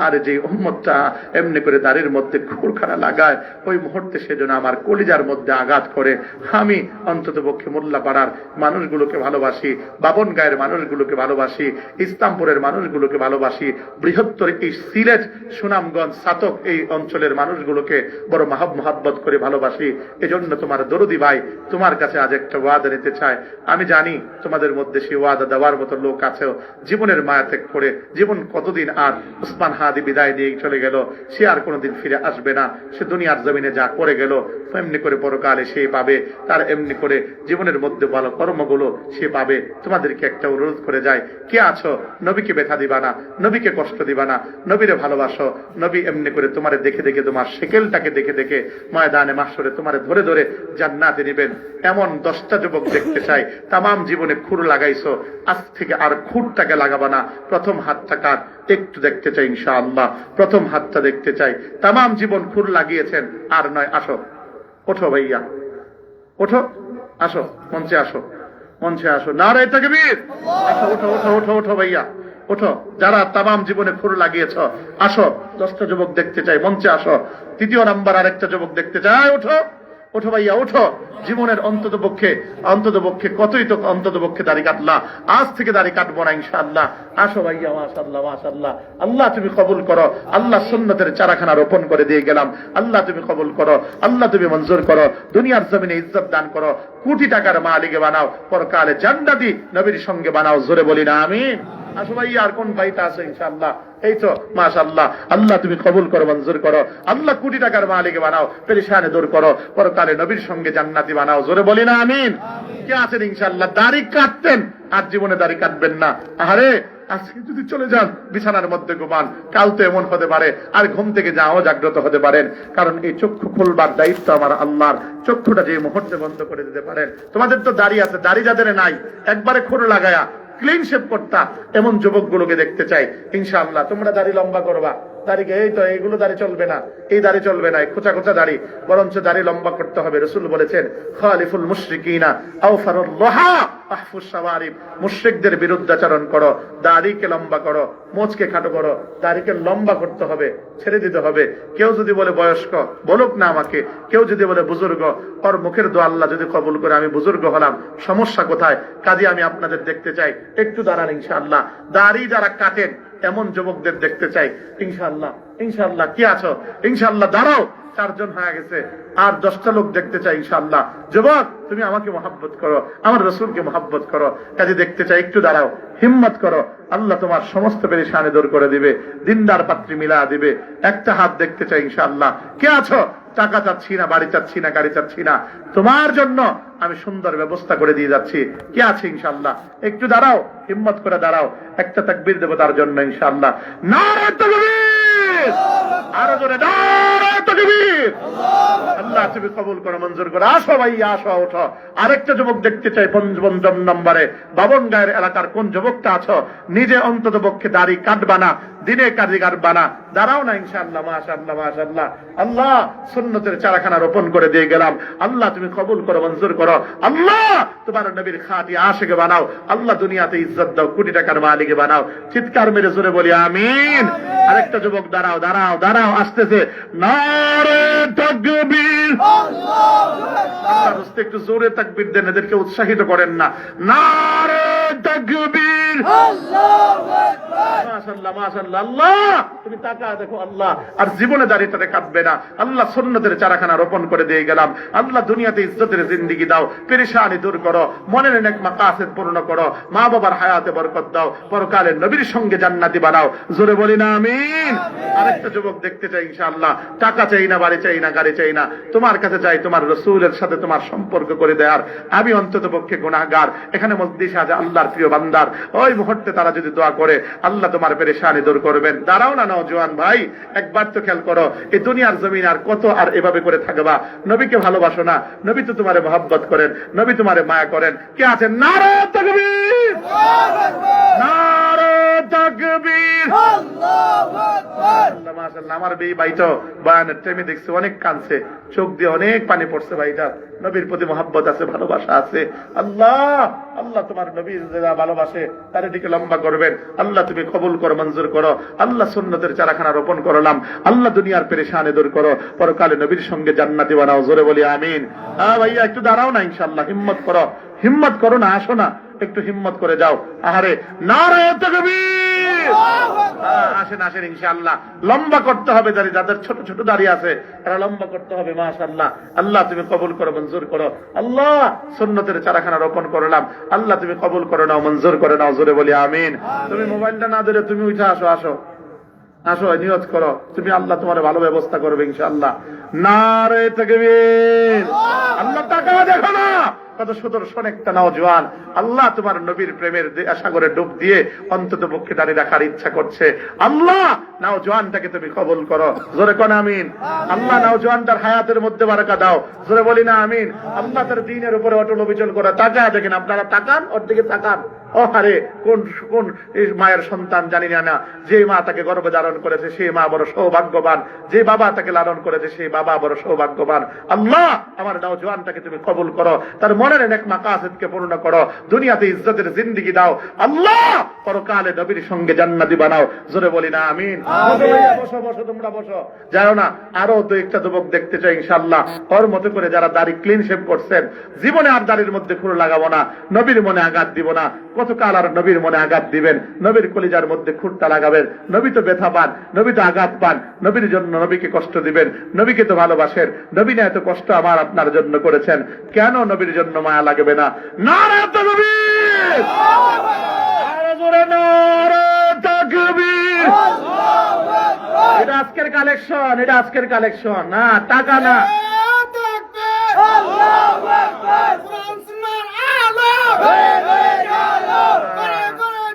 আর যে উম্মতটা এমনি করে দাড়ির মধ্যে খুরখানা লাগায়, ওই মুহূর্তে সেজন্য আমার কলিজার মধ্যে আঘাত করে। আমি অন্তত পক্ষে মোল্লাপাড়ার মানুষগুলোকে ভালোবাসি, বাবন গায়ের মানুষগুলোকে ভালোবাসি, ইসলামপুরের মানুষগুলোকে ভালোবাসি, বৃহত্তর এই সিলেট, সুনামগঞ্জ, সাতক এই অঞ্চলের মানুষগুলোকে বড় মহাব্বত করে ভালোবাসি। এজন্য তোমার দরদি ভাই তোমার কাছে আজ একটা ওয়াদা নিতে চায়। আমি জানি তোমাদের মধ্যে সেই ওয়াদা দেওয়ার মতো লোক আছে। জীবনের মায়া ত্যাগ করে, জীবন কতদিন আর উসমান হাদি বিদায় নিয়ে চলে গেল, সে আর কোনোদিন ফিরে আসবে না। সে দুনিয়ার জমিনে যা করে গেল এমনি করে পরকালে সে পাবে, তার এমনি করে জীবনের মধ্যে ভালো কর্মগুলো সে পাবে। তোমাদেরকে একটা অনুরোধ করে যায়, কে আছো নবীকে ব্যথা দিবা না, নবীকে কষ্ট দিবা না, নবীরে ভালোবাসো। নবী এমনি করে তোমারে দেখে দেখে, তোমার শেকেলটাকে দেখে দেখে ময়দানে মাহশরে তোমারে ধরে ধরে জান্নাতে নেবেন। এমন 10টা যুবক দেখতে চাই। তামাম জীবনে খুর লাগাইছো, আজ থেকে আর খুরটাকে লাগাবা না। প্রথম হাতটা কার একটু দেখতে চাই ইনশাআল্লাহ, প্রথম হাতটা দেখতে চাই। তামাম জীবন খুর লাগিয়েছেন, আর নয়। আসো, ওঠো ভাইয়া, ওঠো, আসো মঞ্চে, আসো মঞ্চে, আসো। নারে তাকবীর! আসো, ওঠো ওঠো ওঠো ওঠো ভাইয়া, ওঠো। যারা তামাম জীবনে খুর লাগিয়েছ আসো। 10টা যুবক দেখতে চাই, মঞ্চে আসো। তৃতীয় নাম্বার আরেকটা যুবক দেখতে চাই, ওঠো ওঠো ভাইয়া, ওঠো। জীবনের অন্তত পক্ষে কতই তো অন্তত পক্ষে দাড়ি কাটলা, আজ থেকে দাড়ি কাটবো না ইনশাআল্লাহ। আসো ভাইয়া, মাশাআল্লাহ মাশাআল্লাহ। আল্লাহ তুমি কবুল করো। আল্লাহ সুন্নতের চারাখানা রোপণ করে দিয়ে গেলাম। আল্লাহ তুমি কবুল করো, আল্লাহ তুমি মঞ্জুর করো। দুনিয়ার জমিনে ইজ্জত দান করো, কোটি টাকার মালিকে বানাও, পরকালে জান্নাতি নবীর সঙ্গে বানাও। জোরে বলি না আমিন। আসো ভাইয়া, আর কোন ভাইটা আছে ইনশাআল্লাহ? এই তো মাশাআল্লাহ। আল্লাহ তুমি কবুল করো, মঞ্জুর করো। আল্লাহ কোটি টাকার মালিক বানাও, পেরেশানি দূর করো, পরকালে নবীর সঙ্গে জান্নাতি বানাও। জোরে বলি না আমিন। কে আছেন ইনশাআল্লাহ দাড়ি কাটতেন আর জীবনে দাড়ি কাটবেন না? আরে আজকে যদি চলে যান বিছানার মধ্যে ঘুমান, কাল তো এমন হতে পারে আর ঘুম থেকে যাও জাগ্রত হতে পারেন। কারণ এই চক্ষু খুলবার দায়িত্ব আমার আল্লাহর। চক্ষুটা যে মুহূর্তে বন্ধ করে দিতে পারেন। তোমাদের তো দাড়ি আছে, দাড়ি যাদের নাই একবারে খুর লাগায়া ক্লিন শেভ করতা, এমন যুবকগুলোকে দেখতে চাই ইনশাআল্লাহ। তোমরা দাড়ি লম্বা করবা, দাড়িকে এই তো এইগুলো দাড়ি চলবে না, এই দাড়ি চলবে না, খোঁচা খোঁচা দাড়ি, বরঞ্চ দাড়ি লম্বা করতে হবে। রাসূল বলেছেন, খালিফুল মুশরিকিনা আওফারুল লাহা আহফুস শাওয়ারিব। মুশরিকদের বিরুদ্ধাচরণ করো, দাড়িকে লম্বা করো, মোচকে খাটো করো। দাড়িকে লম্বা করতে হবে, ছেড়ে দিতে হবে। কেউ যদি বলে বয়স্ক, বলুক না আমাকে। কেউ যদি বলে বুজুর্গ, ওর মুখের দোয়া আল্লাহ যদি কবুল করে আমি বুজুর্গ হলাম, সমস্যা কোথায়? কাজে আমি আপনাদের দেখতে চাই, একটু দাঁড়ান ইনশাআল্লাহ। দাড়ি যারা কাটেন এমন যুবকদের দেখতে চাই ইনশাআল্লাহ। ইনশাআল্লাহ কি আছো? ইনশাআল্লাহ দাঁড়াও। 4 জন হয়ে গেছে, আর 10টা লোক দেখতে চাই ইনশাআল্লাহ। যুবক তুমি আমাকে মহব্বত করো, আমার রাসূলকে মহব্বত করো, কাজে দেখতে চাই, একটু দাঁড়াও, হিম্মত করো। আল্লাহ তোমার সমস্ত পেরেশানি দূর করে দিবে, দিনদার পাত্রী মিলা দিবে। একটা হাত দেখতে চাই ইনশাআল্লাহ। কে আছো? টাকা চাচ্ছি না, বাড়ি চাচ্ছি না, গাড়ি চাচ্ছি না, তোমার জন্য আমি সুন্দর ব্যবস্থা করে দিয়ে যাচ্ছি। কে আছে ইনশাআল্লাহ? একটু দাঁড়াও, হিম্মত করে দাঁড়াও। একটা তাকবীর দেব তার জন্য ইনশাআল্লাহ। নারে তাকবীর! আরো জোরে নারে তাকবীর! আল্লাহ তুমি কবুল করো, মঞ্জুর করো। আসো ভাইয়া, আসো, ওঠো। আরেকটা যুবক দেখতে চাই 55 নম্বরে। বাবন গায়ের এলাকার কোন যুবকটা আছো নিজে অন্তত পক্ষে দাড়ি কাটবা না, দিনে কাজী কাটবা না, দাঁড়াও না ইনশাআল্লাহ। মাশাআল্লাহ মাশাআল্লাহ। আল্লাহ সুন্নতের চারাখানা রোপণ করে দিয়ে গেলাম। আল্লাহ তুমি কবুল করো, মঞ্জুর করো। আল্লাহ তোমার নবীর খাঁটি আশিকে বানাও। আল্লাহ দুনিয়াতে ইজ্জত দাও, কোটি টাকার মালিকে বানাও। চিৎকার মেরে জোরে বলি আমিন। আরেকটা যুবক দাঁড়াও, দাঁড়াও, দাঁড়াও, আসতেছে। নারে তাকবীর! আল্লাহু আকবার! একটু জোরে তাকবীর দেন, এদেরকে উৎসাহিত করেন না। নারে তাকবীর আল্লাহু আকবার মাশাআল্লাহ মাশাআল্লাহ আল্লাহ তুমি তাকা দেখো আল্লাহ আর জীবনে দাঁড়িয়ে কাটবে না আল্লাহ সুন্নতের চারাখানা রোপণ করে দিয়ে গেলাম আল্লাহ দুনিয়াতে ইজ্জতের জিন্দেগি দাও পেরেশানি দূর করো মনের নেক মাকাসিদ পূর্ণ করো মা বাবার হায়াতে বরকত দাও পরকালে নবীর সঙ্গে জান্নাতি বানাও জোরে বলি না আমিন আরেকটা যুবক দেখতে চাই ইনশাআল্লাহ টাকা চাই না বাড়ি চাই না গাড়ি চাই না তোমার কাছে চাই তোমার রাসূলের সাথে তোমার সম্পর্ক করে দেয়ার আমি অন্তত পক্ষে গুনাহগার এখানে মজলিসে আছে আল্লাহর প্রিয় বান্দার ওই মুহূর্তে তারা যদি দোয়া করে আল্লাহ তোমার পেরেশানি দূর করবেন দাঁড়াও না নওজোয়ান ভাই একবার তো খেয়াল করো এই দুনিয়ার জমিন আর কত আর এভাবে করে থাকবা নবীকে ভালোবাসো না নবী তো তোমারে মহব্বত করেন নবী তোমারে মায়া করেন কে আছেন নারে তাকবীর আল্লাহু আকবার নারে তাকবীর আল্লাহু আকবার আল্লাহ মাশাআল্লাহ আমার এই ভাইটা বয়ানের টাইমে দেখছি অনেক কাঁদছে চোখ দিয়ে অনেক পানি পড়ছে ভাইটা নবীর প্রতি মহব্বত আছে ভালোবাসা আছে আল্লাহ আল্লাহ তোমার নবীর যারা ভালোবাসে তার দিকে লম্বা করবেন আল্লাহ তুমি কবুল করো মঞ্জুর করো আল্লাহ সুন্নতের চারাখানা রোপণ করলাম আল্লাহ দুনিয়ার পেরেশানি দূর করো পরকালে নবীর সঙ্গে জান্নাতি বানাও জোরে বলি আমিন হ্যাঁ ভাইয়া একটু দাঁড়াও না ইনশাআল্লাহ হিম্মত করো না আসো না একটু হিম্মত করে যাও আহারে নারে তাকবীর আসেন আসেন ইনশাআল্লাহ লম্বা করতে হবে যাদের ছোট ছোট দাড়ি আছে তারা লম্বা করতে হবে মাশাআল্লাহ আল্লাহ তুমি কবুল করো মঞ্জুর করো আল্লাহ সুন্নতের চারাখানা রোপণ করলাম আল্লাহ তুমি কবুল করে নাও মঞ্জুর করে নাও জোরে বলি আমিন তুমি মোবাইলটা না ধরে তুমি উঠে আসো আসো নিয়ত করো তুমি আল্লাহ তোমার ভালো ব্যবস্থা করবে ইনশাআল্লাহ নারে তাকবীর আল্লাহ তাকা দেখো না কত সুদর্শন একটা নওজোয়ান আল্লাহ তোমার নবীর প্রেমের সাগরে ডুব দিয়ে অন্তত পক্ষে দাঁড়িয়ে রাখার ইচ্ছা করছে আল্লাহ নওজোয়ানটাকে তুমি কবুল করো জোরে কোন আমিন আল্লাহ নওজোয়ানটার হায়াতের মধ্যে বারাকা দাও জোরে বলি না আমিন আল্লাহ তার দ্বীনের উপরে অটল অবিচল করো তাকায় দেখেন আপনারা তাকান ওর দিকে তাকান ও হারে কোন কোন মায়ের সন্তান জানি না যে মা তাকে গর্ভে ধারণ করেছে সেই মা বড় সৌভাগ্যবান যে বাবা তাকে লালন করেছে সেই বাবা বড় সৌভাগ্যবান আল্লাহ আমার নওজোয়ানটাকে তুমি কবুল করো তার মনের নেক মাকাসিদকে পূর্ণ করো দুনিয়াতে ইজ্জতের জিন্দেগি দাও আল্লাহ পরকালে নবীর সঙ্গে জান্নাতি বানাও জোরে বলি না আমিন বসো বসো তোমরা বসো যাও না আরো তো একটা যুবক দেখতে চাই ইনশাআল্লাহ ওর মতো করে যারা দাড়ি ক্লিন শেভ করছেন জীবনে আর দাড়ির মধ্যে খুর লাগাবো না নবীর মনে আঘাত দিব না কতকাল আর নবীর মনে আঘাত দিবেন নবীর কলিজার মধ্যে খুঁটটা লাগাবেন নবী তো ব্যথা পান নবী তো আঘাত পান নবীর জন্য নবীকে কষ্ট দিবেন নবীকে তো ভালোবাসেন নবী না এত কষ্ট আমার আপনার জন্য করেছেন কেন নবীর জন্য মায়া লাগবে না নারে তাকবীর আরে জোরে নারে তাকবীর আল্লাহু আকবার এটা আজকের কালেকশন না টাকা না আল্লাহু আকবার ফ্রান্সের আলো হয়ে গেল করে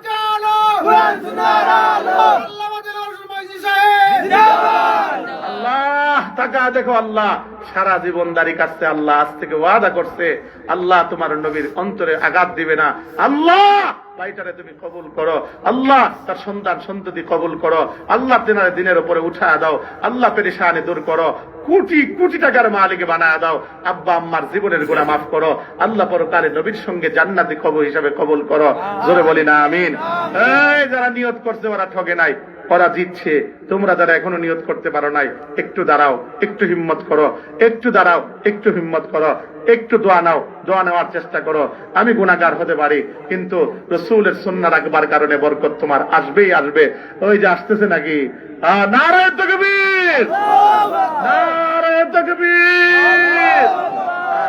জানো ফ্রান্সের আলো আল্লাহ আমাদের রসুল সাহেব জিন্দাবাদ আল্লাহ টাকা দেখো আল্লাহ সারা জীবন দাঁড়ি কাটছে আল্লাহ আজ থেকে ওয়াদা করছে আল্লাহ তোমার নবীর অন্তরে আঘাত দিবে না আল্লাহ ভাইটারে তুমি কবুল করো আল্লাহ তার সন্তান সন্ততি কবুল করো আল্লাহ তেনারে দিনের উপরে উঠায় দাও আল্লাহ পেরেশানি দূর করো কোটি কোটি টাকার মালিক বানায় দাও আব্বা আম্মার জীবনের গুনাহ মাফ করো আল্লাহ পরকালে নবীর সঙ্গে জান্নাতি কবুল হিসাবে কবুল করো জোরে বলি না আমিন এই যারা নিয়ত করছে ওরা ঠকে নাই ওরা জিতছে তোমরা যারা এখনো নিয়ত করতে পারো নাই একটু দাঁড়াও একটু হিম্মত করো একটু দাঁড়াও একটু হিম্মত করো একটু দোয়া নেওয়ার চেষ্টা করো আমি গুনাহগার হতে পারি কিন্তু রাসূলের সুন্নাহ রাখবার কারণে বরকত তোমার আসবেই আসবে ওই যে আসতেছে নাকি নারে তাকবীর নারে তাকবীর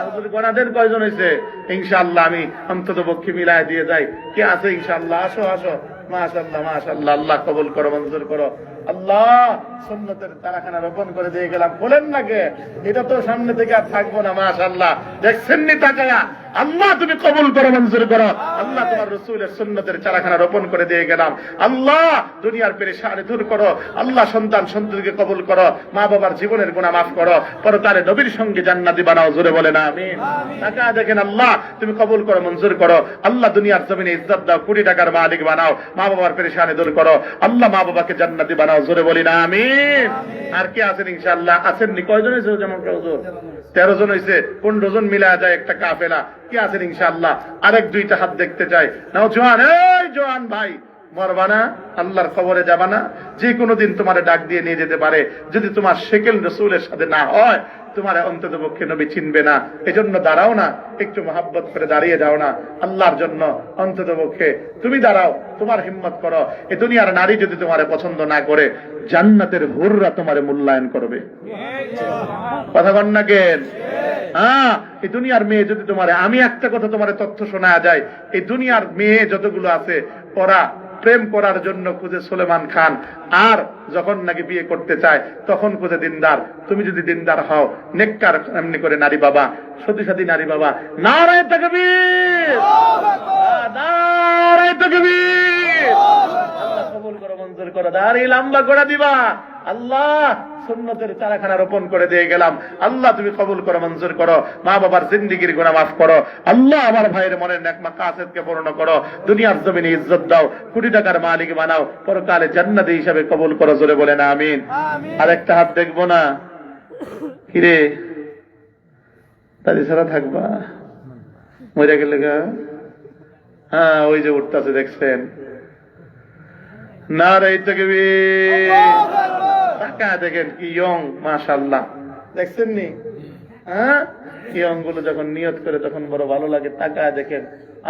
হুজুর গণাদের কয়জন হয়েছে ইনশাআল্লাহ আমি অন্তত পক্ষে মিলায় দিয়ে যাই কে আছে ইনশাআল্লাহ আসো আসো মাশাআল্লাহ মাশাআল্লাহ আল্লাহ কবুল করো মঞ্জুর করো আল্লাহ সুন্নতের তারাখানা রোপণ করে দিয়ে গেলাম বলেন না কে এটা তো সামনে থেকে আর থাকবো না মাশাআল্লাহ দেখছেন নি তাকায়া আল্লাহ তুমি কবুল করো মঞ্জুর করো আল্লাহ তোমার রাসূলের সুন্নতের চারাখানা রোপণ করে দিয়ে গেলাম আল্লাহ দুনিয়ার পেরেশানি দূর করো আল্লাহ সন্তান সন্ততিকে কবুল করো মা বাবার জীবনের গুনাহ মাফ করো পরকালে নবীর সঙ্গে জান্নাতি বানাও জোরে বলেন আমিন তাকায়া দেখেন আল্লাহ তুমি কবুল করো মঞ্জুর করো আল্লাহ দুনিয়ার জমিনে ইজ্জত দাও কোটি টাকার মালিক বানাও মা বাবার পেরেশানি দূর করো আল্লাহ মা বাবাকে জান্নাতি বানাও জোরে বলি না আমিন আর কে আছেন ইনশাআল্লাহ আছেন নি কয়জন হয়েছে যেমন হুজুর 13 জন হয়েছে 15 জন মিলা যায় একটা কাফেলা কি আছেন ইনশাআল্লাহ আরেক দুইটা হাত দেখতে চাই নাও জোয়ান এই জোয়ান ভাই মরবা না, আল্লাহর কবরে যাবা না, যে কোনো দিন তোমার ডাক দিয়ে নিয়ে যেতে পারে। যদি তোমার শেকেল রসুলের সাথে না হয়, তোমার অন্তত পক্ষে নবী চিনবে না। এজন্য দাঁড়াও না, একটু মহাব্বত করে দাঁড়িয়ে যাও না আল্লাহর জন্য। অন্তত পক্ষে তুমি দাঁড়াও, তোমার হিম্মত করো। এই দুনিয়ার নারী যদি তোমার পছন্দ না করে, জান্নাতের হুররা তোমার মূল্যায়ন করবে। কথা বল না কেন? হ্যাঁ, এই দুনিয়ার মেয়ে যদি তোমার, আমি একটা কথা তোমার তথ্য শোনা যায়, এই দুনিয়ার মেয়ে যতগুলো আছে ওরা প্রেম করার জন্য খুঁজে সুলেমান খান, আর যখন নাকি বিয়ে করতে চায় তখন খুঁজে দিনদার। তুমি যদি দিনদার হও, নেককার এমনি করে নারী বাবা, সতী সাথী নারী বাবা, নারায়ে তাকবীর, নারায়ে তাকবীর। আল্লাহ কবুল করো, মঞ্জুর করো, দাড়ি লম্বা করে দিবা। আল্লাহ সুন্নতের চারাখানা রোপণ করে দিয়ে গেলাম। আল্লাহ তুমি কবুল করো, মঞ্জুর করো, মা বাবার জিন্দেগির গুনাহ মাফ করো। আল্লাহ আমার ভাইয়ের মনের নেক মাকাসিদকে পূর্ণ করো। দুনিয়ার জমিনে ইজ্জত দাও, কোটি টাকার মালিক বানাও, পরকালে জান্নাতি হিসাবে কবুল করো। জোরে বলে না আমিন। আর একটা হাত দেখবো না, কিরে তাদের ছাড়া থাকবা, মরে গেলে গা? হ্যাঁ, ওই যে উঠতেছে দেখছেন, নারায়ে তাকবীর। টাকা দেখেন কি ইয়ং, মাশাআল্লাহ, দেখছেন নি? হ্যাঁ, ইয়ং গুলো যখন নিয়ত করে তখন বড় ভালো লাগে। টাকা দেখেন,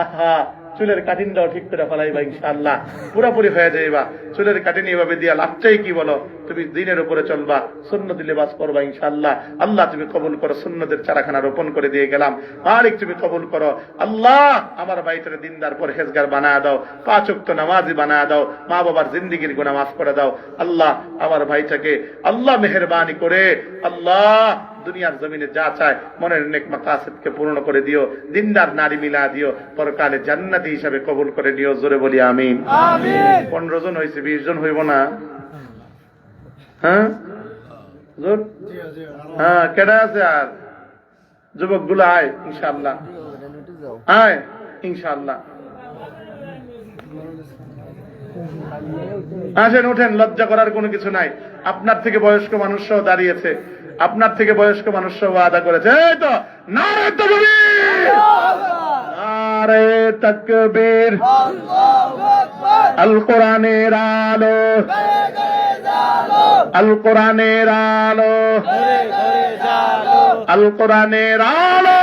আহা, চুলের কাটিনটাও ঠিক করে ফেলাইবা ইনশাআল্লাহ, পুরাপুরি হয়ে যাইবা। চুলের কাটিন এভাবে দিয়া লাভটাই কি বলো? তুমি দিনের উপরে চলবা, সুন্নতি লিবাস করবা ইনশাআল্লাহ। আল্লাহ তুমি কবুল করো, সুন্নতের চারাখানা রোপণ করে দিয়ে গেলাম। মালিক তুমি কবুল করো। আল্লাহ আমার ভাইটারে দিনদার পরহেজগার বানায় দাও, 5 ওয়াক্ত নামাজি বানায় দাও, মা বাবার জিন্দেগির গুনাহ মাফ করে দাও। আল্লাহ আমার ভাইটাকে আল্লাহ মেহেরবানি করে আল্লাহ দুনিয়ার জমিনে যা চায় মনের নেক মাকাসিদকে পূর্ণ করে দিও, দিনদার নারী মিলা দিও, পরকালে জান্নাতি হিসাবে কবুল করে নিও। জোরে বলি আমিন। 15 জন হয়েছে, 20 জন হইব না? হ্যাঁ জোর, হ্যাঁ, কেডা আছে আর? যুবক গুলো আয় ইনশাআল্লাহ, আয় ইনশাআল্লাহ। আসেন, উঠেন, লজ্জা করার কোনো কিছু নাই। আপনার থেকে বয়স্ক মানুষরাও দাঁড়িয়েছে, আপনার থেকে বয়স্ক মানুষরাও ওয়াদা করেছে। এই তো নারায়ে তাকবীর, নারায়ে তাকবীর। আল কোরআনের আলো, আল কোরআনের আলো, আল কোরআনের আলো।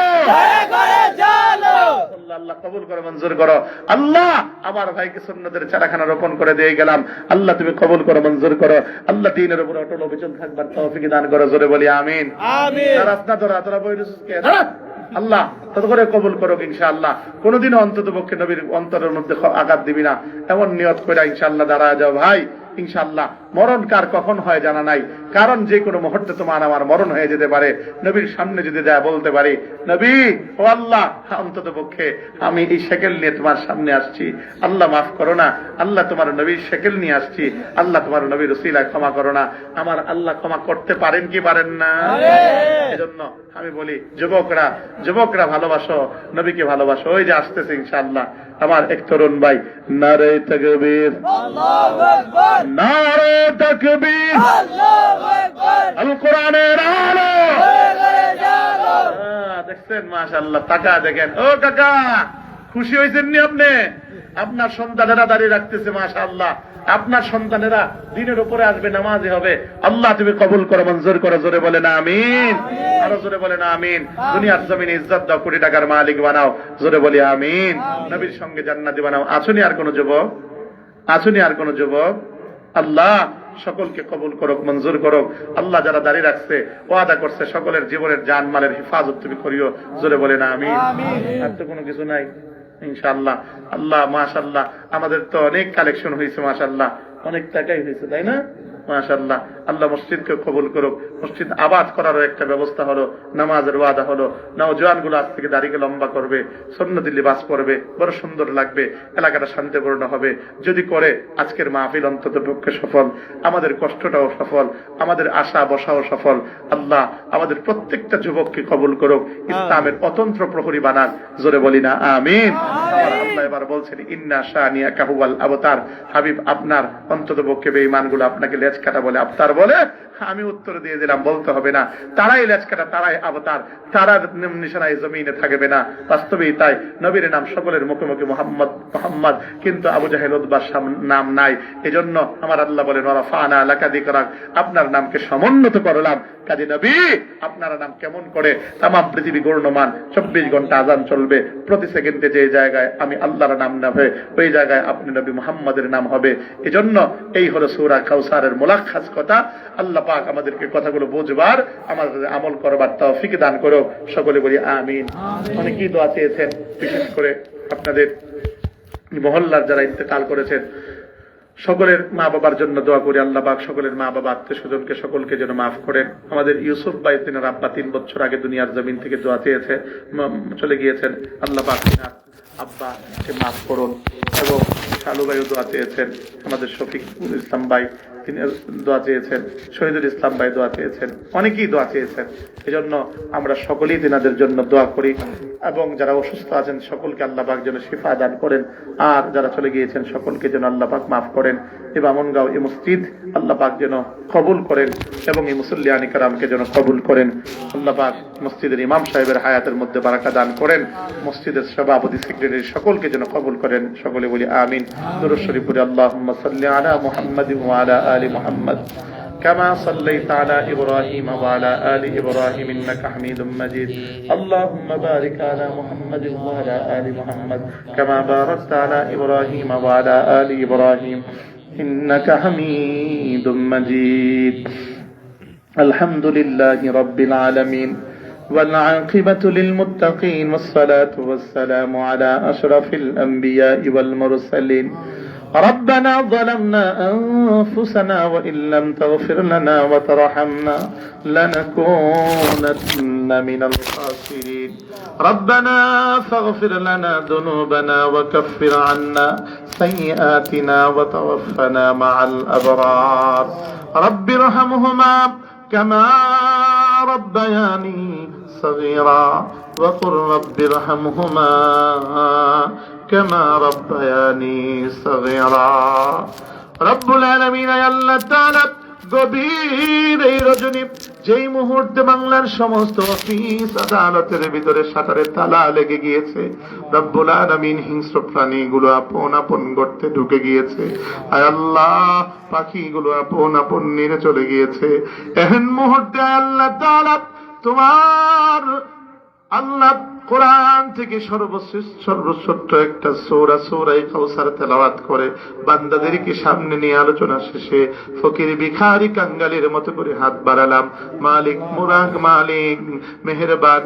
আল্লাহ কবুল করো, মঞ্জুর করো। আল্লাহ আমার ভাইকে সুন্নতের চারাখানা রোপণ করে দিয়ে গেলাম। আল্লাহ তুমি কবুল করো, মঞ্জুর করো। আল্লাহ দ্বীনের উপর অটল অবিচল থাকবার তৌফিক দান করো। জোরে বলি আমিন। আল্লাহ তত করে কবুল করো ইনশাআল্লাহ। কোনদিনও অন্তত পক্ষে নবীর অন্তরের মধ্যে আঘাত দিবি না, এমন নিয়ত করে ইনশাআল্লাহ দাঁড়ায় যাও ভাই। ইনশাআল্লাহ মরণ কার কখন হয় জানা নাই, কারণ যে কোনো মুহূর্তে তোমার আমার মরণ হয়ে যেতে পারে। নবীর সামনে যদি যায় বলতে পারি, নবী ও আল্লাহ, অন্তত পক্ষে আমি এই শেকেল নিয়ে তোমার সামনে আসছি, আল্লাহ মাফ করো না। আল্লাহ তোমার নবীর শেকেল নিয়ে আসছি, আল্লাহ তোমার নবীর উসিলায় ক্ষমা করো না। আমার আল্লাহ ক্ষমা করতে পারেন কি পারেন না? এজন্য আমি বলি যুবকরা ভালোবাসো, নবীকে ভালোবাসো। ওই যে আসতেছে ইনশাআল্লাহ আমার এক তরুণ ভাই। নারায়ে তাকবীর, নারায়ে তাকবীর, আল কোরআনের আলো। দেখছেন মাশাআল্লাহ, টাকা দেখেন। ও কাকা, খুশি হয়েছেন নি আপনি? আপনার সন্তানেরা দাঁড়িয়ে রাখতেছে মাশাআল্লাহ, আপনার সন্তানেরা দিনের উপরে আসবে, নামাজি হবে। আল্লাহ তুমি কবুল করো, মঞ্জুর করো। জোরে বলে না আমিন। আরো জোরে বলে না আমিন। দুনিয়ার জমিনে ইজ্জত দাও, কোটি টাকার মালিক বানাও। জোরে বলি আমিন। নবীর সঙ্গে জান্নাতি বানাও। আছুনি আর কোন যুবক? আছুনি আর কোন যুবক? আল্লাহ সকলকে কবুল করুক, মঞ্জুর করুক। আল্লাহ যারা দাঁড়িয়ে রাখছে, ওয়াদা করছে সকলের জীবনের জান মালের হেফাজত তুমি করিও। জোরে বলে না আমিন। আর তো কোনো কিছু নাই ইনশাআল্লাহ। আল্লাহ মাশাআল্লাহ, আমাদের তো অনেক কালেকশন হয়েছে মাশাআল্লাহ, অনেক টাকাই হয়েছে, তাই না? মাশাআল্লাহ। আল্লাহ মসজিদকে কবুল করুক। মসজিদ আবাদ করারও একটা ব্যবস্থা হলো, নামাজের ওয়াদা হলো। নওজোয়ান গুলো আজ থেকে দাড়িকে লম্বা করবে, সুন্নতি লিবাস পরবে, বড় সুন্দর লাগবে, এলাকাটা শান্তিপূর্ণ হবে। যদি করে আজকের মাহফিল অন্তত পক্ষে সফল, আমাদের কষ্টটাও সফল, আমাদের আশা বসাও সফল। আল্লাহ আমাদের প্রত্যেকটা যুবককে কবুল করুক, ইসলামের অতন্ত্র প্রহরী বানান। জোরে বলি না আমিন। আল্লাহ এবার বলছেন ইন্না শানিয়াকা হুয়াল আবতার, হাবিব আপনার অন্ততপক্ষে বেঈমানগুলো আপনাকে লেজ কাটা বলে, আবতার বলে। আমি উত্তর দিয়ে দিলাম, বলতে হবে না, তারাই লেজ কাটা, তারাই আবতার, তারা নিশানায় জমিনে থাকবে না। বাস্তবেই তাই, নবীর নাম সকলের মুখে মুখে মুহাম্মদ মুহাম্মদ, কিন্তু আবু জাহেল উতবার নাম নাই। এজন্য আমার আল্লাহ বলেন ওয়ারাফানা লাকা যিকরাক, আপনার নামকে সমুন্নত করলাম। কাজী নবী আপনার নাম কেমন করে তাম পৃথিবী গণ্যমান, 24 ঘন্টা আজান চলবে, প্রতি সেকেন্ডে যে জায়গায় আমি আল্লাহর নাম নেবে ওই জায়গায় আপনি নবী মুহাম্মদের নাম হবে। এজন্য এই হলো সূরা কাউসারের মুলাক্কাস কথা। আল্লাহ পাক আমাদেরকে কথাগুলো বুঝবার, আমাদের আমল করবার তৌফিক দান করো। সকলে বলি আমিন। অনেকেই দোয়া চেয়েছেন, বিশেষ করে আপনাদের মহল্লার যারা ইন্তেকাল করেছেন সকলের মা বাবার জন্য দোয়া করি। আল্লাহ পাক সকলের মা বাবা আত্মীয় স্বজনকে সকলকে যেন মাফ করেন। আমাদের ইউসুফ ভাই, তিনার আব্বা 3 বছর আগে দুনিয়ার জমিন থেকে দোয়া চেয়েছে, চলে গিয়েছেন। আল্লাহ পাক তিনার আব্বা মাফ করুন। এবং শালু ভাইও দোয়া চেয়েছেন, আমাদের শফিকুল ইসলাম ভাই তিনি দোয়া চেয়েছেন, শহীদুল ইসলাম ভাই দোয়া চেয়েছেন, অনেকেই দোয়া চেয়েছেন। এজন্য আমরা সকলেই তিনাদের জন্য দোয়া করি। এবং যারা অসুস্থ আছেন সকলকে আল্লাহ পাক যেন শিফা দান করেন, আর যারা চলে গিয়েছেন সকলকে যেন আল্লাহ পাক মাফ করেন। এই বামনগাঁও এই মসজিদ আল্লাহ পাক যেন কবুল করেন এবং এই মুসল্লিয়ানি কারামকে যেন কবুল করেন। আল্লাহ পাক মসজিদের ইমাম সাহেবের হায়াতের মধ্যে বারাকা দান করেন, মসজিদের সভাপতি সেক্রেটারি সকলকে যেন কবুল করেন। সকলে বলি আমিন। দুরূদ শরীফ পড়ি আল্লাহুম্মা সাল্লি আলা মুহাম্মাদিন ওয়া আলা আলি মুহাম্মাদ كما صليت على إبراهيم وعلى آل إبراهيم إنك حميد مجيد. اللهم بارك على محمد وعلى آل محمد كما باركت على إبراهيم وعلى آل إبراهيم إنك حميد مجيد. الحمد لله رب العالمين والعاقبة للمتقين والصلاة والسلام على أشرف الأنبياء والمرسلين. ربنا ظلمنا أنفسنا وإن لم تغفر لنا وترحمنا لنكونن من الخاسرين. ربنا فاغفر لنا ذنوبنا وكفر عنا سيئاتنا وتوفنا مع الأبرار. رب ارحمهما كما ربياني صغيرا وقل رب ارحمهما كما ربياني صغيرا. رب العالمين আল্লাহ তাআলা গভীর এই রজনী যেই মুহূর্তে বাংলার সমস্ত অফিস আদালতের ভিতরে শাটারে তালা লেগে গিয়েছে, রব্বুল আলামিন হিংস্র প্রাণীগুলো আপন আপন গর্তে ঢুকে গিয়েছে। আয় আল্লাহ, পাখিগুলো আপন আপন নিরে চলে গিয়েছে। এহেন মুহূর্তে আল্লাহ তাআলা তোমার আল্লাহ কোরআন থেকে সর্বশ্রেষ্ঠ একটা সূরা সূরা কাউসার তেলাওয়াত করে বান্দাদেরকে সামনে নিয়ে আলোচনা শেষে ফকির ভিখারি কাঙ্গালের মতো করে হাত বাড়ালাম। মালিক মুরাদ, মালিক মেহেরবান,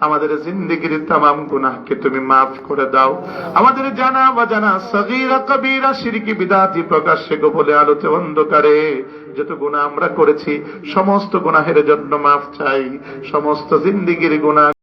আমাদের জিন্দেগির तमाम গুনাহকে তুমি মাফ করে দাও। আমাদের জানা অজানা সগীরা কবীরা শিরকি বিদআতি প্রকাশ্যে গোপনে আলোতে অন্ধকারে যত গুনাহ আমরা করেছি সমস্ত গুনাহের জন্য মাফ চাই। সমস্ত জিন্দেগির গুনাহ